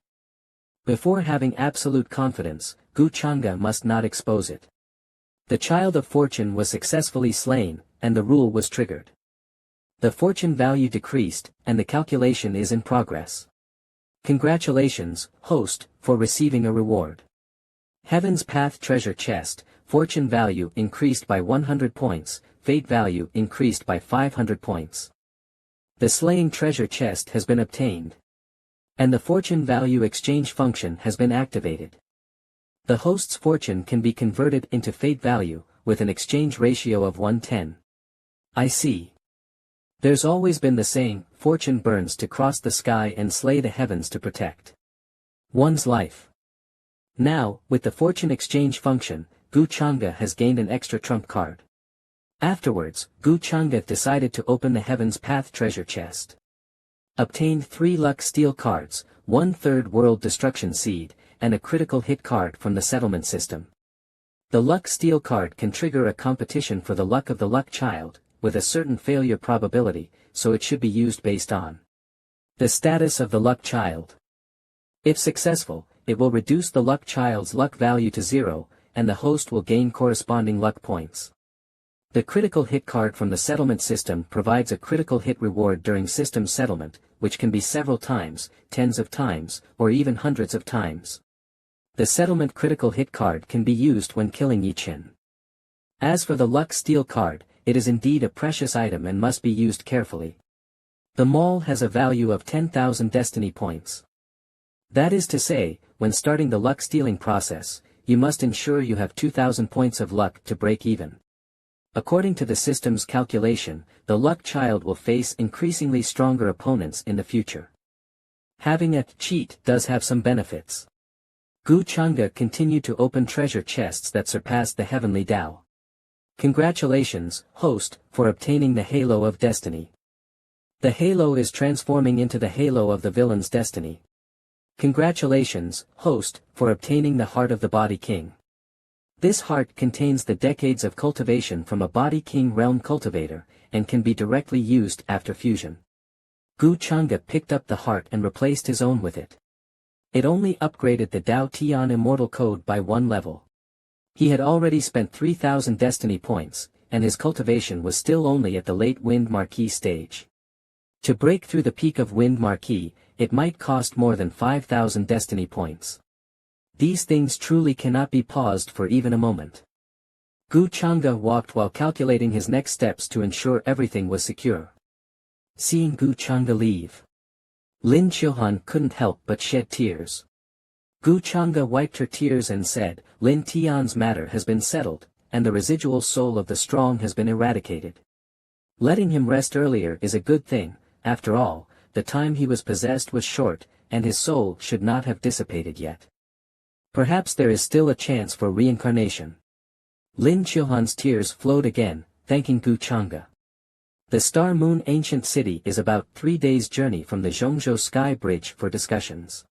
Before having absolute confidence, Gu Chang'e must not expose it. The child of fortune was successfully slain, and the rule was triggered. The fortune value decreased, and the calculation is in progress. Congratulations, host, for receiving a reward. Heaven's Path treasure chest, fortune value increased by 100 points, fate value increased by 500 points. The slaying treasure chest has been obtained. And the fortune value exchange function has been activated. The host's fortune can be converted into fate value, with an exchange ratio of 1:10. I see. There's always been the saying, fortune burns to cross the sky and slay the heavens to protect one's life. Now, with the fortune exchange function, Gu Chang'e has gained an extra trump card. Afterwards, Gu Chang'e decided to open the Heaven's Path treasure chest. Obtained 3 luck steal cards, 1/3 world destruction seed, and a critical hit card from the settlement system. The luck steal card can trigger a competition for the luck of the luck child, with a certain failure probability, so it should be used based on the status of the luck child. If successful, it will reduce the luck child's luck value to 0, and the host will gain corresponding luck points. The critical hit card from the settlement system provides a critical hit reward during system settlement, which can be several times, tens of times, or even hundreds of times. The settlement critical hit card can be used when killing Yichin. As for the luck steal card, it is indeed a precious item and must be used carefully. The mall has a value of 10,000 destiny points. That is to say, when starting the luck stealing process, you must ensure you have 2,000 points of luck to break even. According to the system's calculation, the luck child will face increasingly stronger opponents in the future. Having a cheat does have some benefits. Gu Chang'e continued to open treasure chests that surpassed the heavenly Tao. Congratulations, host, for obtaining the Halo of Destiny. The halo is transforming into the halo of the villain's destiny. Congratulations, host, for obtaining the Heart of the Body King. This heart contains the decades of cultivation from a Body King realm cultivator, and can be directly used after fusion. Gu Chang'e picked up the heart and replaced his own with it. It only upgraded the Dao Tian Immortal Code by 1 level. He had already spent 3,000 destiny points, and his cultivation was still only at the late Wind Marquee stage. To break through the peak of Wind Marquee, it might cost more than 5,000 destiny points. These things truly cannot be paused for even a moment. Gu Chang'e walked while calculating his next steps to ensure everything was secure. Seeing Gu Chang'e leave, Lin Qiuhan couldn't help but shed tears. Gu Chang'e wiped her tears and said, Lin Tian's matter has been settled, and the residual soul of the strong has been eradicated. Letting him rest earlier is a good thing. After all, the time he was possessed was short, and his soul should not have dissipated yet. Perhaps there is still a chance for reincarnation. Lin Chilhan's tears flowed again, thanking Gu Chang'e. The Star Moon ancient city is about 3 days' journey from the Zhongzhou Sky Bridge for discussions.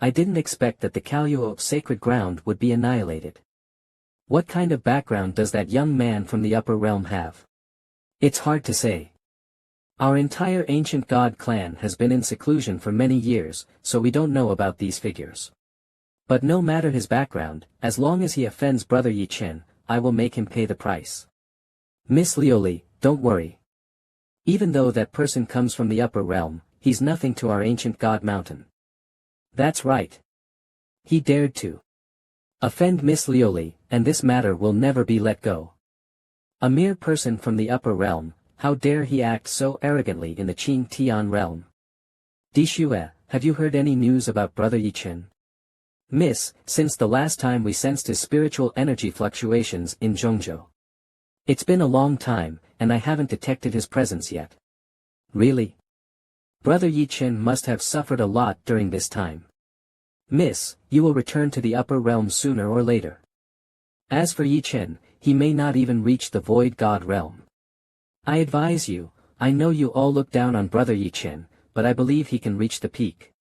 I didn't expect that the Kaluo sacred ground would be annihilated. What kind of background does that young man from the upper realm have? It's hard to say. Our entire ancient god clan has been in seclusion for many years, so we don't know about these figures. But no matter his background, as long as he offends Brother Yi Chen, I will make him pay the price. Miss Liuli, don't worry. Even though that person comes from the upper realm, he's nothing to our ancient god mountain. That's right. He dared to offend Miss Liuli, and this matter will never be let go. A mere person from the upper realm, how dare he act so arrogantly in the Qing Tian realm? Dishue, have you heard any news about Brother Yi Chen? Miss, since the last time we sensed his spiritual energy fluctuations in Zhongzhou. It's been a long time, and I haven't detected his presence yet. Really? Brother Yi Chen must have suffered a lot during this time. Miss, you will return to the upper realm sooner or later. As for Yi Chen, he may not even reach the void god realm. I advise you, I know you all look down on Brother Yi Chen, but I believe he can reach the peak.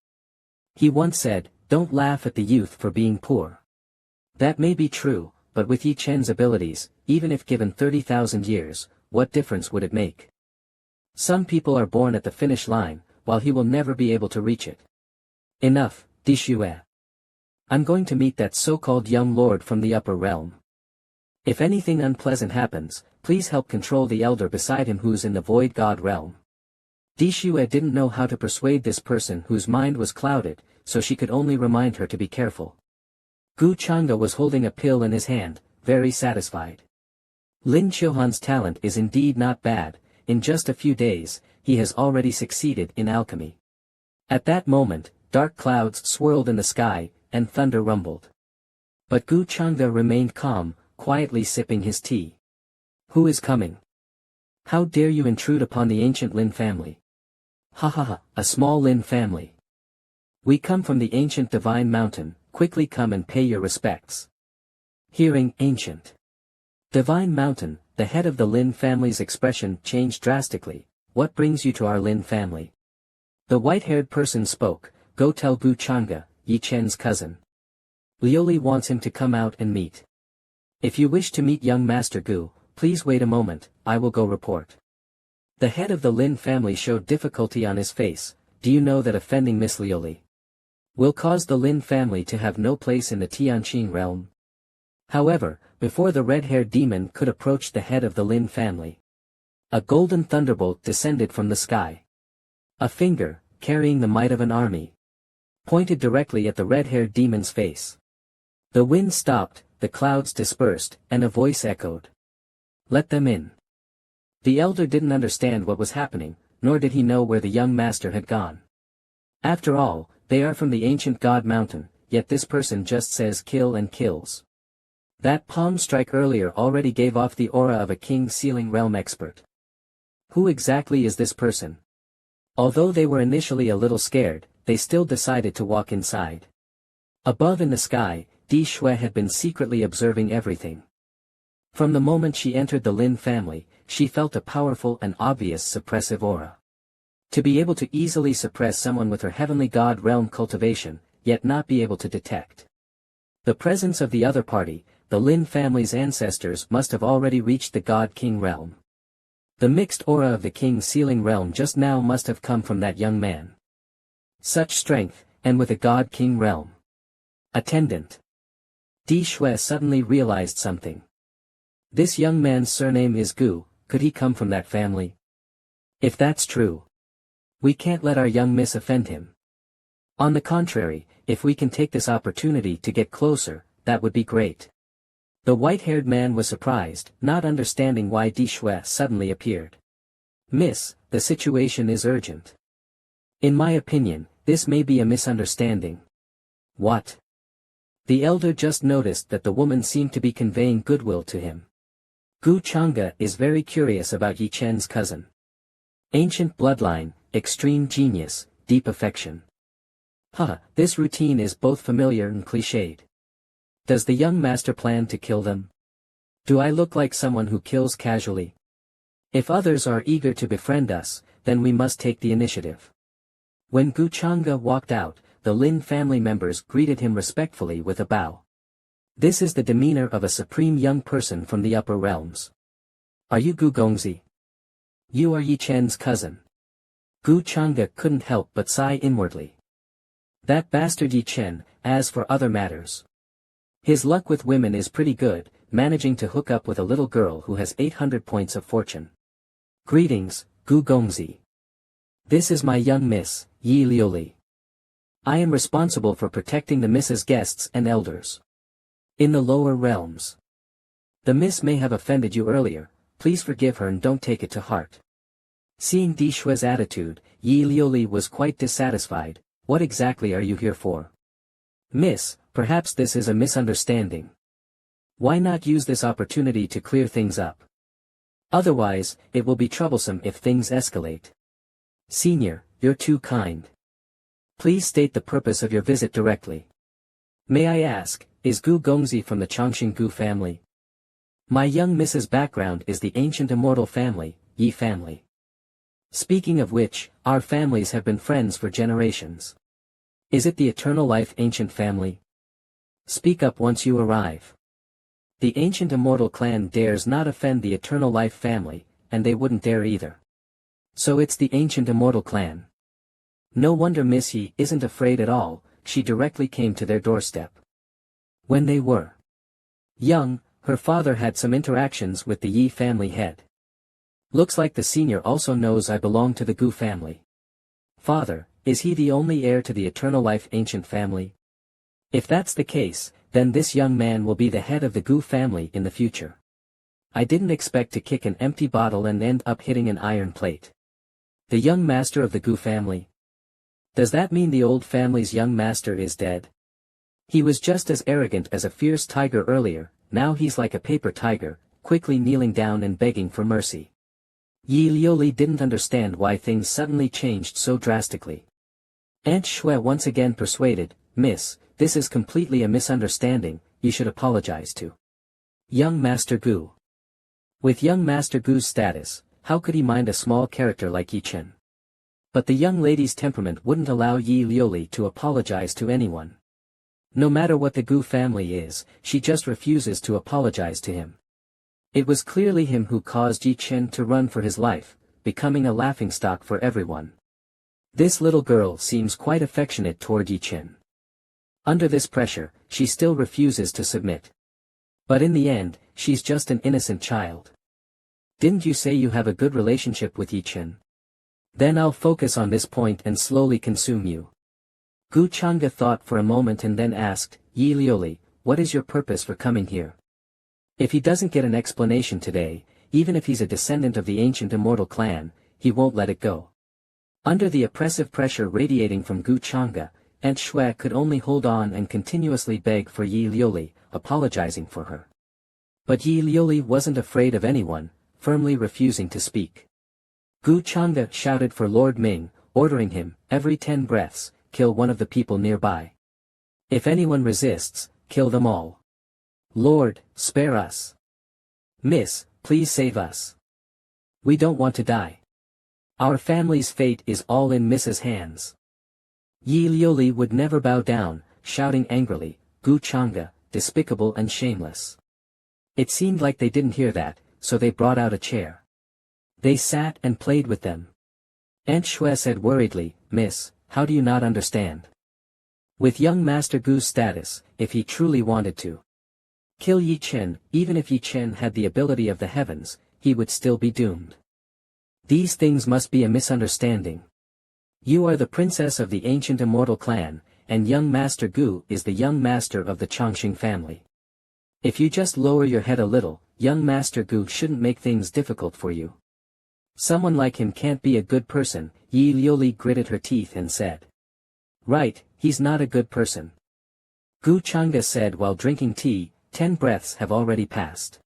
He once said, don't laugh at the youth for being poor. That may be true, but with Yi Chen's abilities, even if given 30,000 years, what difference would it make? Some people are born at the finish line, while he will never be able to reach it. Enough, Dishue. I'm going to meet that so-called young lord from the upper realm. If anything unpleasant happens, please help control the elder beside him who's in the void god realm. Dishue didn't know how to persuade this person whose mind was clouded, so she could only remind her to be careful. Gu Chang'e was holding a pill in his hand, very satisfied. Lin Chilhan's talent is indeed not bad, in just a few days, he has already succeeded in alchemy. At that moment, dark clouds swirled in the sky, and thunder rumbled. But Gu Chang'e remained calm, quietly sipping his tea. Who is coming? How dare you intrude upon the ancient Lin family? Ha ha ha, a small Lin family. We come from the ancient divine mountain, quickly come and pay your respects. Hearing ancient divine mountain, the head of the Lin family's expression changed drastically. What brings you to our Lin family? The white-haired person spoke, go tell Gu Chang'e, Yi Chen's cousin. Liuli wants him to come out and meet. If you wish to meet young Master Gu, please wait a moment, I will go report. The head of the Lin family showed difficulty on his face. Do you know that offending Miss Liuli will cause the Lin family to have no place in the Tianqing realm? However, before the red-haired demon could approach the head of the Lin family, a golden thunderbolt descended from the sky. A finger, carrying the might of an army, pointed directly at the red-haired demon's face. The wind stopped, the clouds dispersed, and a voice echoed. Let them in. The elder didn't understand what was happening, nor did he know where the young master had gone. After all, they are from the ancient god mountain, yet this person just says kill and kills. That palm strike earlier already gave off the aura of a king sealing realm expert. Who exactly is this person? Although they were initially a little scared, they still decided to walk inside. Above in the sky, Di Shui had been secretly observing everything. From the moment she entered the Lin family, she felt a powerful and obvious suppressive aura. To be able to easily suppress someone with her heavenly god realm cultivation, yet not be able to detect the presence of the other party, the Lin family's ancestors must have already reached the god king realm. The mixed aura of the king sealing realm just now must have come from that young man. Such strength, and with a god king realm attendant. Di Shui suddenly realized something. This young man's surname is Gu, could he come from that family? If that's true, we can't let our young miss offend him. On the contrary, if we can take this opportunity to get closer, that would be great. The white-haired man was surprised, not understanding why Di Shui suddenly appeared. Miss, the situation is urgent. In my opinion, this may be a misunderstanding. What? The elder just noticed that the woman seemed to be conveying goodwill to him. Gu Chang'e is very curious about Yi Chen's cousin. Ancient bloodline, extreme genius, deep affection. This routine is both familiar and cliched. Does the young master plan to kill them? Do I look like someone who kills casually? If others are eager to befriend us, then we must take the initiative. When Gu Chang'e walked out, the Lin family members greeted him respectfully with a bow. This is the demeanor of a supreme young person from the upper realms. Are you Gu Gongzi? You are Yi Chen's cousin. Gu Chang'e couldn't help but sigh inwardly. That bastard Yi Chen, as for other matters. His luck with women is pretty good, managing to hook up with a little girl who has 800 points of fortune. Greetings, Gu Gongzi. This is my young miss, Yi Liuli. I am responsible for protecting the miss's guests and elders. In the lower realms. The miss may have offended you earlier, please forgive her and don't take it to heart. Seeing Di Shue's attitude, Yi Liuli was quite dissatisfied. What exactly are you here for? Miss, perhaps this is a misunderstanding. Why not use this opportunity to clear things up? Otherwise, it will be troublesome if things escalate. Senior, you're too kind. Please state the purpose of your visit directly. May I ask, is Gu Gongzi from the Chongqing Gu family? My young Mrs. background is the ancient immortal family, Yi family. Speaking of which, our families have been friends for generations. Is it the eternal life ancient family? Speak up once you arrive. The ancient immortal clan dares not offend the eternal life family, and they wouldn't dare either. So it's the ancient immortal clan. No wonder Miss Yi isn't afraid at all, she directly came to their doorstep. When they were young, her father had some interactions with the Yi family head. Looks like the senior also knows I belong to the Gu family. Father, is he the only heir to the eternal life ancient family? If that's the case, then this young man will be the head of the Gu family in the future. I didn't expect to kick an empty bottle and end up hitting an iron plate. The young master of the Gu family? Does that mean the old family's young master is dead? He was just as arrogant as a fierce tiger earlier, now he's like a paper tiger, quickly kneeling down and begging for mercy. Yi Liuli didn't understand why things suddenly changed so drastically. Aunt Shui once again persuaded, Miss, this is completely a misunderstanding, you should apologize to young Master Gu. With young Master Gu's status, how could he mind a small character like Yi Chen? But the young lady's temperament wouldn't allow Yi Liuli to apologize to anyone. No matter what the Gu family is, she just refuses to apologize to him. It was clearly him who caused Yi Chen to run for his life, becoming a laughingstock for everyone. This little girl seems quite affectionate toward Yi Chen. Under this pressure, she still refuses to submit. But in the end, she's just an innocent child. Didn't you say you have a good relationship with Yi Chen? Then I'll focus on this point and slowly consume you. Gu Chang'e thought for a moment and then asked, Yi Liuli, what is your purpose for coming here? If he doesn't get an explanation today, even if he's a descendant of the ancient immortal clan, he won't let it go. Under the oppressive pressure radiating from Gu Chang'e, Aunt Shui could only hold on and continuously beg for Yi Liuli, apologizing for her. But Yi Liuli wasn't afraid of anyone, firmly refusing to speak. Gu Chang'e shouted for Lord Ming, ordering him, every 10 breaths, kill one of the people nearby. If anyone resists, kill them all. Lord, spare us. Miss, please save us. We don't want to die. Our family's fate is all in Mrs. hands. Yi Liuli would never bow down, shouting angrily, Gu Chang'e, despicable and shameless. It seemed like they didn't hear that, so they brought out a chair. They sat and played with them. Aunt Shui said worriedly, Miss, how do you not understand? With young Master Gu's status, if he truly wanted to kill Yi Chen, even if Yi Chen had the ability of the heavens, he would still be doomed. These things must be a misunderstanding. You are the princess of the ancient immortal clan, and young Master Gu is the young master of the Chongqing family. If you just lower your head a little, young Master Gu shouldn't make things difficult for you. Someone like him can't be a good person, Yi Liuli gritted her teeth and said. Right, he's not a good person. Gu Chang'e said while drinking tea, 10 breaths have already passed.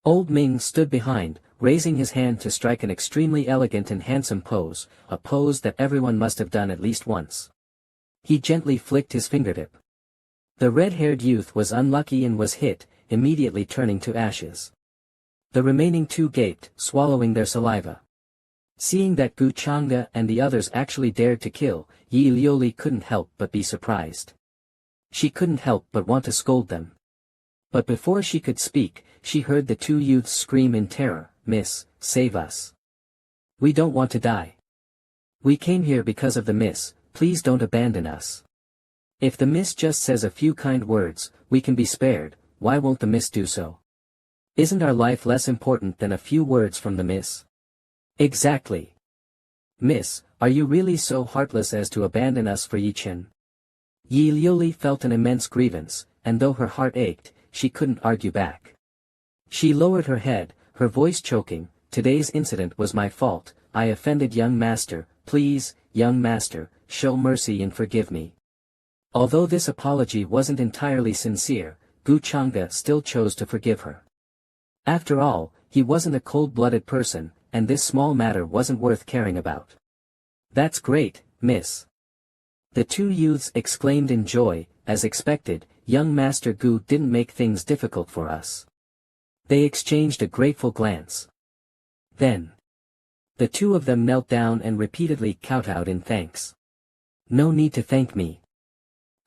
Old Ming stood behind, raising his hand to strike an extremely elegant and handsome pose, a pose that everyone must have done at least once. He gently flicked his fingertip. The red-haired youth was unlucky and was hit, immediately turning to ashes. The remaining two gaped, swallowing their saliva. Seeing that Gu Chang'e and the others actually dared to kill, Yi Liuli couldn't help but be surprised. She couldn't help but want to scold them. But before she could speak, she heard the two youths scream in terror, "Miss, save us. We don't want to die. We came here because of the miss, please don't abandon us. If the miss just says a few kind words, we can be spared, why won't the miss do so? Isn't our life less important than a few words from the miss?" "Exactly. Miss, are you really so heartless as to abandon us for Yi Chen?" Yi Liuli felt an immense grievance, and though her heart ached, she couldn't argue back. She lowered her head, her voice choking, "Today's incident was my fault, I offended young master, please, young master, show mercy and forgive me." Although this apology wasn't entirely sincere, Gu Chang'e still chose to forgive her. After all, he wasn't a cold-blooded person, and this small matter wasn't worth caring about. "That's great, miss." The two youths exclaimed in joy. As expected, young Master Gu didn't make things difficult for us. They exchanged a grateful glance. Then, the two of them knelt down and repeatedly kowtowed in thanks. "No need to thank me."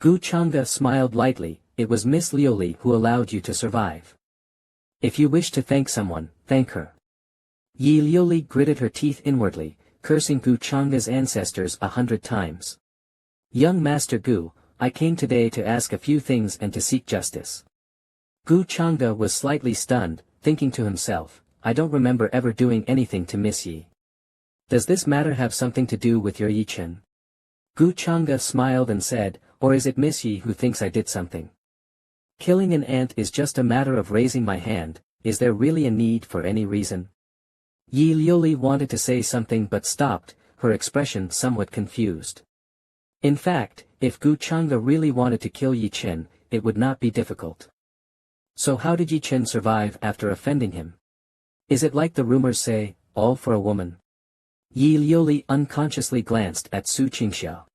Gu Chang'e smiled lightly, "It was Miss Liuli who allowed you to survive. If you wish to thank someone, thank her." Yi Liuli gritted her teeth inwardly, cursing Gu Chang'e's ancestors 100 times. "Young Master Gu, I came today to ask a few things and to seek justice." Gu Chang'e was slightly stunned, thinking to himself, "I don't remember ever doing anything to Miss Yi. Does this matter have something to do with your Yi Chen?" Gu Chang'e smiled and said, "Or is it Miss Yi who thinks I did something? Killing an ant is just a matter of raising my hand, is there really a need for any reason?" Yi Liuli wanted to say something but stopped, her expression somewhat confused. In fact, if Gu Chang'e really wanted to kill Yi Chen, it would not be difficult. So how did Yi Chen survive after offending him? Is it like the rumors say, all for a woman? Yi Liuli unconsciously glanced at Su Qingxiao.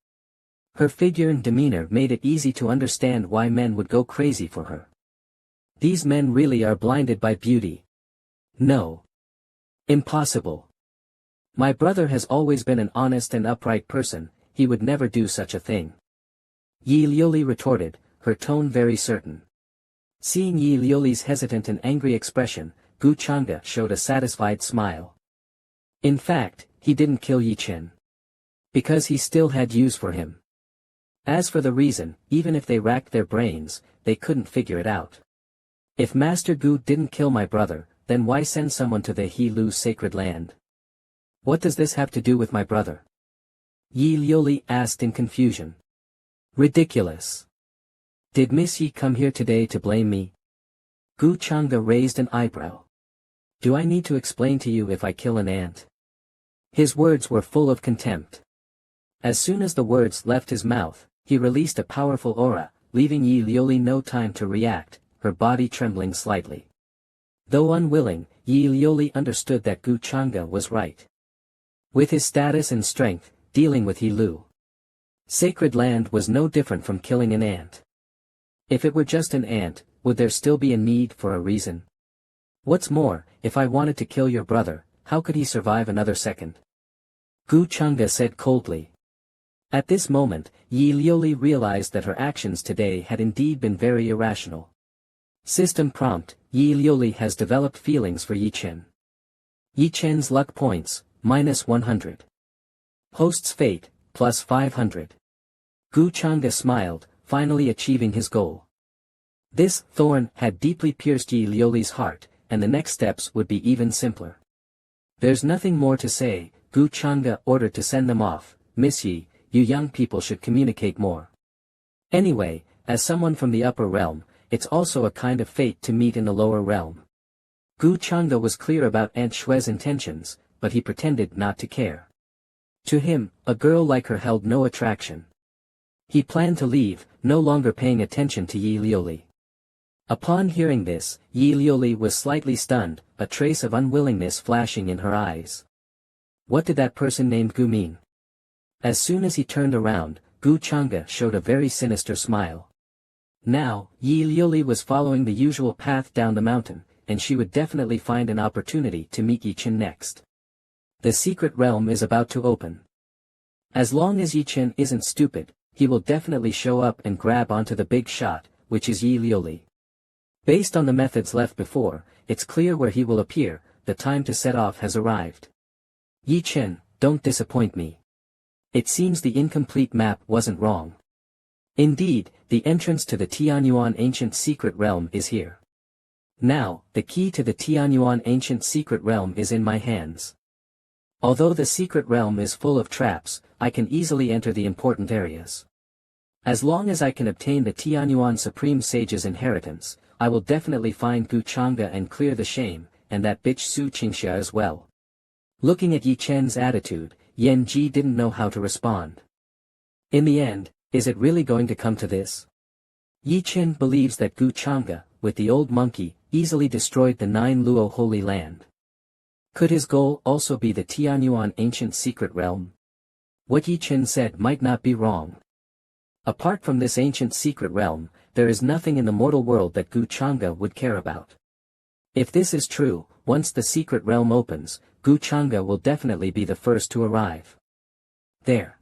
Her figure and demeanor made it easy to understand why men would go crazy for her. These men really are blinded by beauty. No. Impossible. My brother has always been an honest and upright person, he would never do such a thing. Yi Liuli retorted, her tone very certain. Seeing Yi Liuli's hesitant and angry expression, Gu Chang'e showed a satisfied smile. In fact, he didn't kill Yi Chen. Because he still had use for him. As for the reason, even if they racked their brains, they couldn't figure it out. If Master Gu didn't kill my brother, then why send someone to the He-Lu's sacred land? What does this have to do with my brother? Yi Liuli asked in confusion. Ridiculous. Did Miss Yi come here today to blame me? Gu Chang'e raised an eyebrow. Do I need to explain to you if I kill an ant? His words were full of contempt. As soon as the words left his mouth, he released a powerful aura, leaving Yi Liuli no time to react, her body trembling slightly. Though unwilling, Yi Liuli understood that Gu Chang'e was right. With his status and strength, dealing with He-Lu sacred land was no different from killing an ant. If it were just an ant, would there still be a need for a reason? What's more, if I wanted to kill your brother, how could he survive another second? Gu Chang'e said coldly. At this moment, Yi Liuli realized that her actions today had indeed been very irrational. System prompt, Yi Liuli has developed feelings for Yi Chen. Yi Chen's luck points, -100. Host's fate, +500. Gu Chang'e smiled, finally achieving his goal. This thorn had deeply pierced Yi Liuli's heart, and the next steps would be even simpler. There's nothing more to say, Gu Chang'e ordered to send them off. Miss Yi, you young people should communicate more. Anyway, as someone from the upper realm, it's also a kind of fate to meet in the lower realm. Gu Chang'e was clear about Aunt Shue's intentions, but he pretended not to care. To him, a girl like her held no attraction. He planned to leave, no longer paying attention to Yi Liuli. Upon hearing this, Yi Liuli was slightly stunned, a trace of unwillingness flashing in her eyes. What did that person named Gu mean? As soon as he turned around, Gu Chang'e showed a very sinister smile. Now, Yi Liuli was following the usual path down the mountain, and she would definitely find an opportunity to meet Yi Chen next. The secret realm is about to open. As long as Yi Chen isn't stupid, he will definitely show up and grab onto the big shot, which is Yi Liuli. Based on the methods left before, it's clear where he will appear. The time to set off has arrived. Yi Chen, don't disappoint me. It seems the incomplete map wasn't wrong. Indeed, the entrance to the Tianyuan ancient secret realm is here. Now, the key to the Tianyuan ancient secret realm is in my hands. Although the secret realm is full of traps, I can easily enter the important areas. As long as I can obtain the Tianyuan Supreme Sage's inheritance, I will definitely find Gu Chang'e and clear the shame, and that bitch Su Qingxia as well. Looking at Yi Chen's attitude, Yan Ji didn't know how to respond. In the end, is it really going to come to this? Yi Chen believes that Gu Chang'e, with the old monkey, easily destroyed the 9 Luo Holy Land. Could his goal also be the Tianyuan ancient secret realm? What Yi Chen said might not be wrong. Apart from this ancient secret realm, there is nothing in the mortal world that Gu Chang'e would care about. If this is true, once the secret realm opens, Gu Chang'e will definitely be the first to arrive. There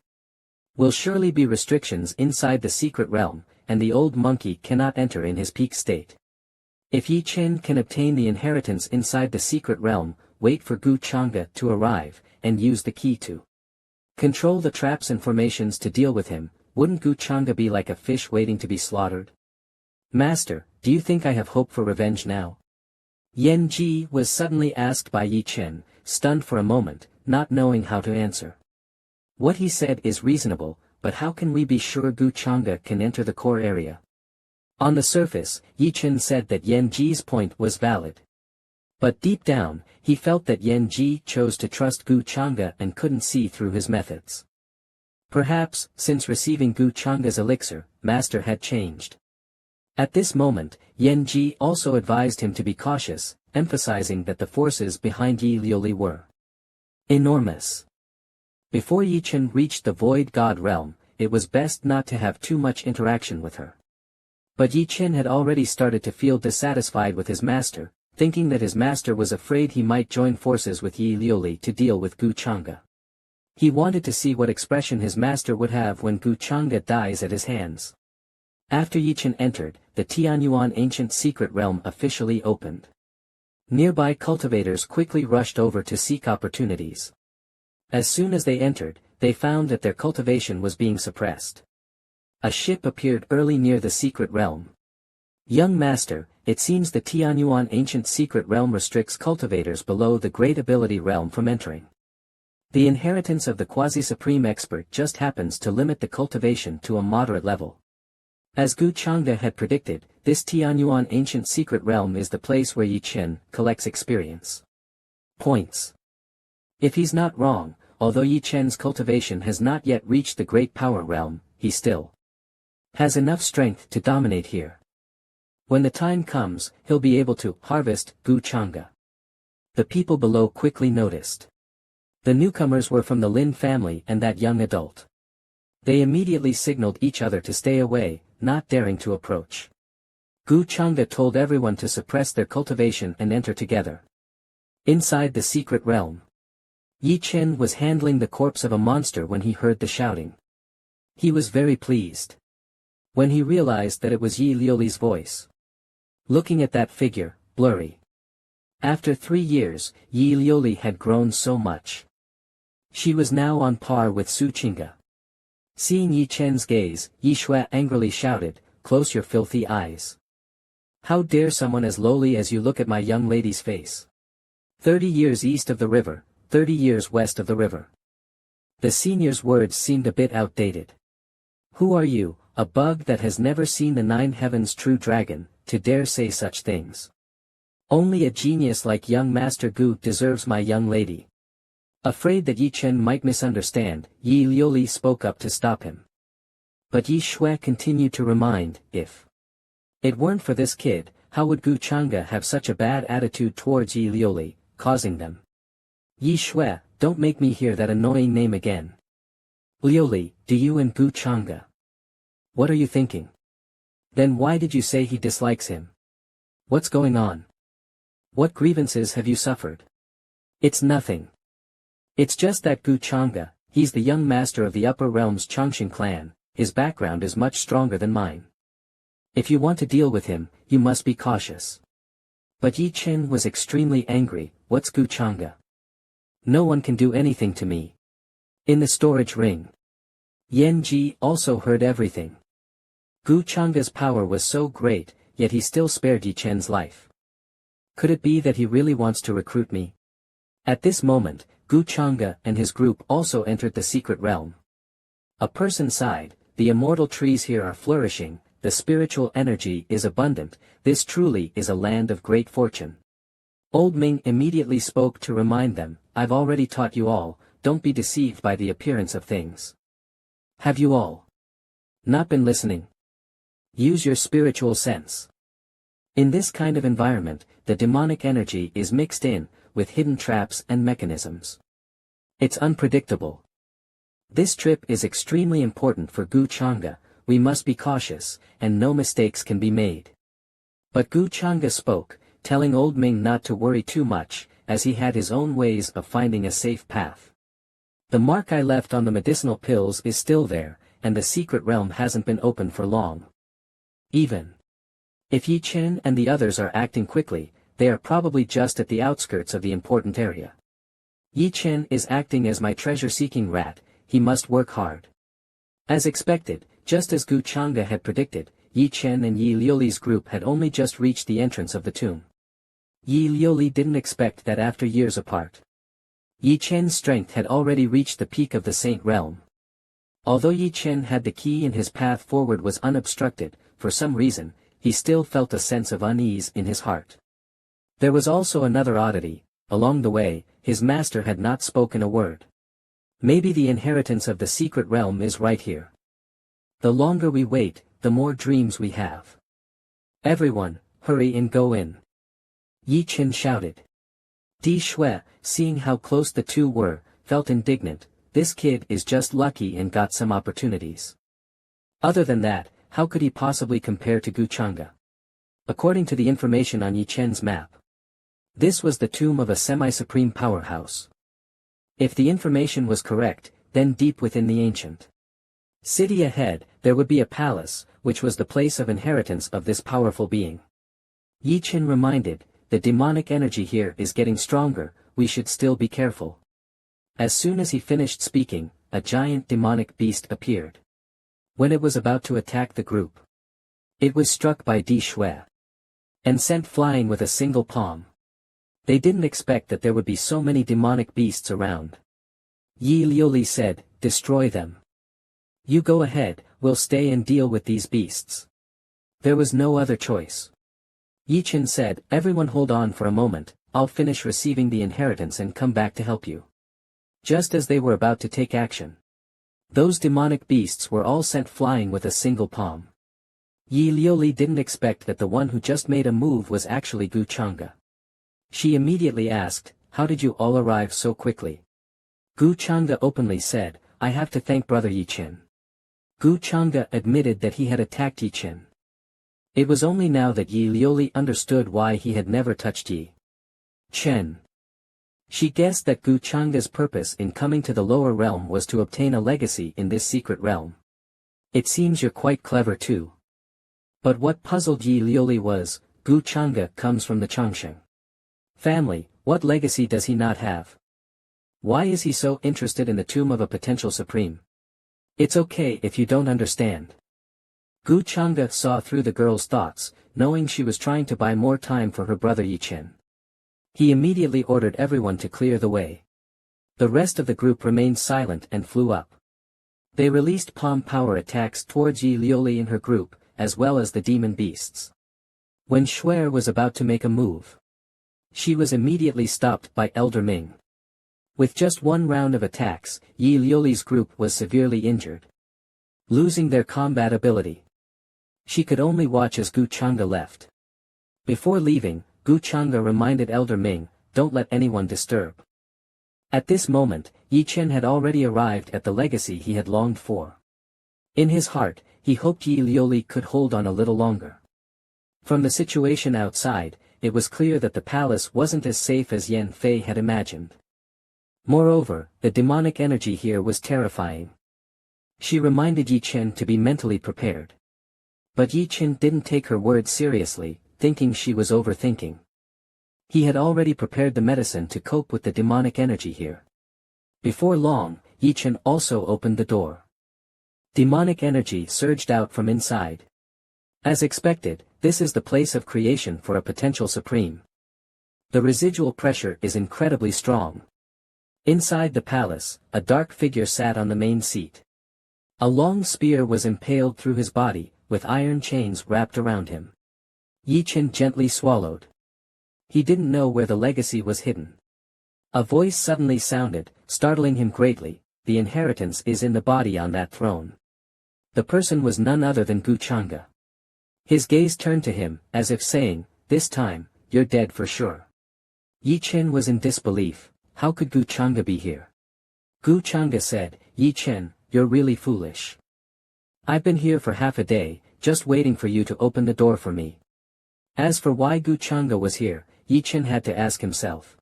will surely be restrictions inside the secret realm, and the old monkey cannot enter in his peak state. If Yi Chen can obtain the inheritance inside the secret realm, wait for Gu Chang'e to arrive, and use the key to control the traps and formations to deal with him, wouldn't Gu Chang'e be like a fish waiting to be slaughtered? Master, do you think I have hope for revenge now? Yan Ji was suddenly asked by Yi Chen, stunned for a moment, not knowing how to answer. What he said is reasonable, but how can we be sure Gu Chang'e can enter the core area? On the surface, Yi Chen said that Yan Ji's point was valid. But deep down, he felt that Yan Ji chose to trust Gu Chang'e and couldn't see through his methods. Perhaps, since receiving Gu Chang'e's elixir, Master had changed. At this moment, Yan Ji also advised him to be cautious, emphasizing that the forces behind Yi Liuli were enormous. Before Yi Chen reached the Void God realm, it was best not to have too much interaction with her. But Yi Chen had already started to feel dissatisfied with his master, thinking that his master was afraid he might join forces with Yi Liuli to deal with Gu Chang'e. He wanted to see what expression his master would have when Gu Chang'e dies at his hands. After Yi Chen entered, the Tianyuan ancient secret realm officially opened. Nearby cultivators quickly rushed over to seek opportunities. As soon as they entered, they found that their cultivation was being suppressed. A ship appeared early near the secret realm. Young master, it seems the Tianyuan ancient secret realm restricts cultivators below the great ability realm from entering. The inheritance of the quasi-supreme expert just happens to limit the cultivation to a moderate level. As Gu Chang'e had predicted, this Tianyuan ancient secret realm is the place where Yi Chen collects experience points. If he's not wrong, although Yi Chen's cultivation has not yet reached the great power realm, he still has enough strength to dominate here. When the time comes, he'll be able to harvest Gu Chang'e. The people below quickly noticed. The newcomers were from the Lin family and that young adult. They immediately signaled each other to stay away, not daring to approach. Gu Chang'e told everyone to suppress their cultivation and enter together. Inside the secret realm, Yi Chen was handling the corpse of a monster when he heard the shouting. He was very pleased when he realized that it was Yi Liuli's voice. Looking at that figure, blurry. After 3 years, Yi Liuli had grown so much. She was now on par with Su Qing'e. Seeing Yi Chen's gaze, Yi Xue angrily shouted, "Close your filthy eyes. How dare someone as lowly as you look at my young lady's face? 30 years east of the river, 30 years west of the river." The senior's words seemed a bit outdated. Who are you, a bug that has never seen the 9 heavens true dragon, to dare say such things? Only a genius like young Master Gu deserves my young lady. Afraid that Yi Chen might misunderstand, Yi Liuli spoke up to stop him. But Yi Xue continued to remind, if it weren't for this kid, how would Gu Chang'e have such a bad attitude towards Yi Liuli, causing them? Yi Xue, don't make me hear that annoying name again. Liuli, do you and Gu Chang'e? What are you thinking? Then why did you say he dislikes him? What's going on? What grievances have you suffered? It's nothing. It's just that Gu Chang'e, he's the young master of the upper realms Changxing clan, his background is much stronger than mine. If you want to deal with him, you must be cautious. But Yi Chen was extremely angry. What's Gu Chang'e? No one can do anything to me. In the storage ring. Yan Ji also heard everything. Gu Chang'e's power was so great, yet he still spared Yi Chen's life. Could it be that he really wants to recruit me? At this moment, Gu Chang'e and his group also entered the secret realm. A person sighed, the immortal trees here are flourishing, the spiritual energy is abundant, this truly is a land of great fortune. Old Ming immediately spoke to remind them, I've already taught you all, don't be deceived by the appearance of things. Have you all not been listening? Use your spiritual sense. In this kind of environment, the demonic energy is mixed in, with hidden traps and mechanisms. It's unpredictable. This trip is extremely important for Gu Chang'e, we must be cautious, and no mistakes can be made. But Gu Chang'e spoke, telling Old Ming not to worry too much, as he had his own ways of finding a safe path. The mark I left on the medicinal pills is still there, and the secret realm hasn't been open for long. Even if Yi Chen and the others are acting quickly, they are probably just at the outskirts of the important area. Yi Chen is acting as my treasure-seeking rat, he must work hard. As expected, just as Gu Chang'e had predicted, Yi Chen and Yi Liuli's group had only just reached the entrance of the tomb. Yi Liuli didn't expect that after years apart. Yi Chen's strength had already reached the peak of the Saint Realm. Although Yi Chen had the key and his path forward was unobstructed, for some reason, he still felt a sense of unease in his heart. There was also another oddity, along the way, his master had not spoken a word. Maybe the inheritance of the secret realm is right here. The longer we wait, the more dreams we have. Everyone, hurry and go in. Yi Chen shouted. Di Shui, seeing how close the two were, felt indignant, this kid is just lucky and got some opportunities. Other than that, how could he possibly compare to Gu Chang'e? According to the information on Yi Chen's map, this was the tomb of a semi-supreme powerhouse. If the information was correct, then deep within the ancient city ahead, there would be a palace, which was the place of inheritance of this powerful being. Yi Chen reminded, the demonic energy here is getting stronger, we should still be careful. As soon as he finished speaking, a giant demonic beast appeared. When it was about to attack the group, it was struck by Di Shui and sent flying with a single palm. They didn't expect that there would be so many demonic beasts around. Yi Liuli said, destroy them. You go ahead, we'll stay and deal with these beasts. There was no other choice. Yi Chen said, everyone hold on for a moment, I'll finish receiving the inheritance and come back to help you. Just as they were about to take action, those demonic beasts were all sent flying with a single palm. Yi Liuli didn't expect that the one who just made a move was actually Gu Chang'e. She immediately asked, how did you all arrive so quickly? Gu Chang'e openly said, I have to thank brother Yi Chen. Gu Chang'e admitted that he had attacked Yi Chen. It was only now that Yi Liuli understood why he had never touched Yi Chen. She guessed that Gu Chang'e's purpose in coming to the lower realm was to obtain a legacy in this secret realm. It seems you're quite clever too. But what puzzled Yi Liuli was, Gu Chang'e comes from the Changxing family, what legacy does he not have? Why is he so interested in the tomb of a potential supreme? It's okay if you don't understand. Gu Chang'e saw through the girl's thoughts, knowing she was trying to buy more time for her brother Yi Chen. He immediately ordered everyone to clear the way. The rest of the group remained silent and flew up. They released palm power attacks towards Yi Liuli and her group, as well as the demon beasts. When Shui was about to make a move, she was immediately stopped by Elder Ming. With just one round of attacks, Yi Liuli's group was severely injured, losing their combat ability. She could only watch as Gu Chang'e left. Before leaving, Gu Chang'e reminded Elder Ming, don't let anyone disturb. At this moment, Yi Chen had already arrived at the legacy he had longed for. In his heart, he hoped Yi Lioli could hold on a little longer. From the situation outside, it was clear that the palace wasn't as safe as Yan Fei had imagined. Moreover, the demonic energy here was terrifying. She reminded Yi Chen to be mentally prepared. But Yi Chen didn't take her words seriously, thinking she was overthinking. He had already prepared the medicine to cope with the demonic energy here. Before long, Yi Chen also opened the door. Demonic energy surged out from inside. As expected, this is the place of creation for a potential supreme. The residual pressure is incredibly strong. Inside the palace, a dark figure sat on the main seat. A long spear was impaled through his body, with iron chains wrapped around him. Yi Chen gently swallowed. He didn't know where the legacy was hidden. A voice suddenly sounded, startling him greatly. The inheritance is in the body on that throne. The person was none other than Gu Chang'e. His gaze turned to him, as if saying, "This time, you're dead for sure." Yi Chen was in disbelief. How could Gu Chang'e be here? Gu Chang'e said, "Yi Chen, you're really foolish. I've been here for half a day, just waiting for you to open the door for me." As for why Gu Chang'e was here, Yi Chen had to ask himself.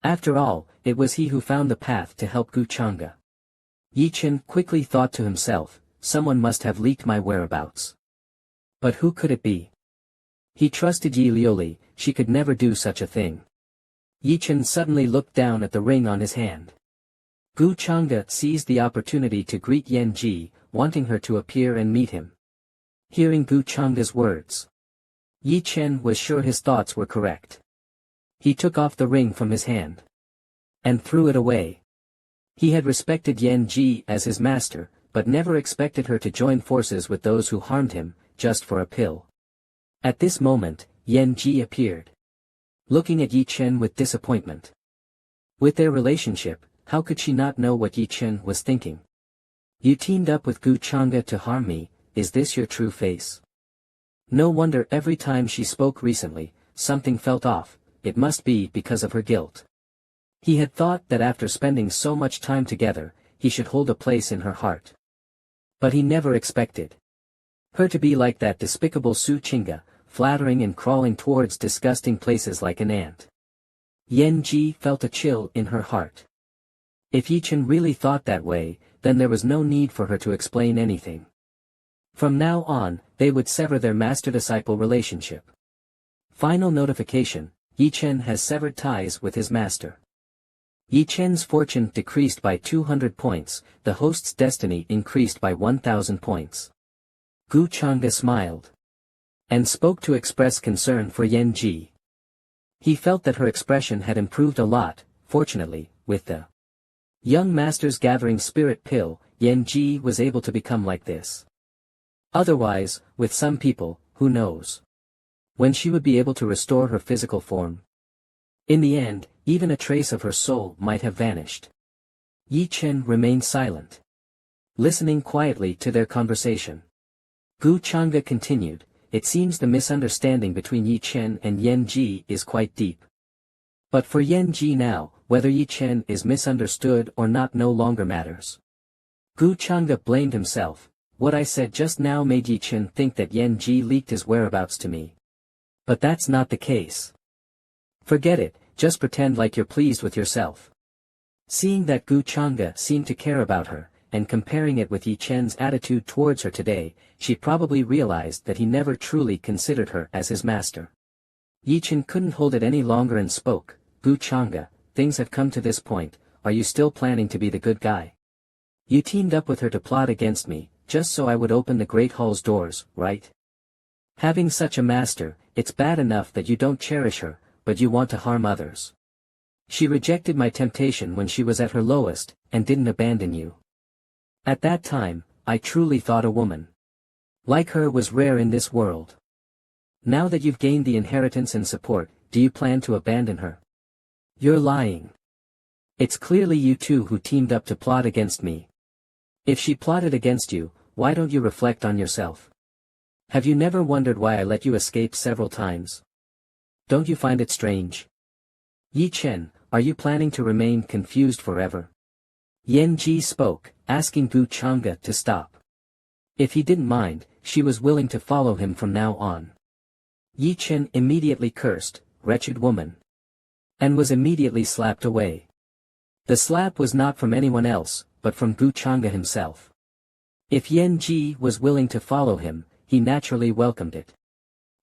After all, it was he who found the path to help Gu Chang'e. Yi Chen quickly thought to himself, someone must have leaked my whereabouts. But who could it be? He trusted Yi Lioli, she could never do such a thing. Yi Chen suddenly looked down at the ring on his hand. Gu Chang'e seized the opportunity to greet Yan Ji, wanting her to appear and meet him. Hearing Gu Chang'e's words, Yi Chen was sure his thoughts were correct. He took off the ring from his hand and threw it away. He had respected Yan Ji as his master, but never expected her to join forces with those who harmed him, just for a pill. At this moment, Yan Ji appeared, looking at Yi Chen with disappointment. With their relationship, how could she not know what Yi Chen was thinking? "You teamed up with Gu Chang'e to harm me, is this your true face?" No wonder every time she spoke recently, something felt off, it must be because of her guilt. He had thought that after spending so much time together, he should hold a place in her heart. But he never expected her to be like that despicable Su Qing'e, flattering and crawling towards disgusting places like an ant. Yan Ji felt a chill in her heart. If Yi Chen really thought that way, then there was no need for her to explain anything. From now on, they would sever their master-disciple relationship. Final notification, Yi Chen has severed ties with his master. Yi Chen's fortune decreased by 200 points, the host's destiny increased by 1,000 points. Gu Chang'e smiled and spoke to express concern for Yan Ji. He felt that her expression had improved a lot. Fortunately, with the young master's gathering spirit pill, Yan Ji was able to become like this. Otherwise, with some people, who knows when she would be able to restore her physical form. In the end, even a trace of her soul might have vanished. Yi Chen remained silent, listening quietly to their conversation. Gu Chang'e continued, "It seems the misunderstanding between Yi Chen and Yan Ji is quite deep. But for Yan Ji now, whether Yi Chen is misunderstood or not no longer matters." Gu Chang'e blamed himself. "What I said just now made Yi Chen think that Yan Ji leaked his whereabouts to me. But that's not the case. Forget it, just pretend like you're pleased with yourself." Seeing that Gu Chang'e seemed to care about her, and comparing it with Yi Chen's attitude towards her today, she probably realized that he never truly considered her as his master. Yi Chen couldn't hold it any longer and spoke, "Gu Chang'e, things have come to this point, are you still planning to be the good guy? You teamed up with her to plot against me, just so I would open the Great Hall's doors, right? Having such a master, it's bad enough that you don't cherish her, but you want to harm others. She rejected my temptation when she was at her lowest, and didn't abandon you. At that time, I truly thought a woman like her was rare in this world. Now that you've gained the inheritance and support, do you plan to abandon her? You're lying. It's clearly you two who teamed up to plot against me. If she plotted against you, why don't you reflect on yourself? Have you never wondered why I let you escape several times? Don't you find it strange? Yi Chen, are you planning to remain confused forever?" Yan Ji spoke, asking Gu Chang'e to stop. If he didn't mind, she was willing to follow him from now on. Yi Chen immediately cursed, "Wretched woman," and was immediately slapped away. The slap was not from anyone else, but from Gu Chang'e himself. If Yan Ji was willing to follow him, he naturally welcomed it.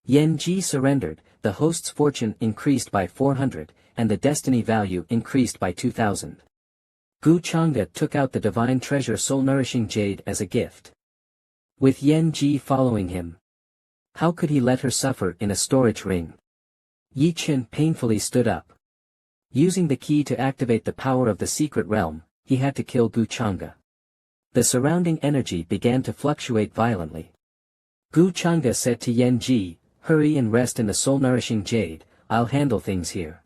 Yan Ji surrendered, the host's fortune increased by 400, and the destiny value increased by 2000. Gu Chang'e took out the divine treasure soul-nourishing jade as a gift. With Yan Ji following him, how could he let her suffer in a storage ring? Yi Chen painfully stood up. Using the key to activate the power of the secret realm, he had to kill Gu Chang'e. The surrounding energy began to fluctuate violently. Gu Chang'e said to Yan Ji, "Hurry and rest in the soul-nourishing jade, I'll handle things here."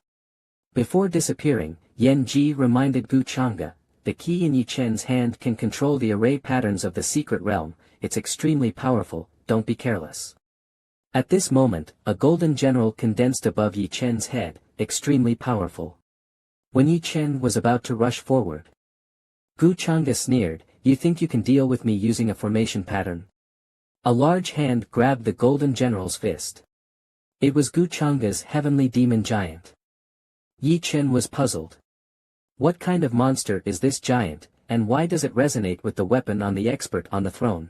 Before disappearing, Yan Ji reminded Gu Chang'e, "The key in Yi Chen's hand can control the array patterns of the secret realm, it's extremely powerful, don't be careless." At this moment, a golden general condensed above Yi Chen's head, extremely powerful. When Yi Chen was about to rush forward, Gu Chang'e sneered, "You think you can deal with me using a formation pattern?" A large hand grabbed the golden general's fist. It was Gu Chang'e's heavenly demon giant. Yi Chen was puzzled. What kind of monster is this giant, and why does it resonate with the weapon on the expert on the throne?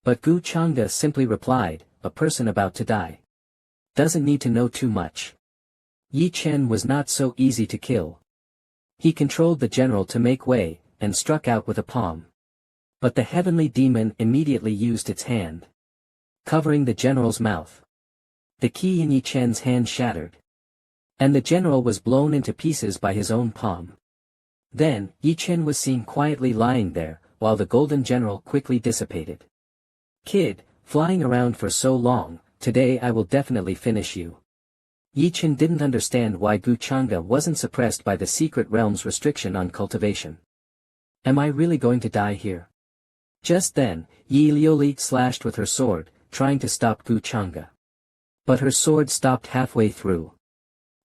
But Gu Chang'e simply replied, "A person about to die doesn't need to know too much." Yi Chen was not so easy to kill. He controlled the general to make way, and struck out with a palm. But the heavenly demon immediately used its hand, covering the general's mouth. The key in Yi Chen's hand shattered, and the general was blown into pieces by his own palm. Then, Yi Chen was seen quietly lying there, while the golden general quickly dissipated. "Kid, flying around for so long, today I will definitely finish you." Yi Chen didn't understand why Gu Chang'e wasn't suppressed by the secret realm's restriction on cultivation. Am I really going to die here? Just then, Yi Lioli slashed with her sword, trying to stop Gu Chang'e. But her sword stopped halfway through.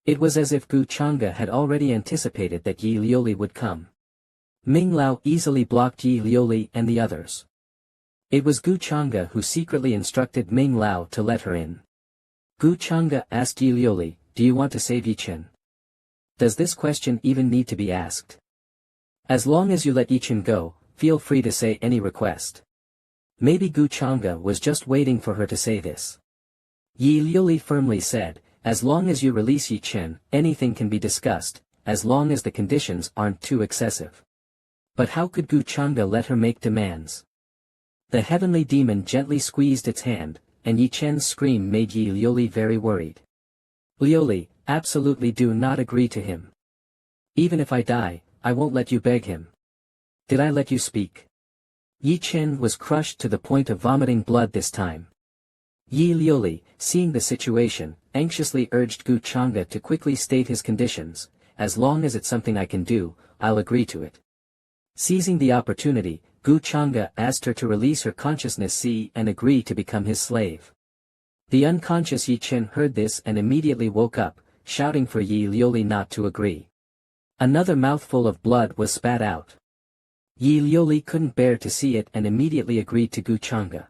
It was as if Gu Chang'e had already anticipated that Yi Lioli would come. Ming Lao easily blocked Yi Lioli and the others. It was Gu Chang'e who secretly instructed Ming Lao to let her in. Gu Chang'e asked Yi Lioli, "Do you want to save Yi Chen?" Does this question even need to be asked? As long as you let Yi Chen go, feel free to say any request. Maybe Gu Chang'e was just waiting for her to say this. Yi Lioli firmly said, "As long as you release Yi Chen, anything can be discussed, as long as the conditions aren't too excessive." But how could Gu Chang'e let her make demands? The heavenly demon gently squeezed its hand, and Yi Chen's scream made Yi Lioli very worried. "Lioli, absolutely do not agree to him. Even if I die, I won't let you beg him. Did I let you speak?" Yi Chen was crushed to the point of vomiting blood this time. Yi Lioli, seeing the situation, anxiously urged Gu Chang'e to quickly state his conditions. "As long as it's something I can do, I'll agree to it." Seizing the opportunity, Gu Chang'e asked her to release her consciousness see and agree to become his slave. The unconscious Yi Chen heard this and immediately woke up, shouting for Yi Lioli not to agree. Another mouthful of blood was spat out. Yi Lioli couldn't bear to see it and immediately agreed to Gu Chang'e.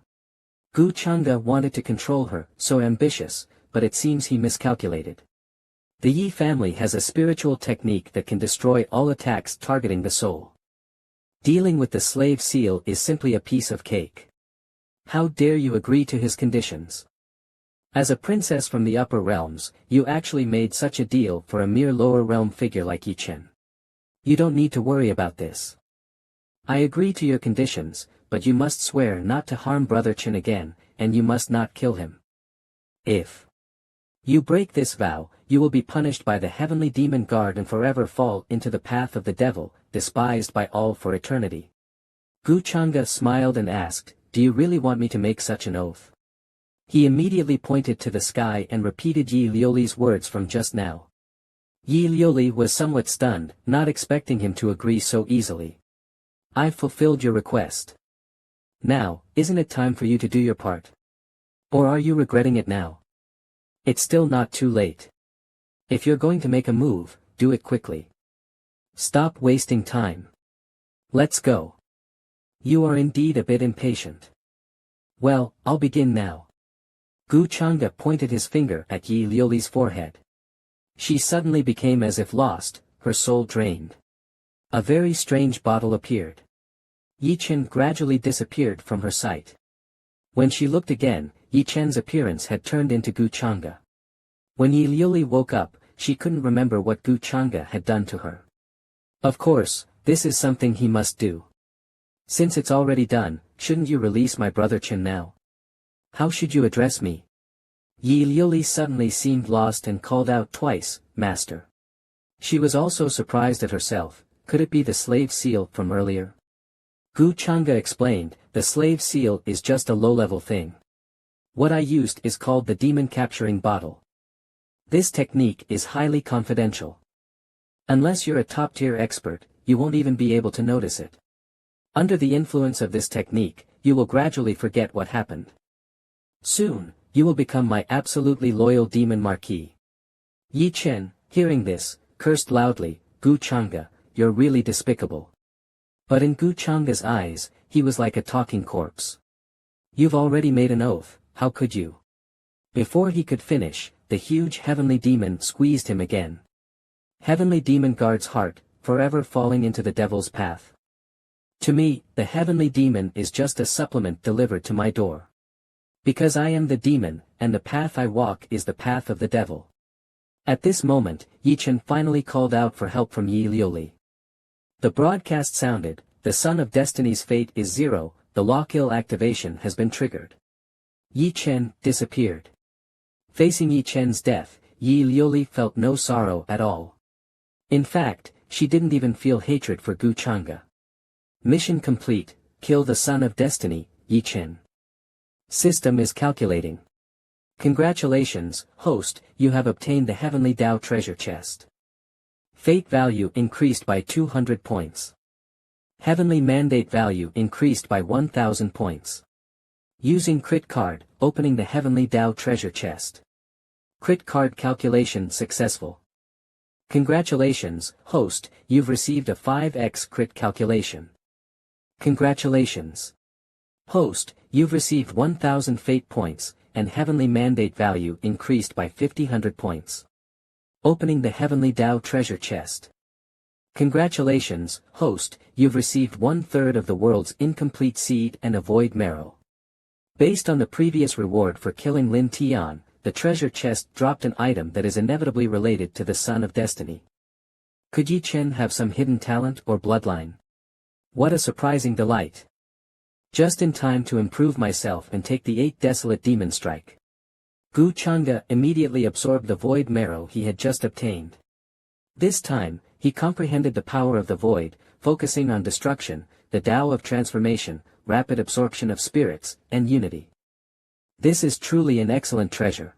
Gu Chang'e wanted to control her, so ambitious, but it seems he miscalculated. The Yi family has a spiritual technique that can destroy all attacks targeting the soul. Dealing with the slave seal is simply a piece of cake. How dare you agree to his conditions? As a princess from the upper realms, you actually made such a deal for a mere lower realm figure like Yi Chen. You don't need to worry about this. I agree to your conditions, but you must swear not to harm Brother Chen again, and you must not kill him. If you break this vow, you will be punished by the heavenly demon guard and forever fall into the path of the devil, despised by all for eternity. Gu Chang'e smiled and asked, "Do you really want me to make such an oath?" He immediately pointed to the sky and repeated Yi Lioli's words from just now. Yi Lioli was somewhat stunned, not expecting him to agree so easily. "I've fulfilled your request. Now, isn't it time for you to do your part? Or are you regretting it now? It's still not too late. If you're going to make a move, do it quickly. Stop wasting time. Let's go." "You are indeed a bit impatient. Well, I'll begin now. Gu Changa pointed his finger at Yi Liuli's forehead. She suddenly became as if lost, her soul drained. A very strange bottle appeared. Yi Chen gradually disappeared from her sight. When she looked again, Yi Chen's appearance had turned into Gu Changa. When Yi Liuli woke up, she couldn't remember what Gu Changa had done to her. Of course, this is something he must do. Since it's already done, shouldn't you release my brother Chen now? How should you address me? Yi Liuli suddenly seemed lost and called out twice, Master. She was also surprised at herself. Could it be the slave seal from earlier? Gu Changa explained, the slave seal is just a low-level thing. What I used is called the demon capturing bottle. This technique is highly confidential. Unless you're a top-tier expert, you won't even be able to notice it. Under the influence of this technique, you will gradually forget what happened. Soon, you will become my absolutely loyal demon marquis. Yi Chen, hearing this, cursed loudly, Gu Changa, you're really despicable. But in Gu Changa's eyes, he was like a talking corpse. You've already made an oath, how could you? Before he could finish, the huge heavenly demon squeezed him again. Heavenly demon guards heart, forever falling into the devil's path. To me, the heavenly demon is just a supplement delivered to my door. Because I am the demon, and the path I walk is the path of the devil. At this moment, Yi Chen finally called out for help from Yi Liuli. The broadcast sounded, the Son of Destiny's fate is 0, the lock-kill activation has been triggered. Yi Chen disappeared. Facing Yi Chen's death, Yi Liuli felt no sorrow at all. In fact, she didn't even feel hatred for Gu Changa. Mission complete, kill the Son of Destiny, Yi Chen. System is calculating. Congratulations, host, you have obtained the Heavenly Tao treasure chest. Fate value increased by 200 points. Heavenly mandate value increased by 1000 points. Using crit card, opening the Heavenly Tao treasure chest. Crit card calculation successful. Congratulations, host, you've received a 5x crit calculation. Congratulations. Host, you've received 1000 fate points, and heavenly mandate value increased by 50 points. Opening the Heavenly Tao treasure chest. Congratulations, host, you've received 1/3 of the world's incomplete seed and a void marrow. Based on the previous reward for killing Lin Tian, the treasure chest dropped an item that is inevitably related to the Son of Destiny. Could Yi Chen have some hidden talent or bloodline? What a surprising delight. Just in time to improve myself and take the 8 desolate demon strike. Gu Changa immediately absorbed the void marrow he had just obtained. This time, he comprehended the power of the void, focusing on destruction, the Tao of transformation, rapid absorption of spirits, and unity. This is truly an excellent treasure.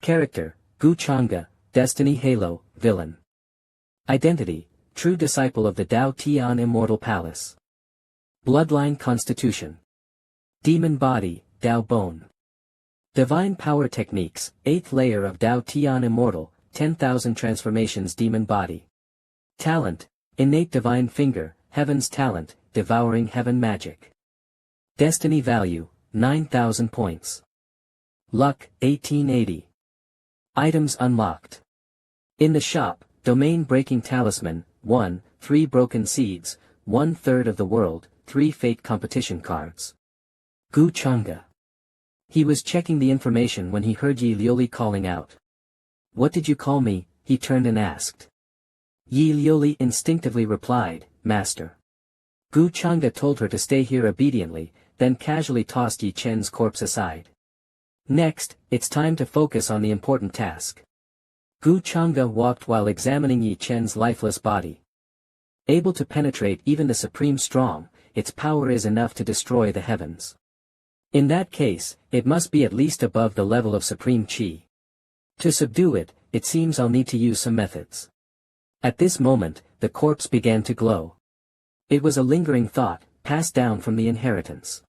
Character, Gu Changa, Destiny Halo, Villain. Identity, True Disciple of the Tao Tian Immortal Palace. Bloodline Constitution. Demon Body, Tao Bone. Divine Power Techniques, 8th layer of Tao Tian Immortal, 10,000 transformations Demon Body. Talent, Innate Divine Finger, Heaven's Talent, Devouring Heaven Magic. Destiny Value, 9,000 points. Luck, 1880. Items unlocked. In the shop, Domain Breaking Talisman, 1, 3 Broken Seeds, 1/3 of the world, 3 Fate Competition cards. Gu Changa. He was checking the information when he heard Yi Liuli calling out. What did you call me? He turned and asked. Yi Liuli instinctively replied, Master. Gu Changa told her to stay here obediently, then casually tossed Yi Chen's corpse aside. Next, it's time to focus on the important task. Gu Changa walked while examining Yi Chen's lifeless body. Able to penetrate even the Supreme Strong, its power is enough to destroy the heavens. In that case, it must be at least above the level of Supreme Chi. To subdue it, it seems I'll need to use some methods. At this moment, the corpse began to glow. It was a lingering thought, passed down from the inheritance.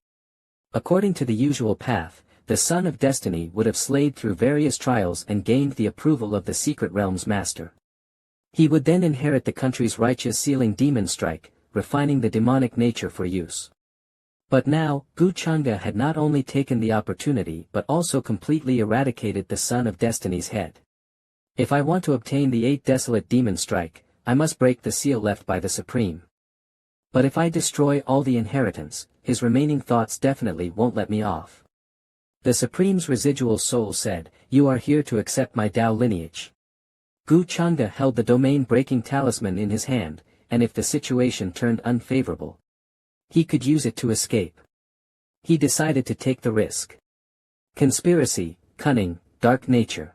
According to the usual path, the Son of Destiny would have slayed through various trials and gained the approval of the Secret Realm's master. He would then inherit the country's righteous sealing demon strike, refining the demonic nature for use. But now, Gu Changa had not only taken the opportunity but also completely eradicated the Son of Destiny's head. If I want to obtain the 8 desolate demon strike, I must break the seal left by the Supreme. But if I destroy all the inheritance, his remaining thoughts definitely won't let me off. The Supreme's residual soul said, "You are here to accept my Tao lineage." Gu Changa held the domain-breaking talisman in his hand, and if the situation turned unfavorable, he could use it to escape. He decided to take the risk. Conspiracy, cunning, dark nature.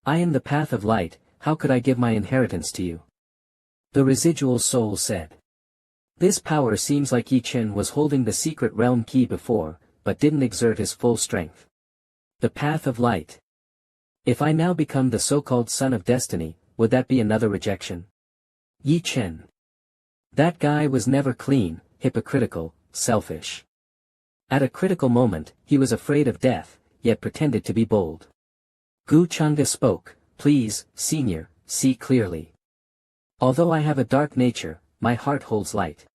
I am the path of light, how could I give my inheritance to you? The residual soul said. This power seems like Yi Chen was holding the secret realm key before, but didn't exert his full strength. The path of light. If I now become the so-called Son of Destiny, would that be another rejection? Yi Chen. That guy was never clean, hypocritical, selfish. At a critical moment, he was afraid of death, yet pretended to be bold. Gu Changa spoke, "Please, Senior, see clearly. Although I have a dark nature, my heart holds light.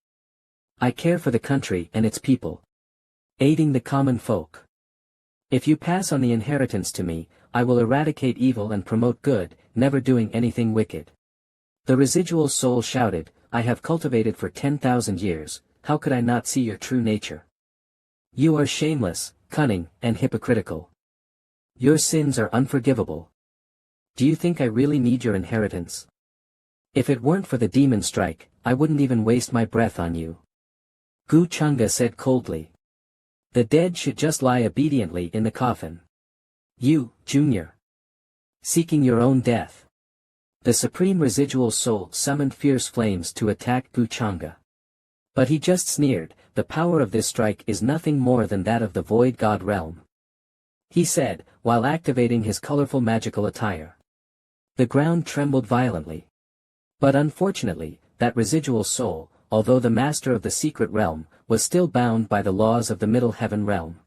I care for the country and its people. Aiding the common folk. If you pass on the inheritance to me, I will eradicate evil and promote good, never doing anything wicked." The residual soul shouted, "I have cultivated for 10,000 years, how could I not see your true nature? You are shameless, cunning, and hypocritical. Your sins are unforgivable. Do you think I really need your inheritance? If it weren't for the demon strike, I wouldn't even waste my breath on you." Gu Changa said coldly. The dead should just lie obediently in the coffin. You, Junior. Seeking your own death. The supreme residual soul summoned fierce flames to attack Gu Changa. But he just sneered, "The power of this strike is nothing more than that of the void god realm," he said, while activating his colorful magical attire. The ground trembled violently. But unfortunately, that residual soul, although the master of the secret realm, was still bound by the laws of the middle heaven realm.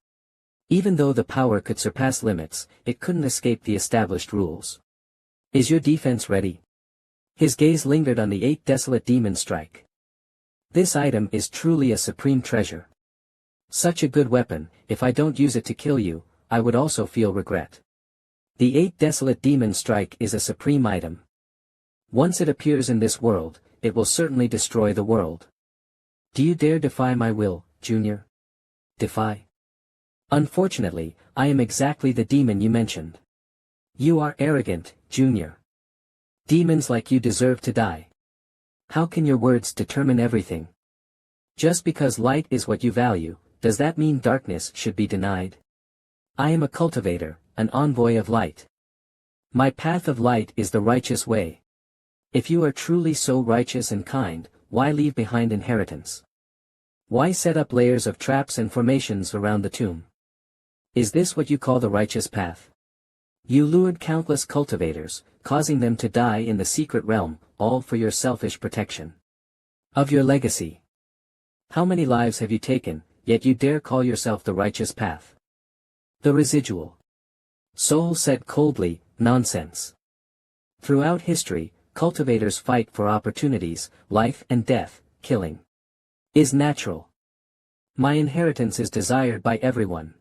Even though the power could surpass limits, it couldn't escape the established rules. "Is your defense ready?" His gaze lingered on the 8 desolate demon strike. This item is truly a supreme treasure. Such a good weapon, if I don't use it to kill you, I would also feel regret. The 8 desolate demon strike is a supreme item. Once it appears in this world, it will certainly destroy the world. Do you dare defy my will, Junior? Defy? Unfortunately, I am exactly the demon you mentioned. You are arrogant, Junior. Demons like you deserve to die. How can your words determine everything? Just because light is what you value, does that mean darkness should be denied? I am a cultivator, an envoy of light. My path of light is the righteous way. If you are truly so righteous and kind, why leave behind inheritance? Why set up layers of traps and formations around the tomb? Is this what you call the righteous path? You lured countless cultivators, causing them to die in the secret realm, all for your selfish protection of your legacy. How many lives have you taken, yet you dare call yourself the righteous path? The residual soul said coldly, "Nonsense. Throughout history, cultivators fight for opportunities, life and death, killing is natural. My inheritance is desired by everyone.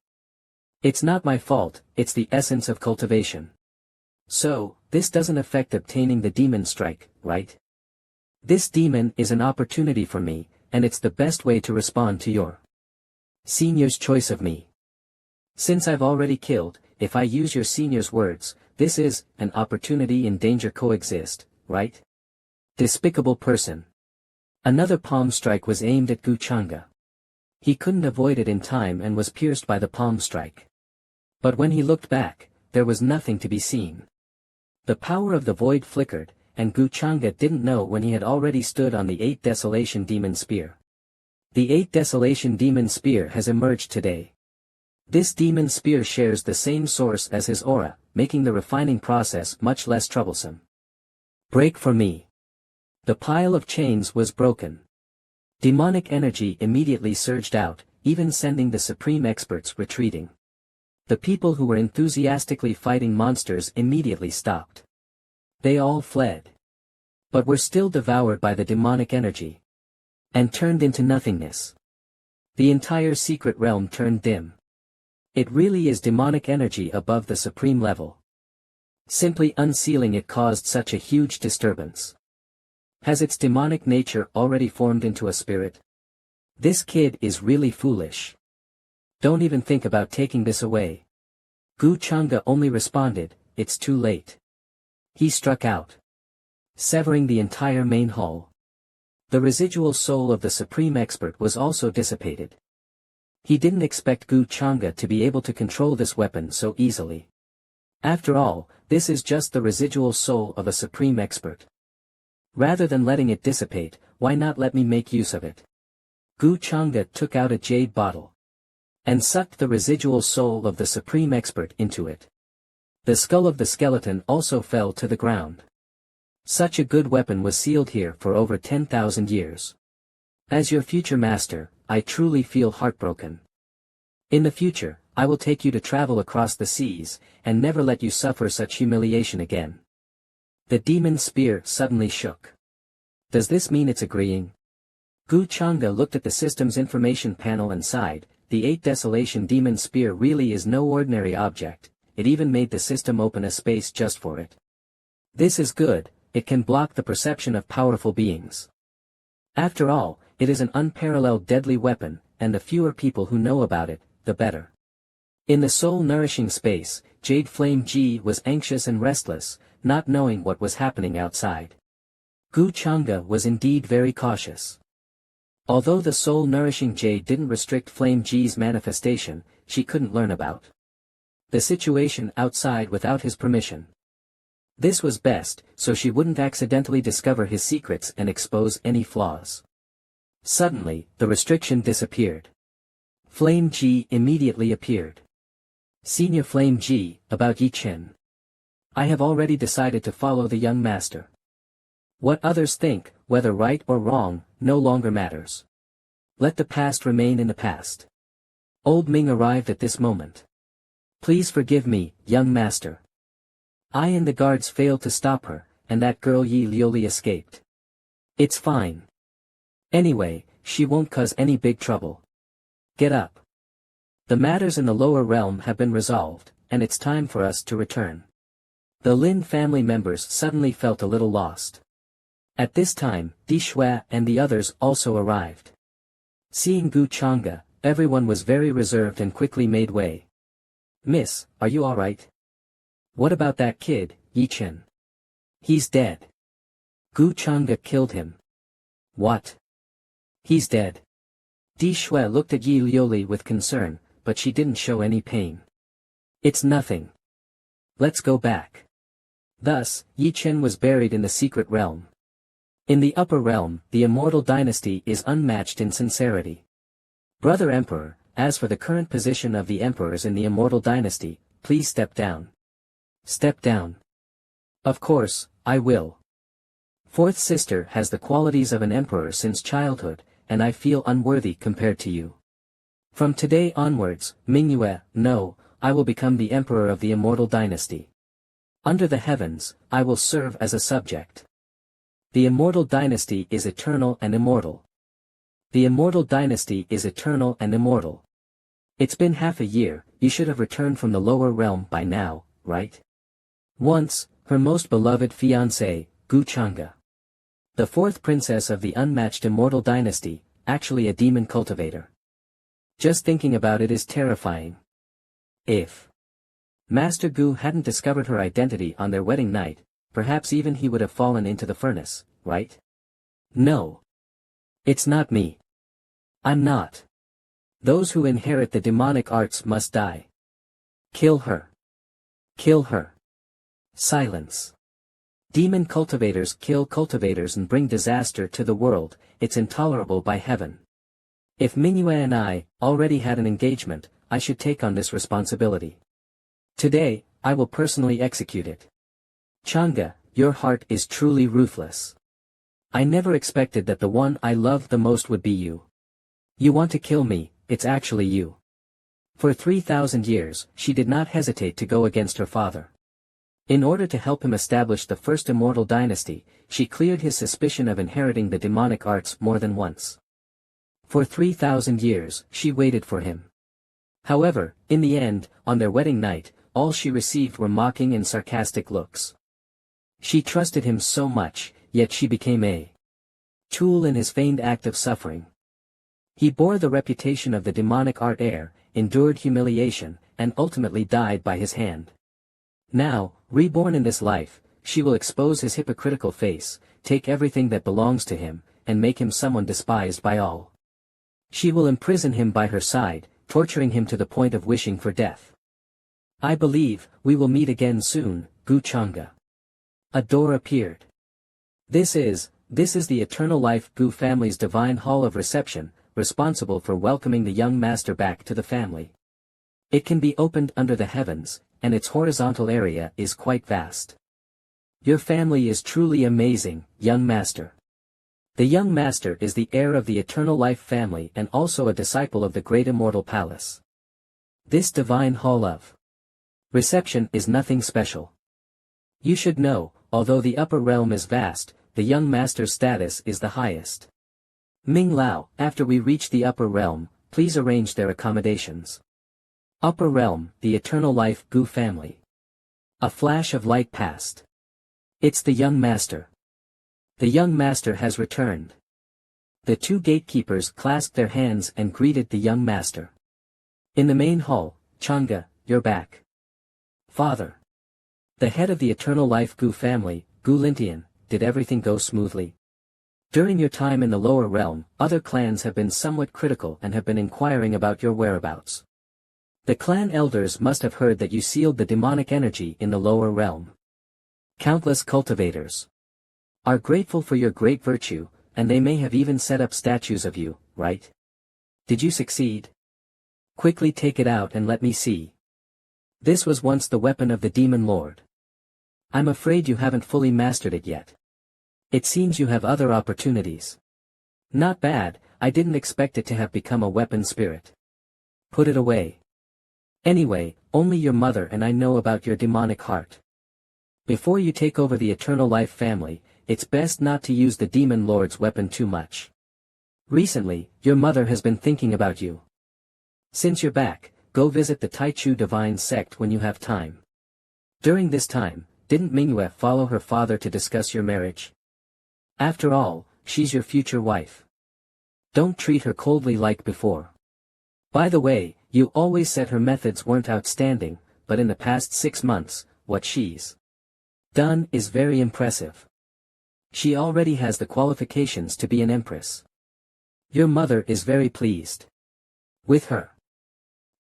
It's not my fault, it's the essence of cultivation. So, this doesn't affect obtaining the demon strike, right? This demon is an opportunity for me, and it's the best way to respond to your senior's choice of me. Since I've already killed, if I use your senior's words, this is an opportunity and danger coexist, right? Despicable person." Another palm strike was aimed at Gu Changa. He couldn't avoid it in time and was pierced by the palm strike. But when he looked back, there was nothing to be seen. The power of the void flickered, and Gu Changa didn't know when he had already stood on the 8 Desolation Demon Spear. The 8 Desolation Demon Spear has emerged today. This demon spear shares the same source as his aura, making the refining process much less troublesome. "Break for me." The pile of chains was broken. Demonic energy immediately surged out, even sending the supreme experts retreating. The people who were enthusiastically fighting monsters immediately stopped. They all fled. But were still devoured by the demonic energy. And turned into nothingness. The entire secret realm turned dim. It really is demonic energy above the supreme level. Simply unsealing it caused such a huge disturbance. Has its demonic nature already formed into a spirit? This kid is really foolish. Don't even think about taking this away. Gu Chang'e only responded, "It's too late." He struck out, severing the entire main hall. The residual soul of the supreme expert was also dissipated. He didn't expect Gu Chang'e to be able to control this weapon so easily. After all, this is just the residual soul of a supreme expert. Rather than letting it dissipate, why not let me make use of it? Gu Chang'e took out a jade bottle and sucked the residual soul of the supreme expert into it. The skull of the skeleton also fell to the ground. Such a good weapon was sealed here for over 10,000 years. As your future master, I truly feel heartbroken. In the future, I will take you to travel across the seas, and never let you suffer such humiliation again. The demon spear suddenly shook. Does this mean it's agreeing? Gu Chang'e looked at the system's information panel and sighed. The 8 Desolation Demon Spear really is no ordinary object. It even made the system open a space just for it. This is good, it can block the perception of powerful beings. After all, it is an unparalleled deadly weapon, and the fewer people who know about it, the better. In the soul-nourishing space, Jade Flame Ji was anxious and restless, not knowing what was happening outside. Gu Chang'e was indeed very cautious. Although the soul-nourishing jade didn't restrict Flame Ji's manifestation, she couldn't learn about the situation outside without his permission. This was best, so she wouldn't accidentally discover his secrets and expose any flaws. Suddenly, the restriction disappeared. Flame Ji immediately appeared. Senior Flame Ji, about Yi Chen. I have already decided to follow the young master. What others think, whether right or wrong, no longer matters. Let the past remain in the past. Old Ming arrived at this moment. Please forgive me, young master. I and the guards failed to stop her, and that girl Yi Lioli escaped. It's fine. Anyway, she won't cause any big trouble. Get up. The matters in the lower realm have been resolved, and it's time for us to return. The Lin family members suddenly felt a little lost. At this time, Di Shui and the others also arrived. Seeing Gu Chang'e, everyone was very reserved and quickly made way. Miss, are you alright? What about that kid, Yi Chen? He's dead. Gu Chang'e killed him. What? He's dead. Di Shui looked at Yi Lioli with concern, but she didn't show any pain. It's nothing. Let's go back. Thus, Yi Chen was buried in the secret realm. In the upper realm, the immortal dynasty is unmatched in sincerity. Brother Emperor, as for the current position of the emperors in the immortal dynasty, please step down. Step down. Of course, I will. Fourth sister has the qualities of an emperor since childhood, and I feel unworthy compared to you. From today onwards, MANHWA, no, I will become the emperor of the immortal dynasty. Under the heavens, I will serve as a subject. The immortal dynasty is eternal and immortal. The immortal dynasty is eternal and immortal. It's been half a year, you should have returned from the lower realm by now, right? Once, her most beloved fiancé, Gu Chang'e. The fourth princess of the unmatched immortal dynasty, actually a demon cultivator. Just thinking about it is terrifying. If Master Gu hadn't discovered her identity on their wedding night, perhaps even he would have fallen into the furnace, right? No. It's not me. I'm not. Those who inherit the demonic arts must die. Kill her. Kill her. Silence. Demon cultivators kill cultivators and bring disaster to the world, it's intolerable by heaven. If MANHWA and I already had an engagement, I should take on this responsibility. Today, I will personally execute it. Chang'e, your heart is truly ruthless. I never expected that the one I loved the most would be you. You want to kill me, it's actually you. For 3,000 years, she did not hesitate to go against her father. In order to help him establish the first immortal dynasty, she cleared his suspicion of inheriting the demonic arts more than once. For 3,000 years, she waited for him. However, in the end, on their wedding night, all she received were mocking and sarcastic looks. She trusted him so much, yet she became a tool in his feigned act of suffering. He bore the reputation of the demonic art heir, endured humiliation, and ultimately died by his hand. Now, reborn in this life, she will expose his hypocritical face, take everything that belongs to him, and make him someone despised by all. She will imprison him by her side, torturing him to the point of wishing for death. I believe, we will meet again soon, Gu Changa. A door appeared. This is the Eternal Life Gu family's divine hall of reception, responsible for welcoming the young master back to the family. It can be opened under the heavens, and its horizontal area is quite vast. Your family is truly amazing, young master. The young master is the heir of the Eternal Life family and also a disciple of the Great Immortal Palace. This divine hall of reception is nothing special. You should know, although the upper realm is vast, the young master's status is the highest. Ming Lao, after we reach the upper realm, please arrange their accommodations. Upper realm, the Eternal Life Gu family. A flash of light passed. It's the young master. The young master has returned. The two gatekeepers clasped their hands and greeted the young master. In the main hall, Changa, you're back. Father. The head of the Eternal Life Gu family, Gu Lintian, did everything go smoothly? During your time in the lower realm, other clans have been somewhat critical and have been inquiring about your whereabouts. The clan elders must have heard that you sealed the demonic energy in the lower realm. Countless cultivators are grateful for your great virtue, and they may have even set up statues of you, right? Did you succeed? Quickly take it out and let me see. This was once the weapon of the Demon Lord. I'm afraid you haven't fully mastered it yet. It seems you have other opportunities. Not bad, I didn't expect it to have become a weapon spirit. Put it away. Anyway, only your mother and I know about your demonic heart. Before you take over the Eternal Life family, it's best not to use the Demon Lord's weapon too much. Recently, your mother has been thinking about you. Since you're back, go visit the Taichu Divine Sect when you have time. During this time, didn't MANHWA follow her father to discuss your marriage? After all, she's your future wife. Don't treat her coldly like before. By the way, you always said her methods weren't outstanding, but in the past 6 months, what she's done is very impressive. She already has the qualifications to be an empress. Your mother is very pleased with her.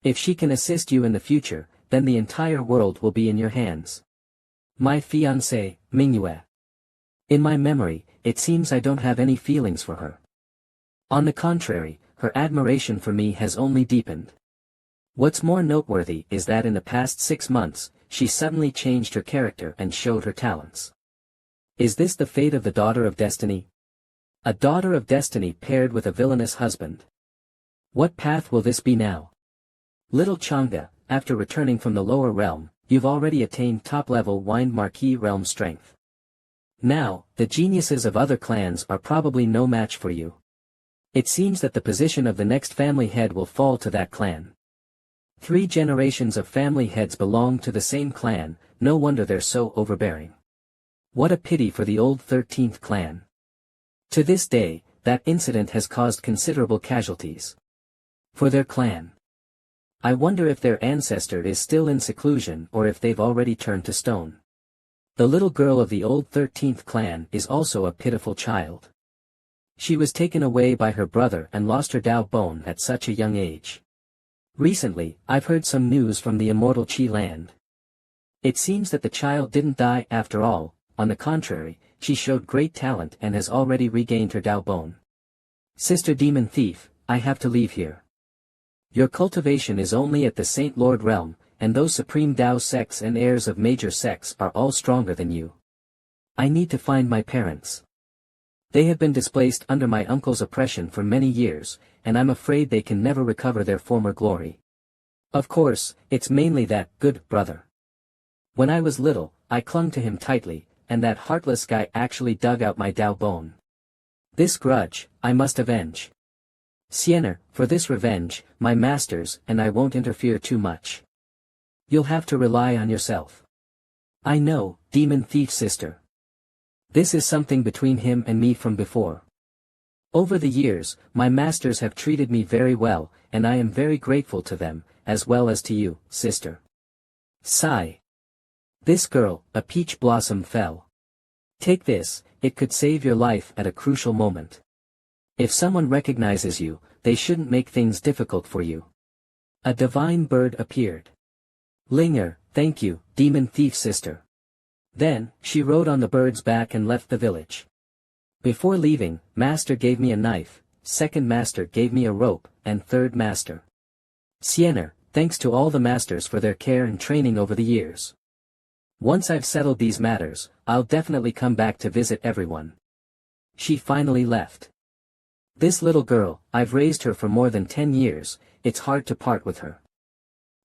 If she can assist you in the future, then the entire world will be in your hands. My fiancée, MANHWA. In my memory, it seems I don't have any feelings for her. On the contrary, her admiration for me has only deepened. What's more noteworthy is that in the past 6 months, she suddenly changed her character and showed her talents. Is this the fate of the daughter of destiny? A daughter of destiny paired with a villainous husband. What path will this be now? Little Changa, after returning from the lower realm, you've already attained top-level Wind Marquis realm strength. Now, the geniuses of other clans are probably no match for you. It seems that the position of the next family head will fall to that clan. 3 generations of family heads belong to the same clan, no wonder they're so overbearing. What a pity for the old 13th clan. To this day, that incident has caused considerable casualties for their clan. I wonder if their ancestor is still in seclusion or if they've already turned to stone. The little girl of the old 13th clan is also a pitiful child. She was taken away by her brother and lost her Dao bone at such a young age. Recently, I've heard some news from the immortal Qi land. It seems that the child didn't die after all, on the contrary, she showed great talent and has already regained her Dao bone. Sister Demon Thief, I have to leave here. Your cultivation is only at the Saint Lord realm, and those supreme Dao sects and heirs of major sects are all stronger than you. I need to find my parents. They have been displaced under my uncle's oppression for many years, and I'm afraid they can never recover their former glory. Of course, it's mainly that good brother. When I was little, I clung to him tightly, and that heartless guy actually dug out my Dao bone. This grudge, I must avenge. Sienna, for this revenge, my masters and I won't interfere too much. You'll have to rely on yourself. I know, demon thief sister. This is something between him and me from before. Over the years, my masters have treated me very well, and I am very grateful to them, as well as to you, sister. Sigh. This girl, a peach blossom fell. Take this, it could save your life at a crucial moment. If someone recognizes you, they shouldn't make things difficult for you. A divine bird appeared. Linger, thank you, demon thief sister. Then, she rode on the bird's back and left the village. Before leaving, master gave me a knife, second master gave me a rope, and third master. Sienna, thanks to all the masters for their care and training over the years. Once I've settled these matters, I'll definitely come back to visit everyone. She finally left. This little girl, I've raised her for more than 10 years, it's hard to part with her.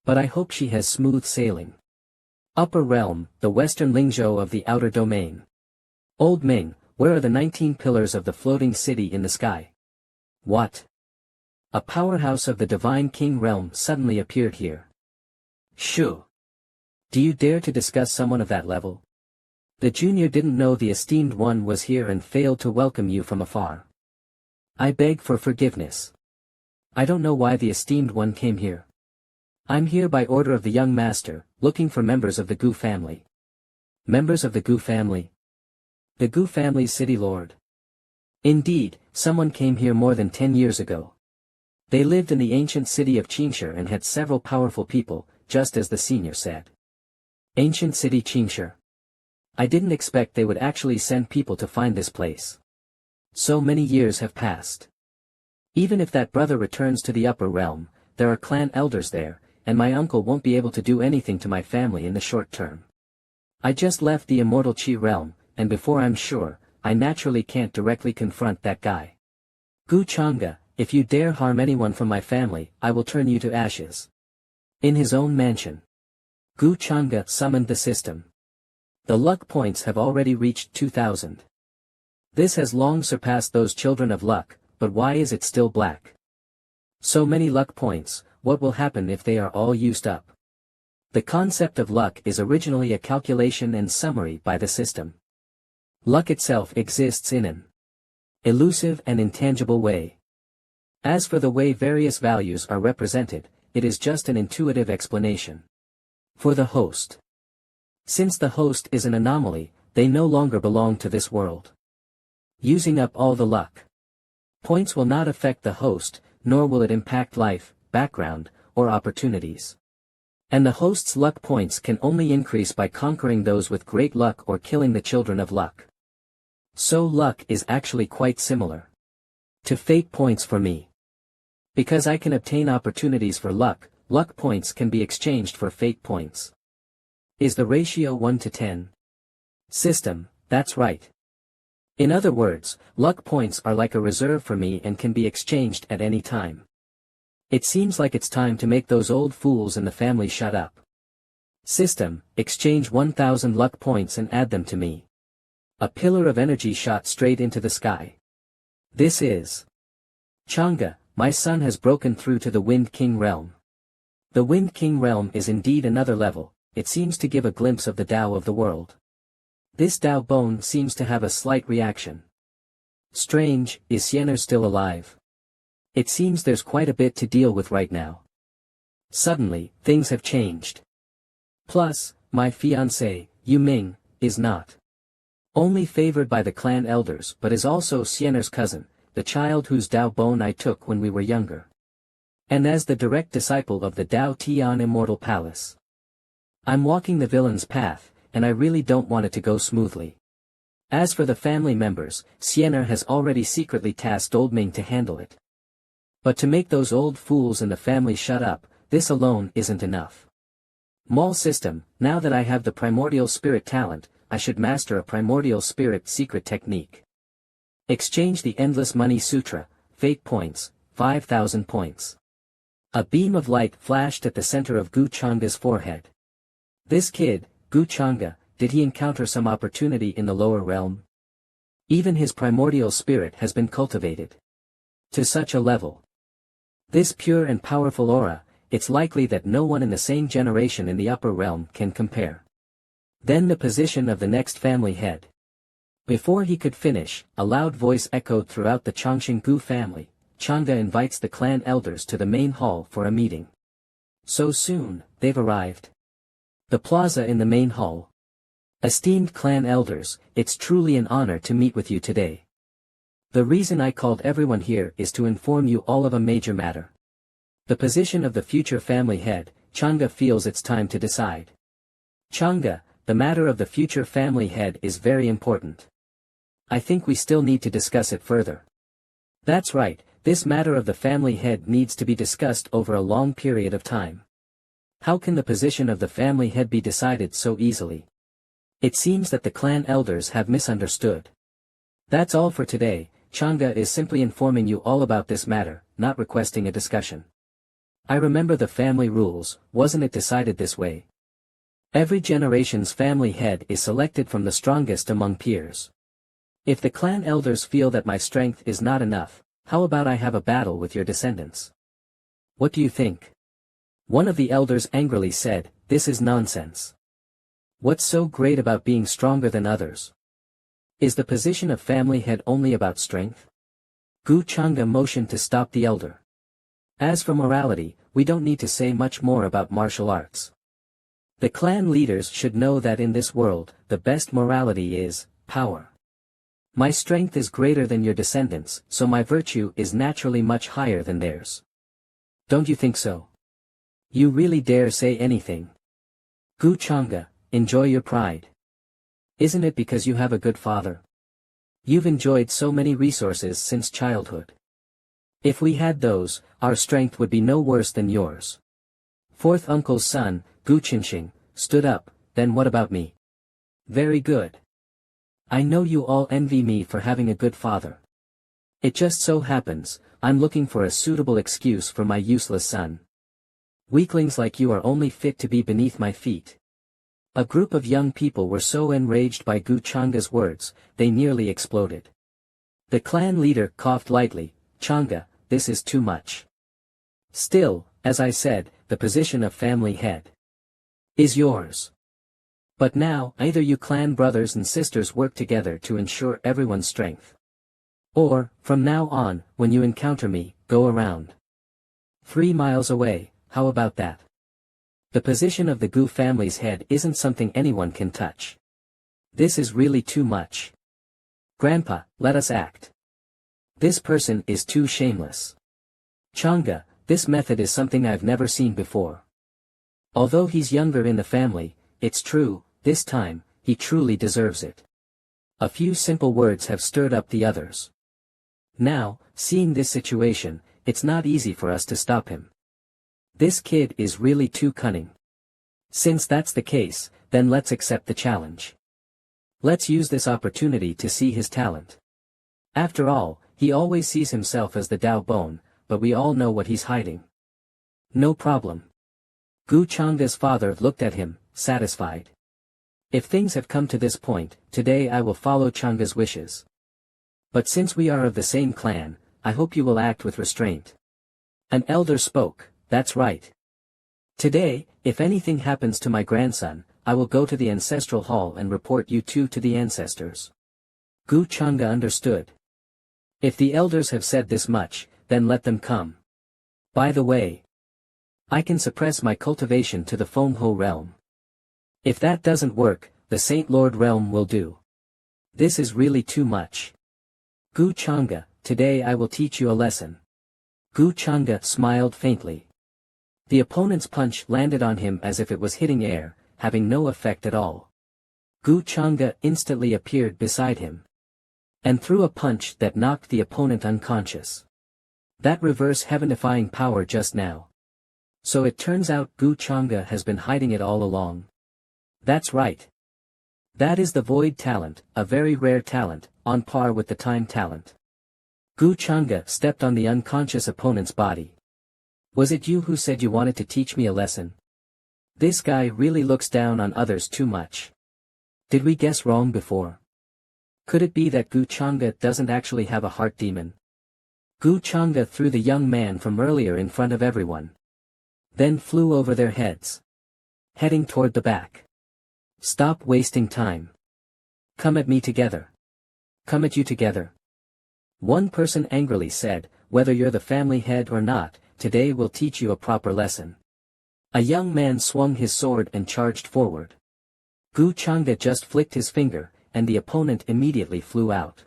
But I hope she has smooth sailing. Upper Realm, the Western Lingzhou of the Outer Domain. Old Ming, where are the 19 pillars of the floating city in the sky? What? A powerhouse of the Divine King realm suddenly appeared here. Shoo! Do you dare to discuss someone of that level? The junior didn't know the esteemed one was here and failed to welcome you from afar. I beg for forgiveness. I don't know why the esteemed one came here. I'm here by order of the young master, looking for members of the Gu family. Members of the Gu family? The Gu family's city lord. Indeed, someone came here more than 10 years ago. They lived in the ancient city of Qingshi and had several powerful people, just as the senior said. Ancient city Qingshi. I didn't expect they would actually send people to find this place. So many years have passed. Even if that brother returns to the upper realm, there are clan elders there, and my uncle won't be able to do anything to my family in the short term. I just left the immortal Qi realm, and before I'm sure, I naturally can't directly confront that guy. Gu Chang'e, if you dare harm anyone from my family, I will turn you to ashes. In his own mansion. Gu Chang'e summoned the system. The luck points have already reached 2,000. This has long surpassed those children of luck, but why is it still black? So many luck points, what will happen if they are all used up? The concept of luck is originally a calculation and summary by the system. Luck itself exists in an elusive and intangible way. As for the way various values are represented, it is just an intuitive explanation. For the host. Since the host is an anomaly, they no longer belong to this world. Using up all the luck points will not affect the host, nor will it impact life, background, or opportunities. And the host's luck points can only increase by conquering those with great luck or killing the children of luck. So luck is actually quite similar to fate points for me. Because I can obtain opportunities for luck, luck points can be exchanged for fate points. Is the ratio 1 to 10? System, that's right. In other words, luck points are like a reserve for me and can be exchanged at any time. It seems like it's time to make those old fools in the family shut up. System, exchange 1,000 luck points and add them to me. A pillar of energy shot straight into the sky. This is Chang'e, my son has broken through to the Wind King realm. The Wind King realm is indeed another level, it seems to give a glimpse of the Tao of the world. This Tao bone seems to have a slight reaction. Strange, is Sienna still alive? It seems there's quite a bit to deal with right now. Suddenly, things have changed. Plus, my fiancé, Yu Ming, is not only favored by the clan elders but is also Sienna's cousin, the child whose Tao bone I took when we were younger. And as the direct disciple of the Tao Tian Immortal Palace. I'm walking the villain's path, and I really don't want it to go smoothly. As for the family members, Sienna has already secretly tasked Old Ming to handle it. But to make those old fools in the family shut up, this alone isn't enough. Mall system, now that I have the primordial spirit talent, I should master a primordial spirit secret technique. Exchange the Endless Money Sutra, fate points, 5,000 points. A beam of light flashed at the center of Gu Chang'e's forehead. This kid, Gu Chang'e, did he encounter some opportunity in the lower realm? Even his primordial spirit has been cultivated to such a level. This pure and powerful aura, it's likely that no one in the same generation in the upper realm can compare. Then the position of the next family head. Before he could finish, a loud voice echoed throughout the Chongqing family. Chang'e invites the clan elders to the main hall for a meeting. So soon, they've arrived. The plaza in the main hall. Esteemed clan elders, it's truly an honor to meet with you today. The reason I called everyone here is to inform you all of a major matter. The position of the future family head. Chang'e feels it's time to decide. Chang'e, the matter of the future family head is very important. I think we still need to discuss it further. That's right, this matter of the family head needs to be discussed over a long period of time. How can the position of the family head be decided so easily? It seems that the clan elders have misunderstood. That's all for today. Chang'e is simply informing you all about this matter, not requesting a discussion. I remember the family rules, wasn't it decided this way? Every generation's family head is selected from the strongest among peers. If the clan elders feel that my strength is not enough, how about I have a battle with your descendants? What do you think? One of the elders angrily said, this is nonsense. What's so great about being stronger than others? Is the position of family head only about strength? Chang'e motioned to stop the elder. As for morality, we don't need to say much more about martial arts. The clan leaders should know that in this world, the best morality is power. My strength is greater than your descendants, so my virtue is naturally much higher than theirs. Don't you think so? You really dare say anything? Chang'e, enjoy your pride. Isn't it because you have a good father? You've enjoyed so many resources since childhood. If we had those, our strength would be no worse than yours. Fourth uncle's son, Qingxing, stood up. Then what about me? Very good. I know you all envy me for having a good father. It just so happens, I'm looking for a suitable excuse for my useless son. Weaklings like you are only fit to be beneath my feet. A group of young people were so enraged by Chang'e's words, they nearly exploded. The clan leader coughed lightly. Chang'e, this is too much. Still, as I said, the position of family head is yours. But now, either you clan brothers and sisters work together to ensure everyone's strength. Or, from now on, when you encounter me, go around 3 miles away, how about that? The position of the Gu family's head isn't something anyone can touch. This is really too much. Grandpa, let us act. This person is too shameless. Chang'e, this method is something I've never seen before. Although he's younger in the family, it's true, this time, he truly deserves it. A few simple words have stirred up the others. Now, seeing this situation, it's not easy for us to stop him. This kid is really too cunning. Since that's the case, then let's accept the challenge. Let's use this opportunity to see his talent. After all, he always sees himself as the Dao Bone, but we all know what he's hiding. No problem. Chang'e's father looked at him, satisfied. If things have come to this point, today I will follow Chang'e's wishes. But since we are of the same clan, I hope you will act with restraint. An elder spoke. That's right. Today, if anything happens to my grandson, I will go to the ancestral hall and report you two to the ancestors. Chang'e understood. If the elders have said this much, then let them come. By the way, I can suppress my cultivation to the Fenghe realm. If that doesn't work, the Saint Lord realm will do. This is really too much. Chang'e, today I will teach you a lesson. Chang'e smiled faintly. The opponent's punch landed on him as if it was hitting air, having no effect at all. Chang'e instantly appeared beside him and threw a punch that knocked the opponent unconscious. That reverse heaven-defying power just now. So it turns out Chang'e has been hiding it all along. That's right. That is the void talent, a very rare talent, on par with the time talent. Chang'e stepped on the unconscious opponent's body. Was it you who said you wanted to teach me a lesson? This guy really looks down on others too much. Did we guess wrong before? Could it be that Chang'e doesn't actually have a heart demon? Gu Chang'e threw the young man from earlier in front of everyone. Then flew over their heads. Heading toward the back. Stop wasting time. Come at me together. Come at you together. One person angrily said, whether you're the family head or not, today we'll teach you a proper lesson. A young man swung his sword and charged forward. Gu Chang'e just flicked his finger, and the opponent immediately flew out.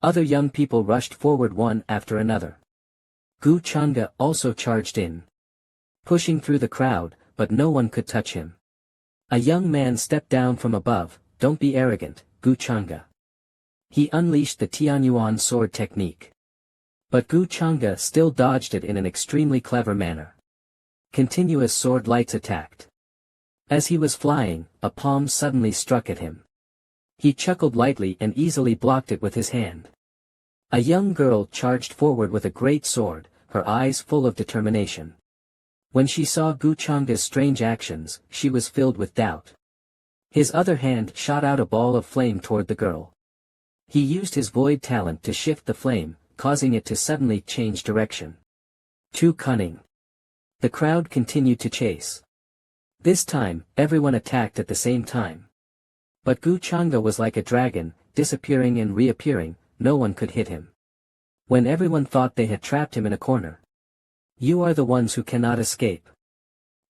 Other young people rushed forward one after another. Gu Chang'e also charged in. Pushing through the crowd, but no one could touch him. A young man stepped down from above. Don't be arrogant, Gu Chang'e. He unleashed the Tianyuan sword technique. But Gu Chang'e still dodged it in an extremely clever manner. Continuous sword lights attacked. As he was flying, a palm suddenly struck at him. He chuckled lightly and easily blocked it with his hand. A young girl charged forward with a great sword, her eyes full of determination. When she saw Gu Chang'e's strange actions, she was filled with doubt. His other hand shot out a ball of flame toward the girl. He used his void talent to shift the flame, causing it to suddenly change direction. Too cunning. The crowd continued to chase. This time, everyone attacked at the same time. But Gu Chang'e was like a dragon, disappearing and reappearing, no one could hit him. When everyone thought they had trapped him in a corner. You are the ones who cannot escape.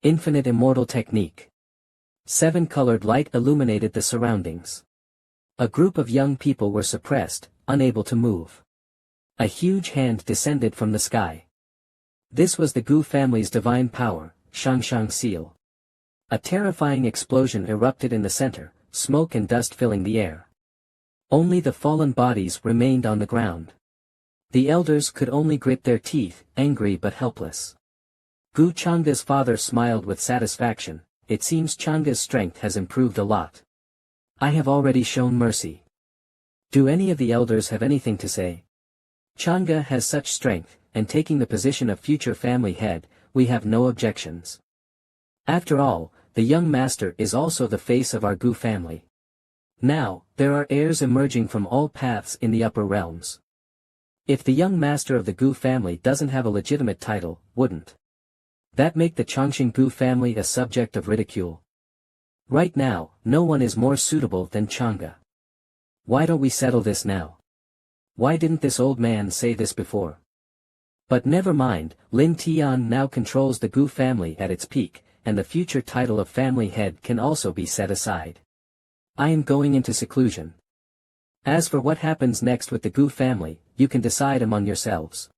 Infinite immortal technique. 7-colored light illuminated the surroundings. A group of young people were suppressed, unable to move. A huge hand descended from the sky. This was the Gu family's divine power, Shangshang seal. A terrifying explosion erupted in the center, smoke and dust filling the air. Only the fallen bodies remained on the ground. The elders could only grit their teeth, angry but helpless. Gu Chang'e's father smiled with satisfaction. It seems Chang'e's strength has improved a lot. I have already shown mercy. Do any of the elders have anything to say? Chang'e has such strength, and taking the position of future family head, we have no objections. After all, the young master is also the face of our Gu family. Now, there are heirs emerging from all paths in the upper realms. If the young master of the Gu family doesn't have a legitimate title, wouldn't that make the Chongqing Gu family a subject of ridicule? Right now, no one is more suitable than Chang'e. Why don't we settle this now? Why didn't this old man say this before? But never mind, Lin Tian now controls the Gu family at its peak, and the future title of family head can also be set aside. I am going into seclusion. As for what happens next with the Gu family, you can decide among yourselves.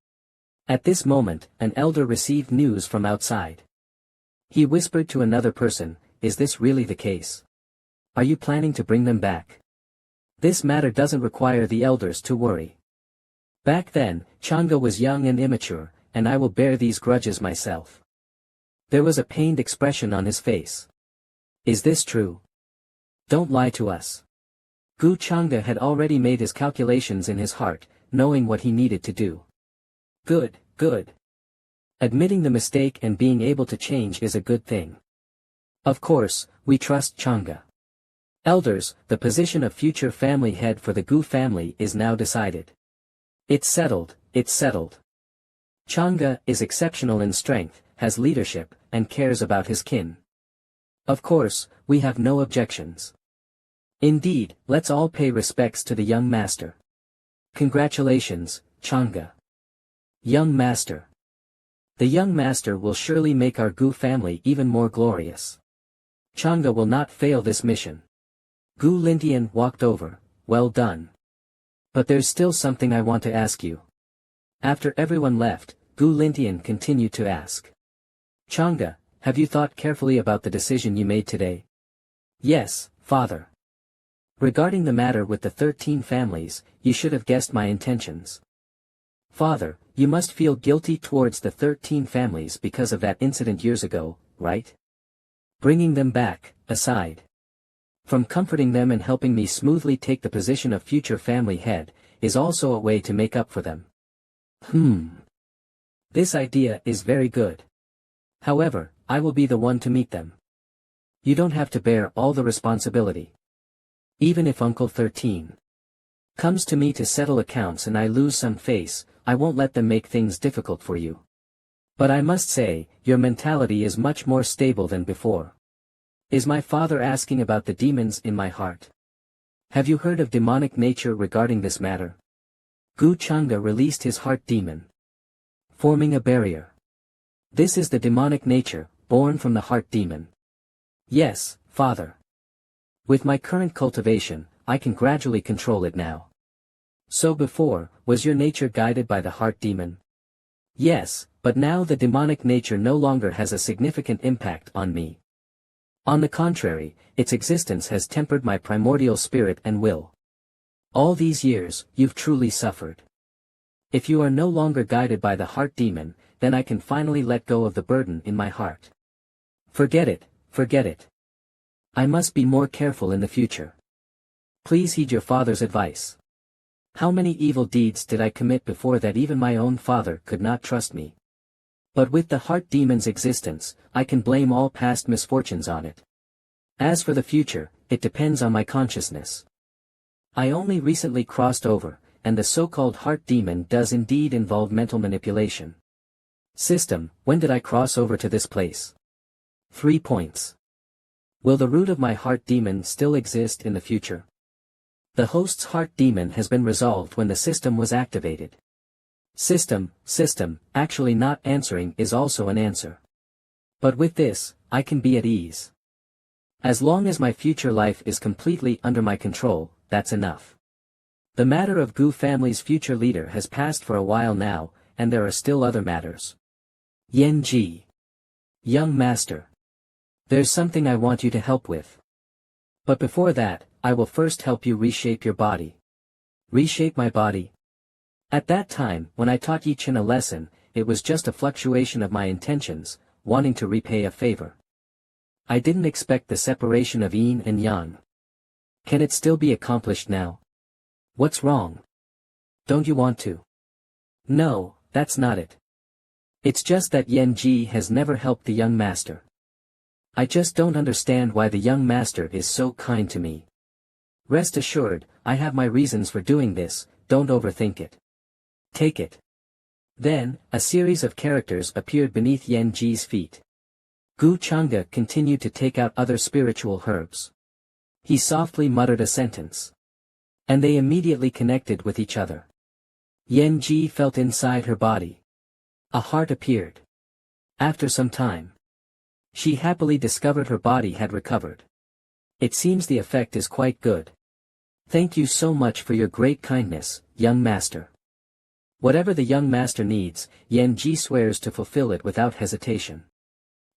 At this moment, an elder received news from outside. He whispered to another person, is this really the case? Are you planning to bring them back? This matter doesn't require the elders to worry. Back then, Chang'e was young and immature, and I will bear these grudges myself. There was a pained expression on his face. Is this true? Don't lie to us. Gu Chang'e had already made his calculations in his heart, knowing what he needed to do. Good, good. Admitting the mistake and being able to change is a good thing. Of course, we trust Chang'e. Elders, the position of future family head for the Gu family is now decided. It's settled, it's settled. Chang'e is exceptional in strength, has leadership, and cares about his kin. Of course, we have no objections. Indeed, let's all pay respects to the young master. Congratulations, Chang'e. Young master. The young master will surely make our Gu family even more glorious. Chang'e will not fail this mission. Gu Lintian walked over, well done. But there's still something I want to ask you. After everyone left, Gu Lintian continued to ask. Chang'e, have you thought carefully about the decision you made today? Yes, father. Regarding the matter with the 13 families, you should have guessed my intentions. Father, you must feel guilty towards the 13 families because of that incident years ago, right? Bringing them back, aside from comforting them and helping me smoothly take the position of future family head, is also a way to make up for them. This idea is very good. However, I will be the one to meet them. You don't have to bear all the responsibility. Even if Uncle 13 comes to me to settle accounts and I lose some face, I won't let them make things difficult for you. But I must say, your mentality is much more stable than before. Is my father asking about the demons in my heart? Have you heard of demonic nature regarding this matter? Gu Changa released his heart demon, forming a barrier. This is the demonic nature, born from the heart demon. Yes, father. With my current cultivation, I can gradually control it now. So before, was your nature guided by the heart demon? Yes, but now the demonic nature no longer has a significant impact on me. On the contrary, its existence has tempered my primordial spirit and will. All these years, you've truly suffered. If you are no longer guided by the heart demon, then I can finally let go of the burden in my heart. Forget it, forget it. I must be more careful in the future. Please heed your father's advice. How many evil deeds did I commit before that even my own father could not trust me? But with the heart demon's existence, I can blame all past misfortunes on it. As for the future, it depends on my consciousness. I only recently crossed over, and the so-called heart demon does indeed involve mental manipulation. System, when did I cross over to this place? 3 points. Will the root of my heart demon still exist in the future? The host's heart demon has been resolved when the system was activated. System, actually not answering is also an answer. But with this, I can be at ease. As long as my future life is completely under my control, that's enough. The matter of Gu family's future leader has passed for a while now, and there are still other matters. Yen Ji. Young master. There's something I want you to help with. But before that, I will first help you reshape your body. Reshape my body? At that time, when I taught Yi Chen a lesson, it was just a fluctuation of my intentions, wanting to repay a favor. I didn't expect the separation of yin and yang. Can it still be accomplished now? What's wrong? Don't you want to? No, that's not it. It's just that Yen Ji has never helped the young master. I just don't understand why the young master is so kind to me. Rest assured, I have my reasons for doing this, don't overthink it. Take it. Then, a series of characters appeared beneath Yen Ji's feet. Gu Changa continued to take out other spiritual herbs. He softly muttered a sentence. And they immediately connected with each other. Yen Ji felt inside her body. A heart appeared. After some time, she happily discovered her body had recovered. It seems the effect is quite good. Thank you so much for your great kindness, young master. Whatever the young master needs, Yen Ji swears to fulfill it without hesitation.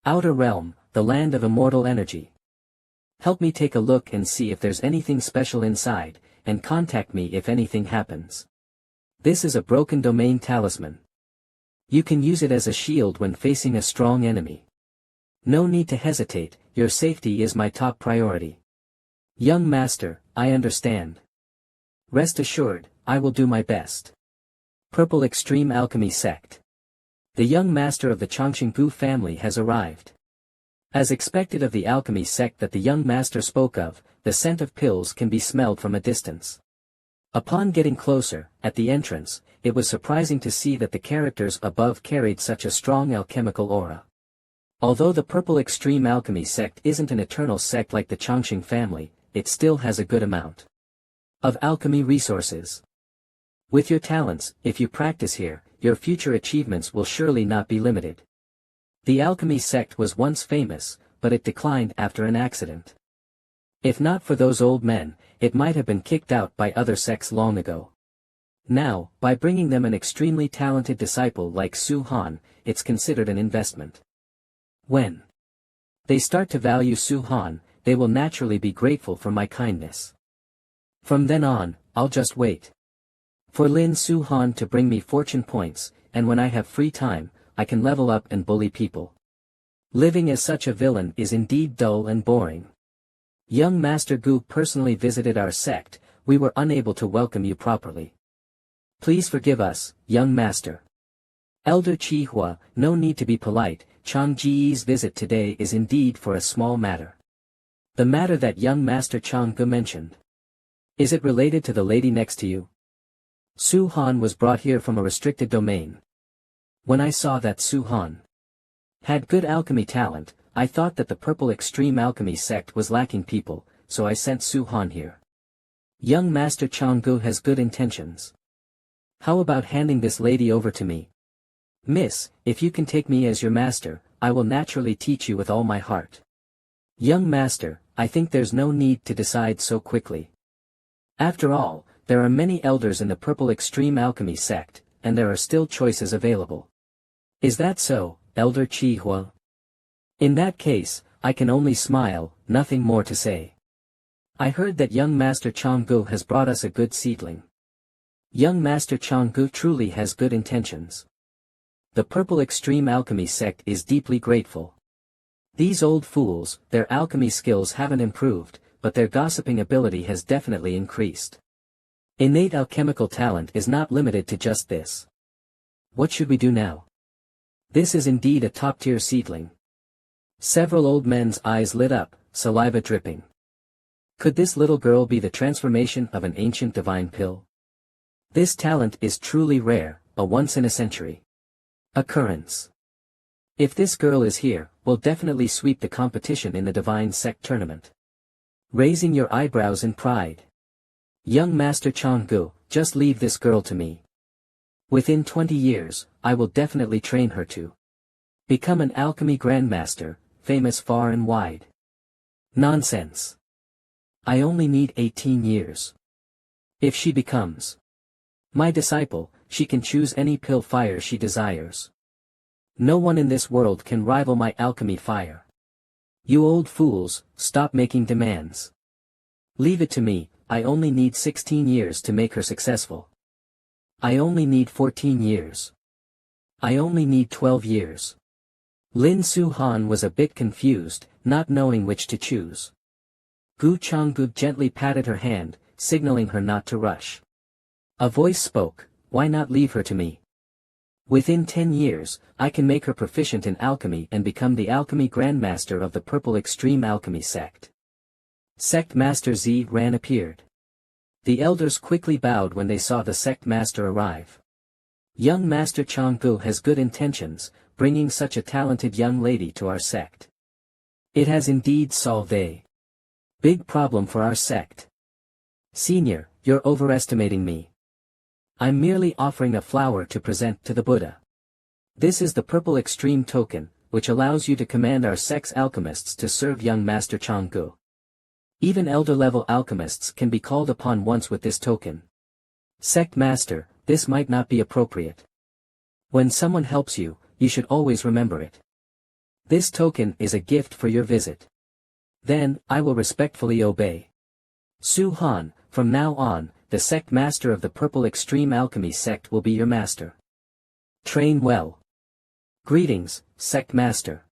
Outer Realm, the land of immortal energy. Help me take a look and see if there's anything special inside, and contact me if anything happens. This is a broken domain talisman. You can use it as a shield when facing a strong enemy. No need to hesitate, your safety is my top priority. Young master, I understand. Rest assured, I will do my best. Purple Extreme Alchemy Sect. The young master of the Chongqing family has arrived. As expected of the alchemy sect that the young master spoke of, the scent of pills can be smelled from a distance. Upon getting closer, at the entrance, it was surprising to see that the characters above carried such a strong alchemical aura. Although the Purple Extreme Alchemy sect isn't an eternal sect like the Chongqing family, it still has a good amount of alchemy resources. With your talents, if you practice here, your future achievements will surely not be limited. The alchemy sect was once famous, but it declined after an accident. If not for those old men, it might have been kicked out by other sects long ago. Now, by bringing them an extremely talented disciple like Su Han, it's considered an investment. When they start to value Su Han, they will naturally be grateful for my kindness. From then on, I'll just wait for Lin Su Han to bring me fortune points, and when I have free time, I can level up and bully people. Living as such a villain is indeed dull and boring. Young Master Gu personally visited our sect, we were unable to welcome you properly. Please forgive us, young master. Elder Chi Hua, no need to be polite, Chang Ji's visit today is indeed for a small matter. The matter that young Master Chang Gu mentioned. Is it related to the lady next to you? Su Han was brought here from a restricted domain. When I saw that Su Han had good alchemy talent, I thought that the Purple Extreme Alchemy sect was lacking people, so I sent Su Han here. Young Master Changgu has good intentions. How about handing this lady over to me? Miss, if you can take me as your master, I will naturally teach you with all my heart. Young master, I think there's no need to decide so quickly. After all, there are many elders in the Purple Extreme Alchemy sect, and there are still choices available. Is that so, Elder Chi Hua? In that case, I can only smile, nothing more to say. I heard that young Master Changgu has brought us a good seedling. Young Master Changgu truly has good intentions. The Purple Extreme Alchemy sect is deeply grateful. These old fools, their alchemy skills haven't improved, but their gossiping ability has definitely increased. Innate alchemical talent is not limited to just this. What should we do now? This is indeed a top-tier seedling. Several old men's eyes lit up, saliva dripping. Could this little girl be the transformation of an ancient divine pill? This talent is truly rare, a once-in-a-century occurrence. If this girl is here, we'll definitely sweep the competition in the Divine Sect tournament. Raising your eyebrows in pride. Young Master Changgu, just leave this girl to me. Within 20 years, I will definitely train her to become an alchemy grandmaster, famous far and wide. Nonsense. I only need 18 years. If she becomes my disciple, she can choose any pill fire she desires. No one in this world can rival my alchemy fire. You old fools, stop making demands. Leave it to me, I only need 16 years to make her successful. I only need 14 years. I only need 12 years. Lin Su Han was a bit confused, not knowing which to choose. Gu Changgu gently patted her hand, signaling her not to rush. A voice spoke, why not leave her to me? Within 10 years, I can make her proficient in alchemy and become the alchemy grandmaster of the Purple Extreme Alchemy sect. Sect Master Zi Ran appeared. The elders quickly bowed when they saw the sect master arrive. Young Master Changgu has good intentions, bringing such a talented young lady to our sect. It has indeed solved a big problem for our sect. Senior, you're overestimating me. I'm merely offering a flower to present to the Buddha. This is the Purple Extreme token, which allows you to command our sect's alchemists to serve young Master Changgu. Even elder-level alchemists can be called upon once with this token. Sect Master, this might not be appropriate. When someone helps you, you should always remember it. This token is a gift for your visit. Then, I will respectfully obey. Su Han, from now on, the sect master of the Purple Extreme Alchemy sect will be your master. Train well. Greetings, sect master.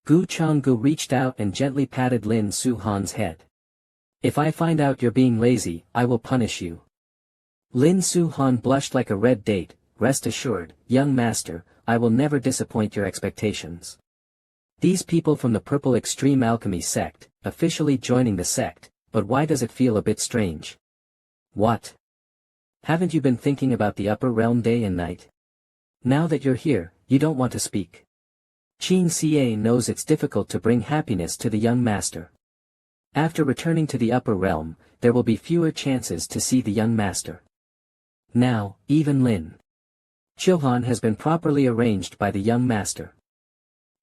Gu Changgu reached out and gently patted Lin Su Han's head. If I find out you're being lazy, I will punish you. Lin Su Han blushed like a red date. Rest assured, young master, I will never disappoint your expectations. These people from the Purple Extreme Alchemy sect, officially joining the sect, but why does it feel a bit strange? What? Haven't you been thinking about the upper realm day and night? Now that you're here, you don't want to speak. Qing Xie knows it's difficult to bring happiness to the young master. After returning to the upper realm, there will be fewer chances to see the young master. Now, even Lin Chilhan has been properly arranged by the young master.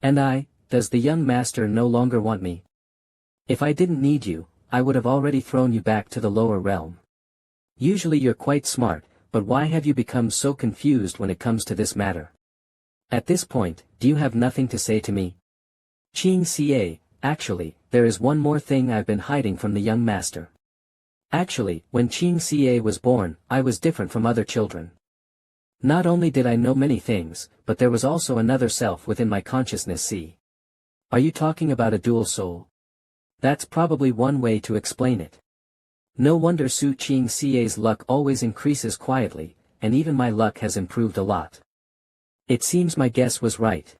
And does the young master no longer want me? If I didn't need you, I would have already thrown you back to the lower realm. Usually you're quite smart, but why have you become so confused when it comes to this matter? At this point, do you have nothing to say to me? Qing Xie, actually, there is one more thing I've been hiding from the young master. Actually, when Qing Xie was born, I was different from other children. Not only did I know many things, but there was also another self within my consciousness. See? Are you talking about a dual soul? That's probably one way to explain it. No wonder Su Qing Xie's luck always increases quietly, and even my luck has improved a lot. It seems my guess was right.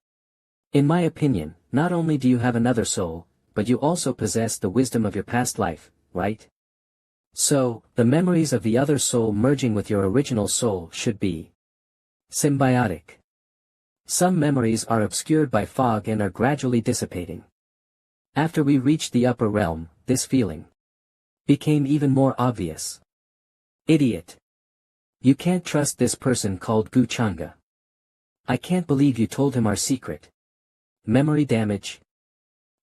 In my opinion, not only do you have another soul, but you also possess the wisdom of your past life, right? So, the memories of the other soul merging with your original soul should be symbiotic. Some memories are obscured by fog and are gradually dissipating. After we reached the upper realm, this feeling became even more obvious. Idiot. You can't trust this person called Gu Changa. I can't believe you told him our secret. Memory damage.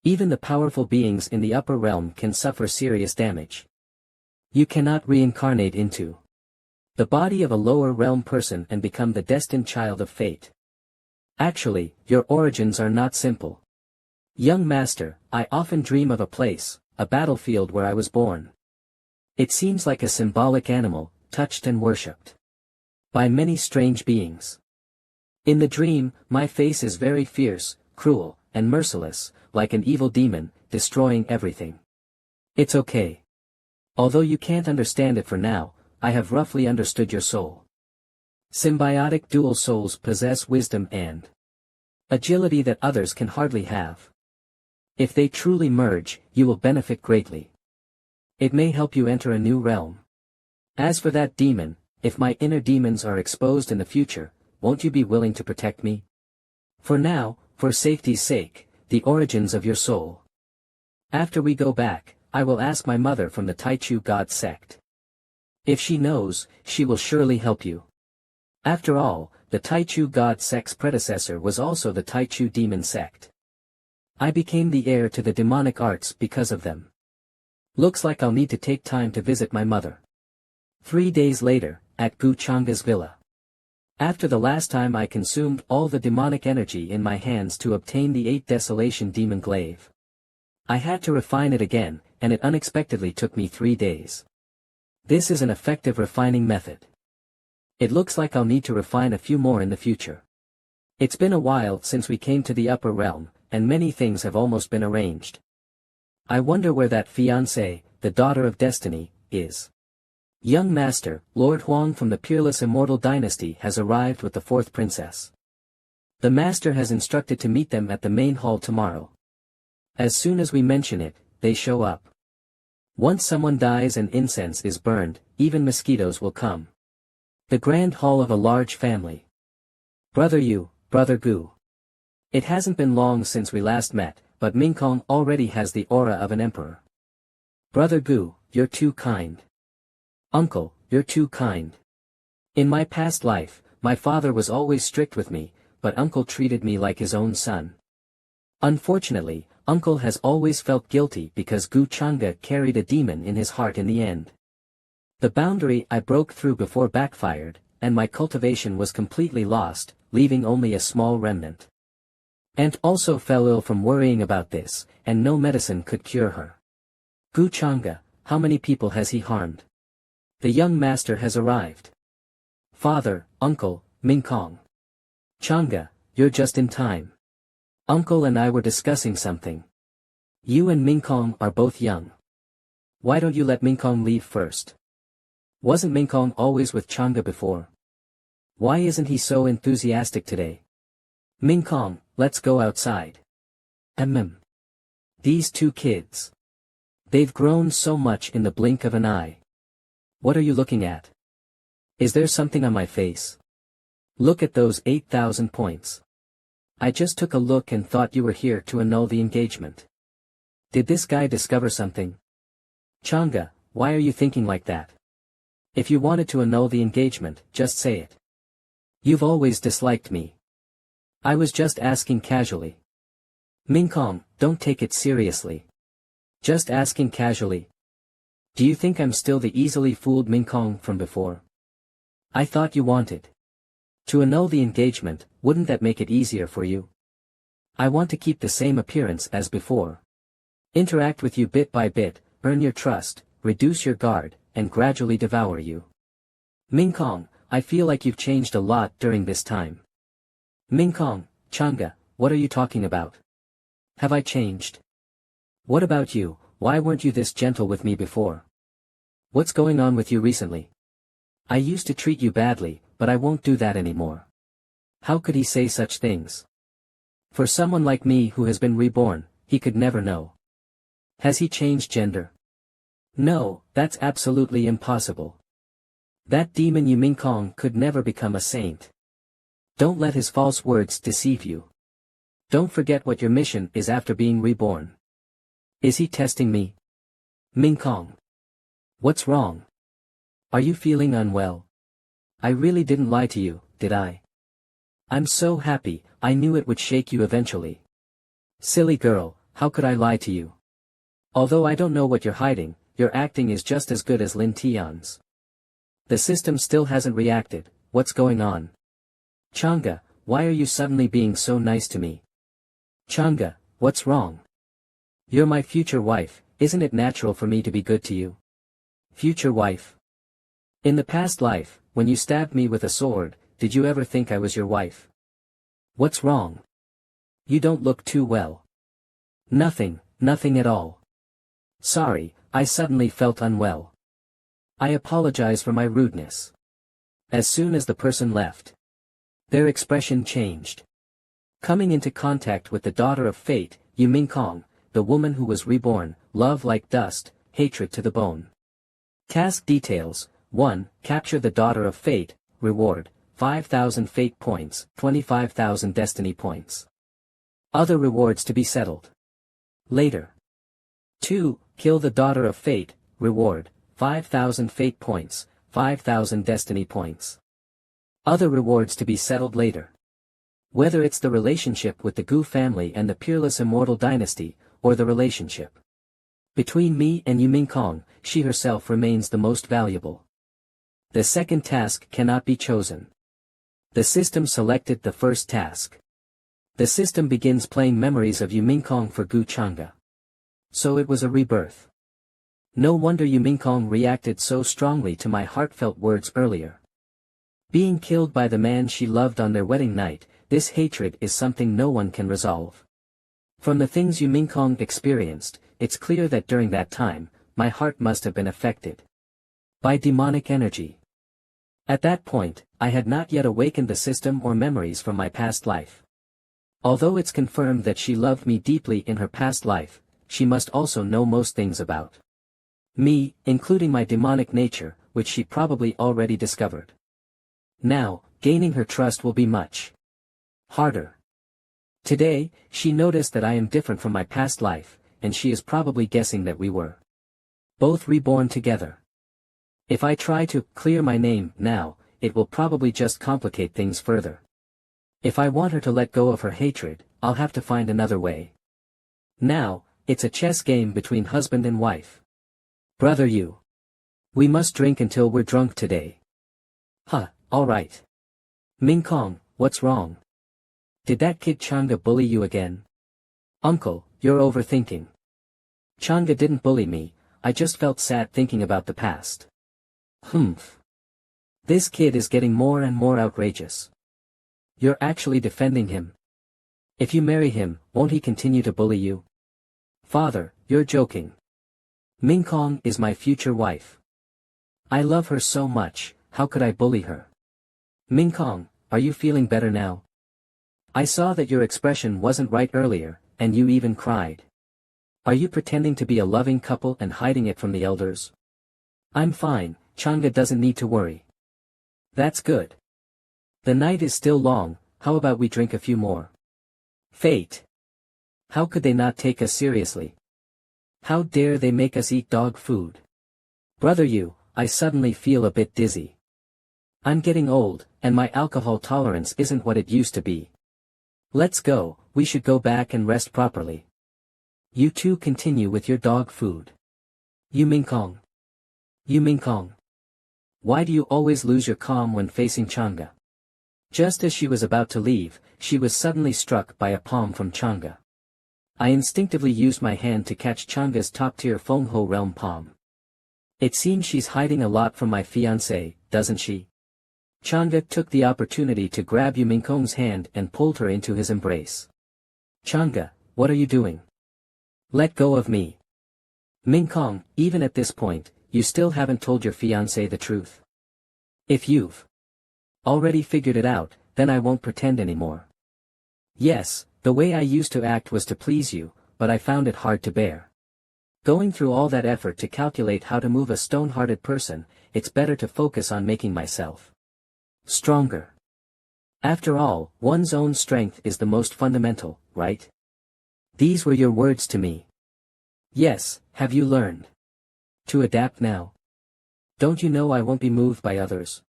Even the powerful beings in the upper realm can suffer serious damage. You cannot reincarnate into the body of a lower realm person and become the destined child of fate. Actually, your origins are not simple. Young master, I often dream of a place, a battlefield where I was born. It seems like a symbolic animal, touched and worshipped by many strange beings. In the dream, my face is very fierce, cruel, and merciless, like an evil demon, destroying everything. It's okay. Although you can't understand it for now, I have roughly understood your soul. Symbiotic dual souls possess wisdom and agility that others can hardly have. If they truly merge, you will benefit greatly. It may help you enter a new realm. As for that demon, if my inner demons are exposed in the future, won't you be willing to protect me? For now, for safety's sake, the origins of your soul. After we go back, I will ask my mother from the Taichu God sect. If she knows, she will surely help you. After all, the Taichu God sect's predecessor was also the Taichu demon sect. I became the heir to the demonic arts because of them. Looks like I'll need to take time to visit my mother. 3 days later, at Gu Changa's villa. After the last time I consumed all the demonic energy in my hands to obtain the 8 Desolation Demon Glaive. I had to refine it again, and it unexpectedly took me 3 days. This is an effective refining method. It looks like I'll need to refine a few more in the future. It's been a while since we came to the upper realm, and many things have almost been arranged. I wonder where that fiancée, the daughter of destiny, is. Young master, Lord Huang from the peerless immortal dynasty has arrived with the 4th princess. The master has instructed to meet them at the main hall tomorrow. As soon as we mention it, they show up. Once someone dies and incense is burned, even mosquitoes will come. The grand hall of a large family. Brother Yu, Brother Gu. It hasn't been long since we last met, but Mingkong already has the aura of an emperor. Brother Gu, you're too kind. Uncle, you're too kind. In my past life, my father was always strict with me, but uncle treated me like his own son. Unfortunately, uncle has always felt guilty because Gu Changa carried a demon in his heart in the end. The boundary I broke through before backfired, and my cultivation was completely lost, leaving only a small remnant. Aunt also fell ill from worrying about this, and no medicine could cure her. Gu Changa, how many people has he harmed? The young master has arrived. Father, uncle, Mingkong. Changa, you're just in time. Uncle and I were discussing something. You and Mingkong are both young. Why don't you let Mingkong leave first? Wasn't Mingkong always with Changa before? Why isn't he so enthusiastic today? Mingkong, let's go outside. These 2 kids. They've grown so much in the blink of an eye. What are you looking at? Is there something on my face? Look at those 8,000 points. I just took a look and thought you were here to annul the engagement. Did this guy discover something? Changa, why are you thinking like that? If you wanted to annul the engagement, just say it. You've always disliked me. I was just asking casually. Mingkong, don't take it seriously. Just asking casually. Do you think I'm still the easily fooled Mingkong from before? I thought you wanted to annul the engagement. Wouldn't that make it easier for you? I want to keep the same appearance as before. Interact with you bit by bit, earn your trust, reduce your guard, and gradually devour you. Mingkong, I feel like you've changed a lot during this time. Mingkong, Changa, what are you talking about? Have I changed? What about you? Why weren't you this gentle with me before? What's going on with you recently? I used to treat you badly, but I won't do that anymore. How could he say such things? For someone like me who has been reborn, he could never know. Has he changed gender? No, that's absolutely impossible. That demon Yu Mingkong could never become a saint. Don't let his false words deceive you. Don't forget what your mission is after being reborn. Is he testing me? Mingkong. What's wrong? Are you feeling unwell? I really didn't lie to you, did I? I'm so happy, I knew it would shake you eventually. Silly girl, how could I lie to you? Although I don't know what you're hiding, your acting is just as good as Lin Tian's. The system still hasn't reacted, what's going on? Chang'e, why are you suddenly being so nice to me? Chang'e, what's wrong? You're my future wife, isn't it natural for me to be good to you? Future wife. In the past life, when you stabbed me with a sword, did you ever think I was your wife? What's wrong? You don't look too well. Nothing, nothing at all. Sorry, I suddenly felt unwell. I apologize for my rudeness. As soon as the person left, their expression changed. Coming into contact with the daughter of fate, Yu Mingkong, the woman who was reborn, love like dust, hatred to the bone. Task details: 1. Capture the daughter of fate, reward, 5,000 fate points, 25,000 destiny points. Other rewards to be settled later. 2. Kill the daughter of fate, reward, 5,000 fate points, 5,000 destiny points. Other rewards to be settled later. Whether it's the relationship with the Gu family and the peerless immortal dynasty, or the relationship between me and Yu Mingkong, she herself remains the most valuable. The second task cannot be chosen. The system selected the first task. The system begins playing memories of Yu Mingkong for Gu Chang'e. So it was a rebirth. No wonder Yu Mingkong reacted so strongly to my heartfelt words earlier. Being killed by the man she loved on their wedding night, this hatred is something no one can resolve. From the things Yu Mingkong experienced, it's clear that during that time, my heart must have been affected by demonic energy. At that point, I had not yet awakened the system or memories from my past life. Although it's confirmed that she loved me deeply in her past life, she must also know most things about me, including my demonic nature, which she probably already discovered. Now, gaining her trust will be much harder. Today, she noticed that I am different from my past life, and she is probably guessing that we were both reborn together. If I try to clear my name now, it will probably just complicate things further. If I want her to let go of her hatred, I'll have to find another way. Now, it's a chess game between husband and wife. Brother Yu. We must drink until we're drunk today. Huh, alright. Mingkong, what's wrong? Did that kid Chang'e bully you again? Uncle, you're overthinking. Chang'e didn't bully me, I just felt sad thinking about the past. Humph. This kid is getting more and more outrageous. You're actually defending him. If you marry him, won't he continue to bully you? Father, you're joking. Mingkong is my future wife. I love her so much, how could I bully her? Mingkong, are you feeling better now? I saw that your expression wasn't right earlier, and you even cried. Are you pretending to be a loving couple and hiding it from the elders? I'm fine, Chang'e doesn't need to worry. That's good. The night is still long, how about we drink a few more? Fate. How could they not take us seriously? How dare they make us eat dog food? Brother Yu, I suddenly feel a bit dizzy. I'm getting old, and my alcohol tolerance isn't what it used to be. Let's go, we should go back and rest properly. You two continue with your dog food. Yu Mingkong. Yu Mingkong. Why do you always lose your calm when facing Chang'e? Just as she was about to leave, she was suddenly struck by a palm from Chang'e. I instinctively used my hand to catch Chang'e's top-tier Fengho realm palm. It seems she's hiding a lot from my fiancé, doesn't she? Chang'e took the opportunity to grab Yu Mingkong's hand and pulled her into his embrace. Chang'e, what are you doing? Let go of me. Mingkong, even at this point, you still haven't told your fiancé the truth. If you've already figured it out, then I won't pretend anymore. Yes, the way I used to act was to please you, but I found it hard to bear. Going through all that effort to calculate how to move a stone-hearted person, it's better to focus on making myself stronger. After all, one's own strength is the most fundamental, right? These were your words to me. Yes, have you learned to adapt now? Don't you know I won't be moved by others?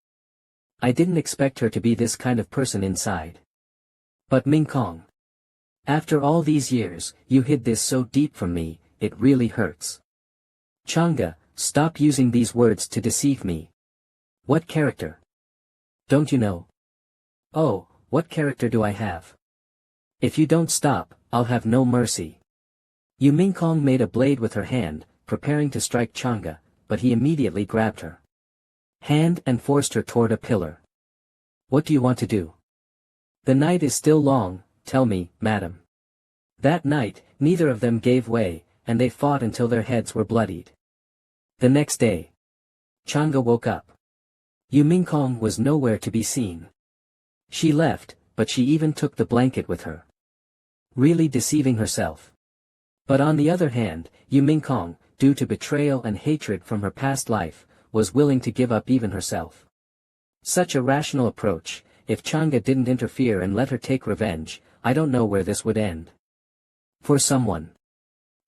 I didn't expect her to be this kind of person inside. But Ming Kong, after all these years, you hid this so deep from me, it really hurts. Chang'e, stop using these words to deceive me. What character? Don't you know? Oh, what character do I have? If you don't stop, I'll have no mercy. Yu Mingkong made a blade with her hand, preparing to strike Chang'e, but he immediately grabbed her hand and forced her toward a pillar. What do you want to do? The night is still long, tell me, madam. That night, neither of them gave way, and they fought until their heads were bloodied. The next day, Chang'e woke up. Yu Mingkong was nowhere to be seen. She left, but she even took the blanket with her. Really deceiving herself. But on the other hand, Yu Mingkong, due to betrayal and hatred from her past life, was willing to give up even herself. Such a rational approach, if Chang'e didn't interfere and let her take revenge, I don't know where this would end. For someone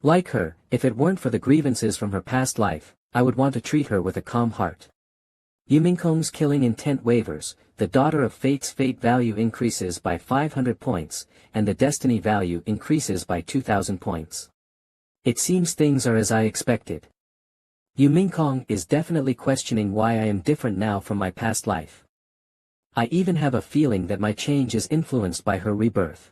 like her, if it weren't for the grievances from her past life, I would want to treat her with a calm heart. Yu Mingkong's killing intent wavers, the Daughter of Fate's fate value increases by 500 points, and the destiny value increases by 2,000 points. It seems things are as I expected. Yu Mingkong is definitely questioning why I am different now from my past life. I even have a feeling that my change is influenced by her rebirth.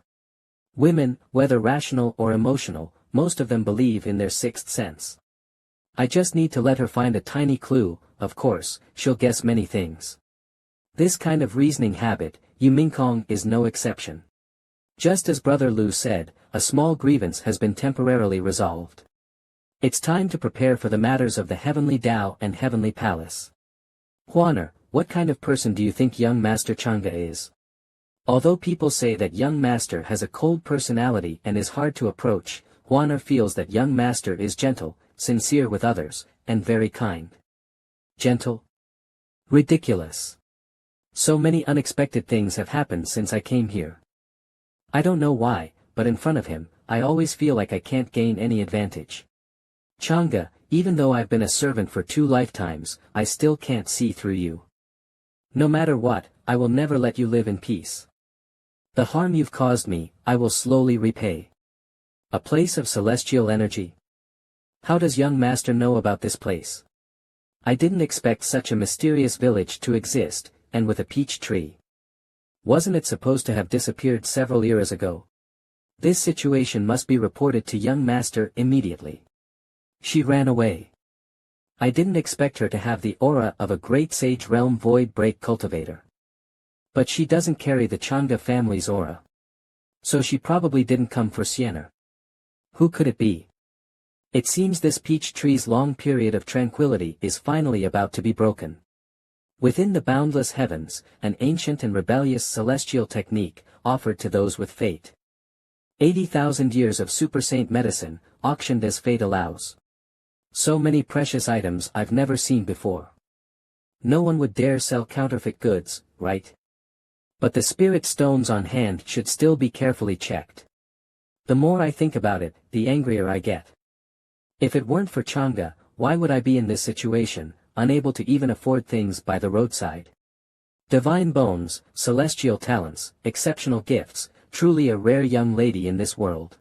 Women, whether rational or emotional, most of them believe in their sixth sense. I just need to let her find a tiny clue, of course, she'll guess many things. This kind of reasoning habit, Yu Mingkong is no exception. Just as Brother Lu said, a small grievance has been temporarily resolved. It's time to prepare for the matters of the Heavenly Tao and Heavenly Palace. Huaner, what kind of person do you think young Master Chang'e is? Although people say that young Master has a cold personality and is hard to approach, Huaner feels that young Master is gentle, sincere with others, and very kind. Gentle? Ridiculous. So many unexpected things have happened since I came here. I don't know why, but in front of him, I always feel like I can't gain any advantage. Chang'e, even though I've been a servant for 2 lifetimes, I still can't see through you. No matter what, I will never let you live in peace. The harm you've caused me, I will slowly repay. A place of celestial energy? How does young Master know about this place? I didn't expect such a mysterious village to exist, and with a peach tree. Wasn't it supposed to have disappeared several years ago? This situation must be reported to young Master immediately. She ran away. I didn't expect her to have the aura of a great sage realm void break cultivator. But she doesn't carry the Chang'e family's aura. So she probably didn't come for Sienna. Who could it be? It seems this peach tree's long period of tranquility is finally about to be broken. Within the boundless heavens, an ancient and rebellious celestial technique, offered to those with fate. 80,000 years of super saint medicine, auctioned as fate allows. So many precious items I've never seen before. No one would dare sell counterfeit goods, right? But the spirit stones on hand should still be carefully checked. The more I think about it, the angrier I get. If it weren't for Chang'e, why would I be in this situation, unable to even afford things by the roadside? Divine bones, celestial talents, exceptional gifts, truly a rare young lady in this world.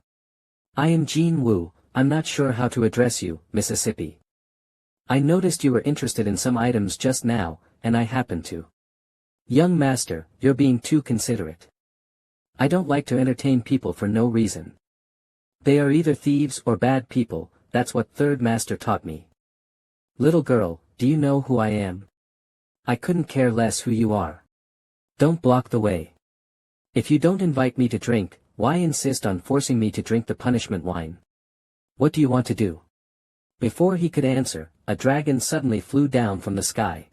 I am Jean Wu. I'm not sure how to address you, Mississippi. I noticed you were interested in some items just now, and I happened to. Young Master, you're being too considerate. I don't like to entertain people for no reason. They are either thieves or bad people, that's what Third Master taught me. Little girl, do you know who I am? I couldn't care less who you are. Don't block the way. If you don't invite me to drink, why insist on forcing me to drink the punishment wine? What do you want to do? Before he could answer, a dragon suddenly flew down from the sky.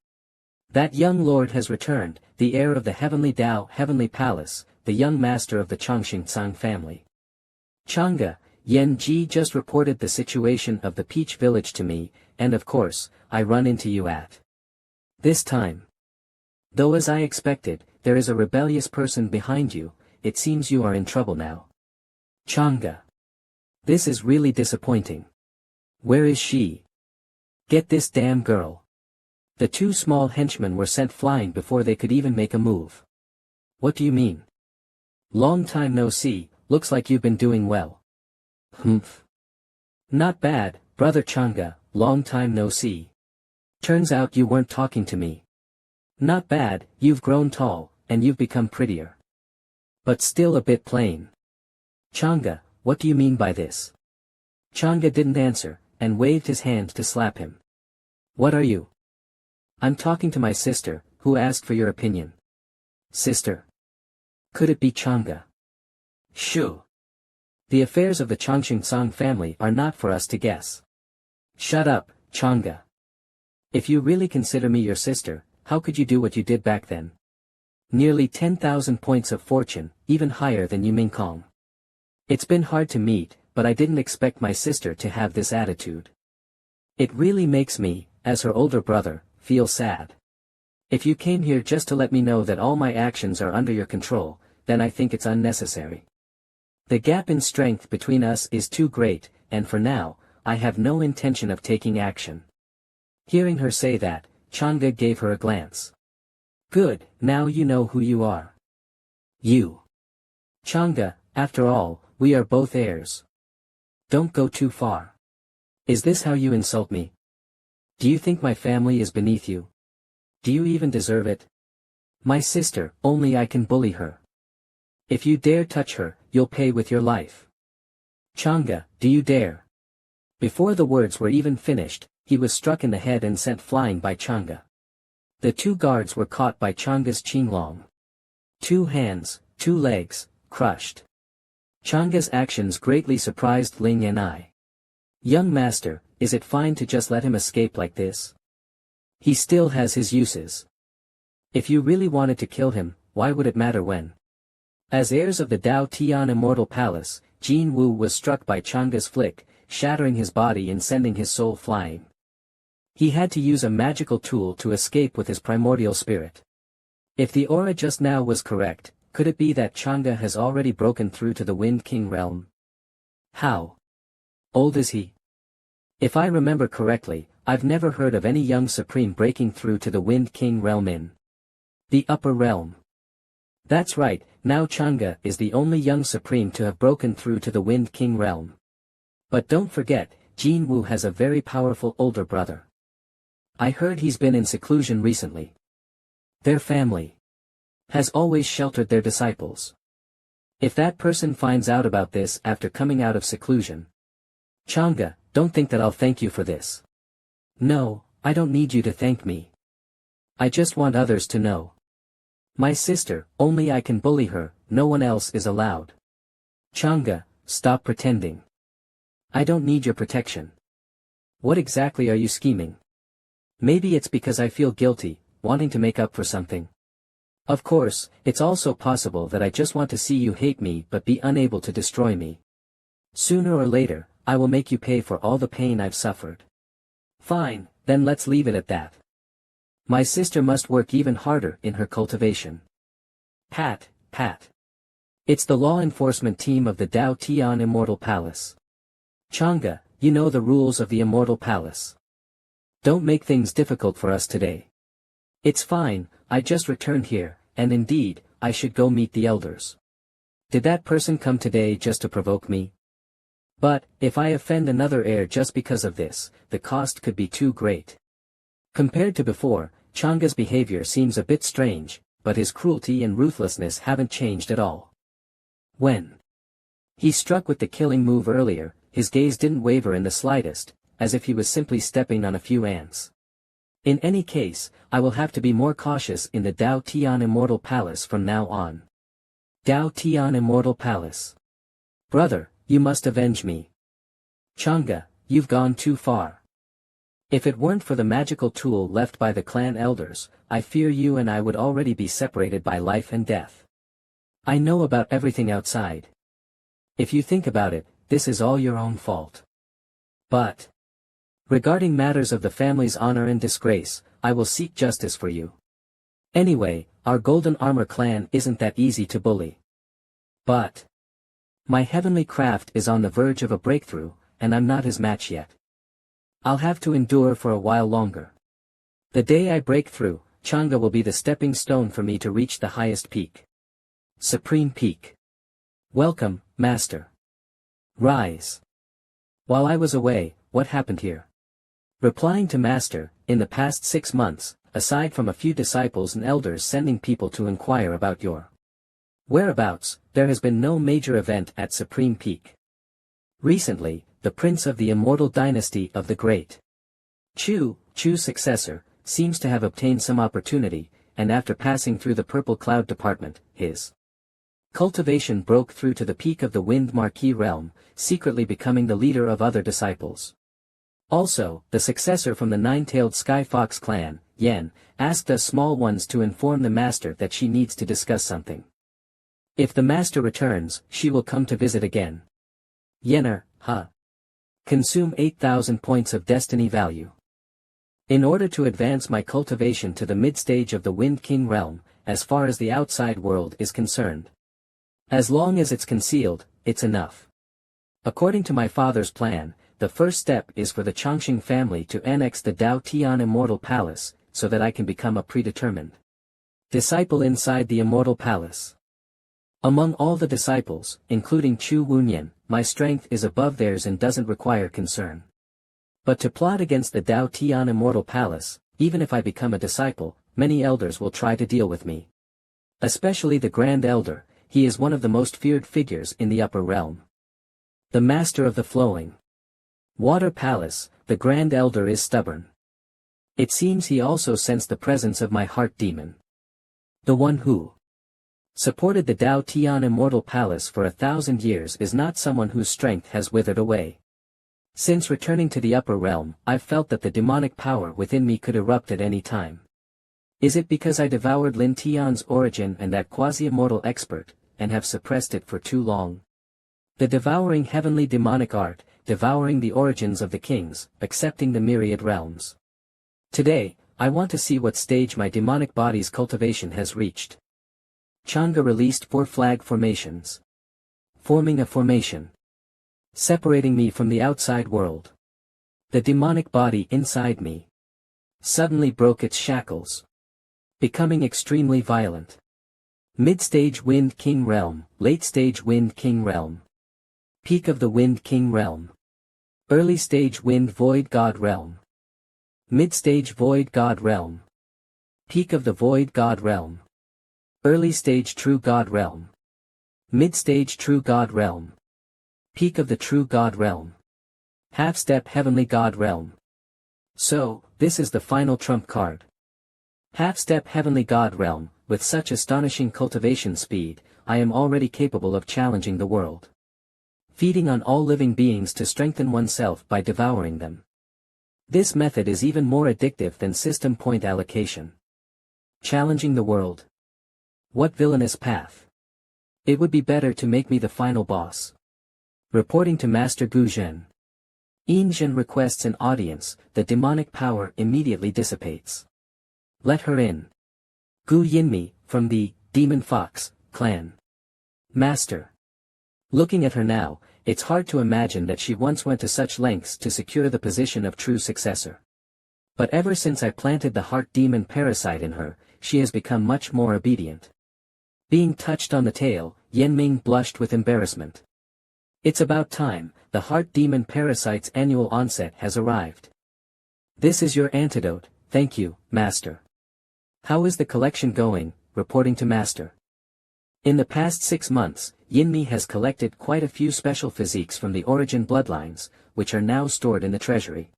That young lord has returned, the heir of the Heavenly Tao Heavenly Palace, the young master of the Chongqing Tsang family. Chang'e, Yen Ji just reported the situation of the Peach Village to me, and of course, I run into you at this time. Though as I expected, there is a rebellious person behind you, it seems you are in trouble now. Chang'e. This is really disappointing. Where is she? Get this damn girl. The two small henchmen were sent flying before they could even make a move. What do you mean? Long time no see, looks like you've been doing well. Humph. Not bad, brother Chang'e, long time no see. Turns out you weren't talking to me. Not bad, you've grown tall, and you've become prettier. But still a bit plain. Chang'e, what do you mean by this? Chang'e didn't answer, and waved his hand to slap him. What are you? I'm talking to my sister, who asked for your opinion. Sister? Could it be Chang'e? Shoo. The affairs of the Changqing family are not for us to guess. Shut up, Chang'e. If you really consider me your sister, how could you do what you did back then? Nearly 10,000 points of fortune, even higher than Yu Mingkong. It's been hard to meet, but I didn't expect my sister to have this attitude. It really makes me, as her older brother, feel sad. If you came here just to let me know that all my actions are under your control, then I think it's unnecessary. The gap in strength between us is too great, and for now, I have no intention of taking action. Hearing her say that, Chang'e gave her a glance. Good, now you know who you are. You. Chang'e, after all, we are both heirs. Don't go too far. Is this how you insult me? Do you think my family is beneath you? Do you even deserve it? My sister, only I can bully her. If you dare touch her, you'll pay with your life. Chang'e, do you dare? Before the words were even finished, he was struck in the head and sent flying by Chang'e. The two guards were caught by Chang'e's Qinglong. 2 hands, 2 legs, crushed. Chang'e's actions greatly surprised Ling and I. Young master, is it fine to just let him escape like this? He still has his uses. If you really wanted to kill him, why would it matter when? As heirs of the Dao Tian Immortal Palace, Jin Wu was struck by Chang'e's flick, shattering his body and sending his soul flying. He had to use a magical tool to escape with his primordial spirit. If the aura just now was correct, could it be that Chang'e has already broken through to the Wind King realm? How old is he? If I remember correctly, I've never heard of any young supreme breaking through to the Wind King realm in the upper realm. That's right, now Chang'e is the only young supreme to have broken through to the Wind King realm. But don't forget, Jin Wu has a very powerful older brother. I heard he's been in seclusion recently. Their family has always sheltered their disciples. If that person finds out about this after coming out of seclusion. Chang'e, don't think that I'll thank you for this. No, I don't need you to thank me. I just want others to know. My sister, only I can bully her, no one else is allowed. Chang'e, stop pretending. I don't need your protection. What exactly are you scheming? Maybe it's because I feel guilty, wanting to make up for something. Of course, it's also possible that I just want to see you hate me but be unable to destroy me. Sooner or later, I will make you pay for all the pain I've suffered. Fine, then let's leave it at that. My sister must work even harder in her cultivation. Pat, pat. It's the law enforcement team of the Dao Tian Immortal Palace. Chang'e, you know the rules of the Immortal Palace. Don't make things difficult for us today. It's fine, I just returned here, and indeed, I should go meet the elders. Did that person come today just to provoke me? But, if I offend another heir just because of this, the cost could be too great. Compared to before, Chang'e's behavior seems a bit strange, but his cruelty and ruthlessness haven't changed at all. When he struck with the killing move earlier, his gaze didn't waver in the slightest, as if he was simply stepping on a few ants. In any case, I will have to be more cautious in the Dao Tian Immortal Palace from now on. Dao Tian Immortal Palace. Brother, you must avenge me. Chang'e, you've gone too far. If it weren't for the magical tool left by the clan elders, I fear you and I would already be separated by life and death. I know about everything outside. If you think about it, this is all your own fault. But regarding matters of the family's honor and disgrace, I will seek justice for you. Anyway, our Golden Armor clan isn't that easy to bully. But my heavenly craft is on the verge of a breakthrough, and I'm not his match yet. I'll have to endure for a while longer. The day I break through, Chang'e will be the stepping stone for me to reach the highest peak. Supreme Peak. Welcome, Master. Rise. While I was away, what happened here? Replying to Master, in the past 6 months, aside from a few disciples and elders sending people to inquire about your whereabouts, there has been no major event at Supreme Peak. Recently, the prince of the immortal dynasty of the great Chu's successor, seems to have obtained some opportunity, and after passing through the Purple Cloud Department, his cultivation broke through to the peak of the Wind Marquis realm, secretly becoming the leader of other disciples. Also, the successor from the Nine-Tailed Sky Fox clan, Yen, asked us small ones to inform the master that she needs to discuss something. If the master returns, she will come to visit again. Yener, Consume 8,000 points of destiny value. In order to advance my cultivation to the mid-stage of the Wind King realm, as far as the outside world is concerned. As long as it's concealed, it's enough. According to my father's plan, the first step is for the Chongqing family to annex the Dao Tian Immortal Palace, so that I can become a predetermined disciple inside the Immortal Palace. Among all the disciples, including Chu Wunyan, my strength is above theirs and doesn't require concern. But to plot against the Dao Tian Immortal Palace, even if I become a disciple, many elders will try to deal with me. Especially the Grand Elder, he is one of the most feared figures in the upper realm. The Master of the Flowing Water Palace, the Grand Elder is stubborn. It seems he also sensed the presence of my heart demon. The one who supported the Dao Tian Immortal Palace for 1,000 years is not someone whose strength has withered away. Since returning to the upper realm, I've felt that the demonic power within me could erupt at any time. Is it because I devoured Lin Tian's origin and that quasi-immortal expert, and have suppressed it for too long? The devouring heavenly demonic art, devouring the origins of the kings, accepting the myriad realms. Today, I want to see what stage my demonic body's cultivation has reached. Chang'e released 4 flag formations. Forming a formation. Separating me from the outside world. The demonic body inside me suddenly broke its shackles. Becoming extremely violent. Mid-stage Wind King Realm, late-stage Wind King Realm. Peak of the Wind King Realm. Early-stage Wind Void God Realm. Mid-stage Void God Realm. Peak of the Void God Realm. Early-stage True God Realm. Mid-stage True God Realm. Peak of the True God Realm. Half-step Heavenly God Realm. So, this is the final trump card. Half-step Heavenly God Realm, with such astonishing cultivation speed, I am already capable of challenging the world. Feeding on all living beings to strengthen oneself by devouring them. This method is even more addictive than system point allocation. Challenging the world. What villainous path. It would be better to make me the final boss. Reporting to Master Gu Zhen. Yin Zhen requests an audience, the demonic power immediately dissipates. Let her in. Gu Yinmi, from the Demon Fox clan. Master. Looking at her now, it's hard to imagine that she once went to such lengths to secure the position of true successor. But ever since I planted the heart demon parasite in her, she has become much more obedient. Being touched on the tail, Yenming blushed with embarrassment. It's about time, the heart demon parasite's annual onset has arrived. This is your antidote, thank you, Master. How is the collection going? Reporting to Master. In the past 6 months, Yinmi has collected quite a few special physiques from the origin bloodlines, which are now stored in the treasury.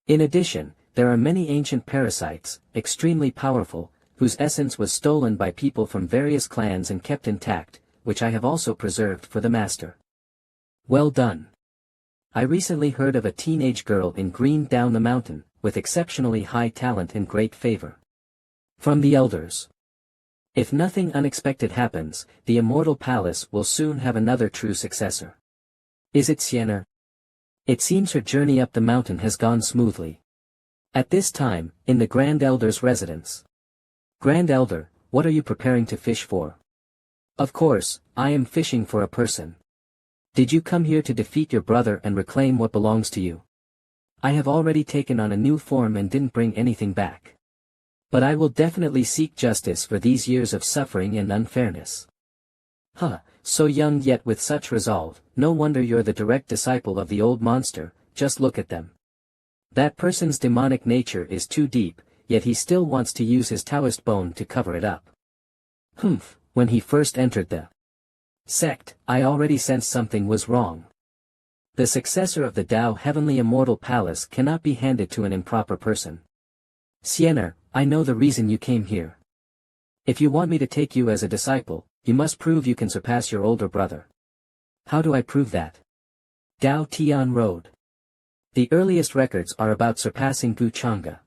In addition, there are many ancient parasites, extremely powerful, whose essence was stolen by people from various clans and kept intact, which I have also preserved for the Master. Well done. I recently heard of a teenage girl in Green down the mountain, with exceptionally high talent and great favor. From the elders. If nothing unexpected happens, the Immortal Palace will soon have another true successor. Is it Sienna? It seems her journey up the mountain has gone smoothly. At this time, in the Grand Elder's residence. Grand Elder, what are you preparing to fish for? Of course, I am fishing for a person. Did you come here to defeat your brother and reclaim what belongs to you? I have already taken on a new form and didn't bring anything back. But I will definitely seek justice for these years of suffering and unfairness. Huh, so young yet with such resolve, no wonder you're the direct disciple of the old monster, just look at them. That person's demonic nature is too deep, yet he still wants to use his Taoist bone to cover it up. Humph, when he first entered the sect, I already sensed something was wrong. The successor of the Tao Heavenly Immortal Palace cannot be handed to an improper person. Sienna, I know the reason you came here. If you want me to take you as a disciple, you must prove you can surpass your older brother. How do I prove that? Dao Tian Road. The earliest records are about surpassing Gu Chang'e.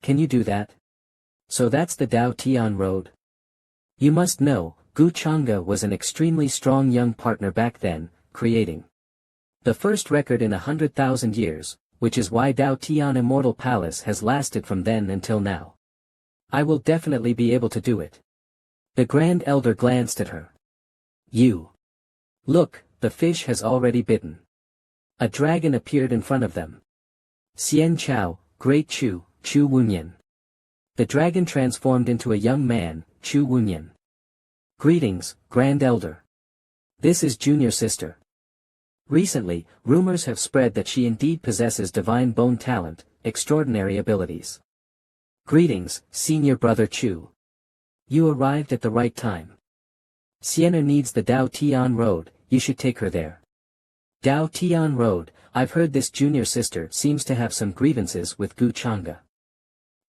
Can you do that? So that's the Dao Tian Road. You must know, Gu Chang'e was an extremely strong young partner back then, creating the first record in 100,000 years, which is why Dao Tian Immortal Palace has lasted from then until now. I will definitely be able to do it. The Grand Elder glanced at her. You. Look, the fish has already bitten. A dragon appeared in front of them. Xian Chao, Great Chu, Chu Wunyan. The dragon transformed into a young man, Chu Wunyan. Greetings, Grand Elder. This is junior sister. Recently, rumors have spread that she indeed possesses divine bone talent, extraordinary abilities. Greetings, senior brother Chu. You arrived at the right time. Sienna needs the Dao Tian Road, you should take her there. Dao Tian Road, I've heard this junior sister seems to have some grievances with Gu Chang'e.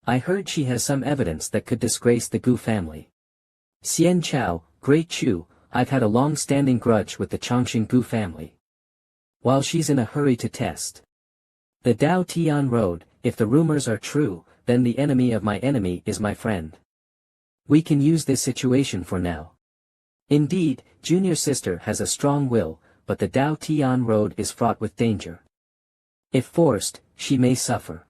I heard she has some evidence that could disgrace the Gu family. Xian Chao, Great Chu, I've had a long-standing grudge with the Chongqing Gu family. While she's in a hurry to test the Dao Tian Road, if the rumors are true, then the enemy of my enemy is my friend. We can use this situation for now. Indeed, junior sister has a strong will, but the Dao Tian Road is fraught with danger. If forced, she may suffer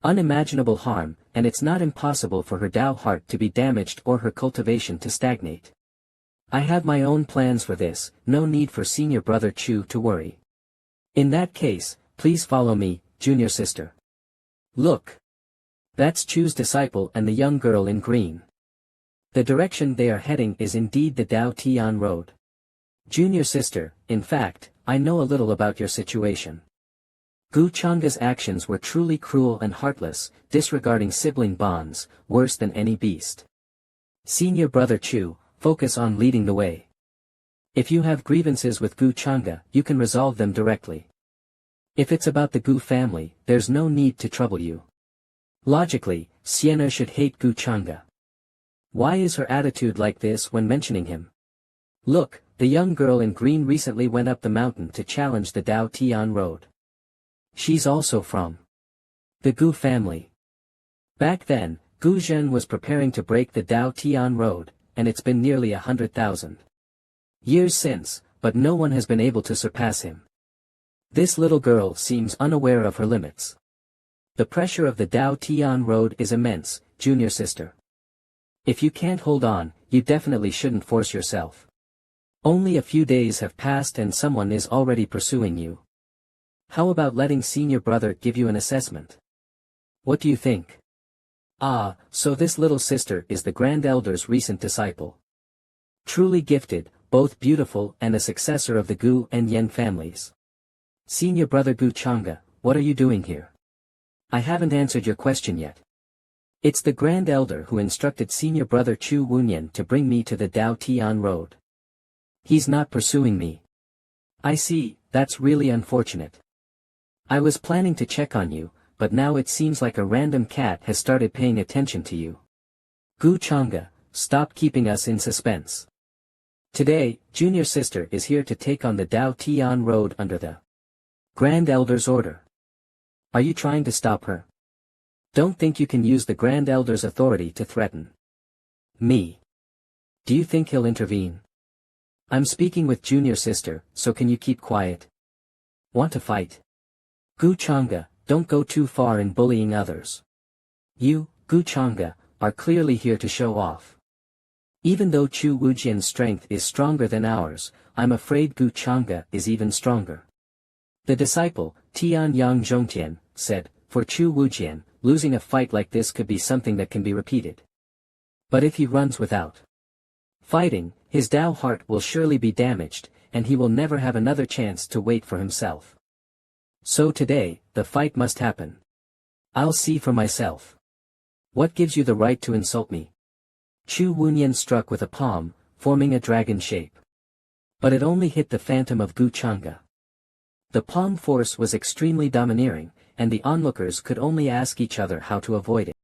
unimaginable harm, and it's not impossible for her Dao heart to be damaged or her cultivation to stagnate. I have my own plans for this, no need for senior brother Chu to worry. In that case, please follow me, junior sister. Look. That's Chu's disciple and the young girl in green. The direction they are heading is indeed the Dao Tian Road. Junior sister, in fact, I know a little about your situation. Gu Chang'e's actions were truly cruel and heartless, disregarding sibling bonds, worse than any beast. Senior brother Chu, focus on leading the way. If you have grievances with Gu Chang'e, you can resolve them directly. If it's about the Gu family, there's no need to trouble you. Logically, Sienna should hate Gu Chang'e. Why is her attitude like this when mentioning him? Look, the young girl in green recently went up the mountain to challenge the Dao Tian Road. She's also from the Gu family. Back then, Gu Zhen was preparing to break the Dao Tian Road, and it's been nearly 100,000 years since, but no one has been able to surpass him. This little girl seems unaware of her limits. The pressure of the Dao Tian Road is immense, junior sister. If you can't hold on, you definitely shouldn't force yourself. Only a few days have passed and someone is already pursuing you. How about letting senior brother give you an assessment? What do you think? Ah, so this little sister is the Grand Elder's recent disciple. Truly gifted, both beautiful and a successor of the Gu and Yen families. Senior brother Gu Chang'e, what are you doing here? I haven't answered your question yet. It's the Grand Elder who instructed senior brother Chu Wunyan to bring me to the Dao Tian Road. He's not pursuing me. I see, that's really unfortunate. I was planning to check on you, but now it seems like a random cat has started paying attention to you. Gu Chang'e, stop keeping us in suspense. Today, junior sister is here to take on the Dao Tian Road under the Grand Elder's order. Are you trying to stop her? Don't think you can use the Grand Elder's authority to threaten me. Do you think he'll intervene? I'm speaking with junior sister, so can you keep quiet? Want to fight? Gu Chang'e, don't go too far in bullying others. You, Gu Chang'e, are clearly here to show off. Even though Chu Wujian's strength is stronger than ours, I'm afraid Gu Chang'e is even stronger. The disciple, Tian Yang Zhongtian, said, for Chu Wujian, losing a fight like this could be something that can be repeated. But if he runs without fighting, his Tao heart will surely be damaged, and he will never have another chance to wait for himself. So today, the fight must happen. I'll see for myself. What gives you the right to insult me? Chu Wunyan struck with a palm, forming a dragon shape. But it only hit the phantom of Gu Chang'e. The palm force was extremely domineering, and the onlookers could only ask each other how to avoid it.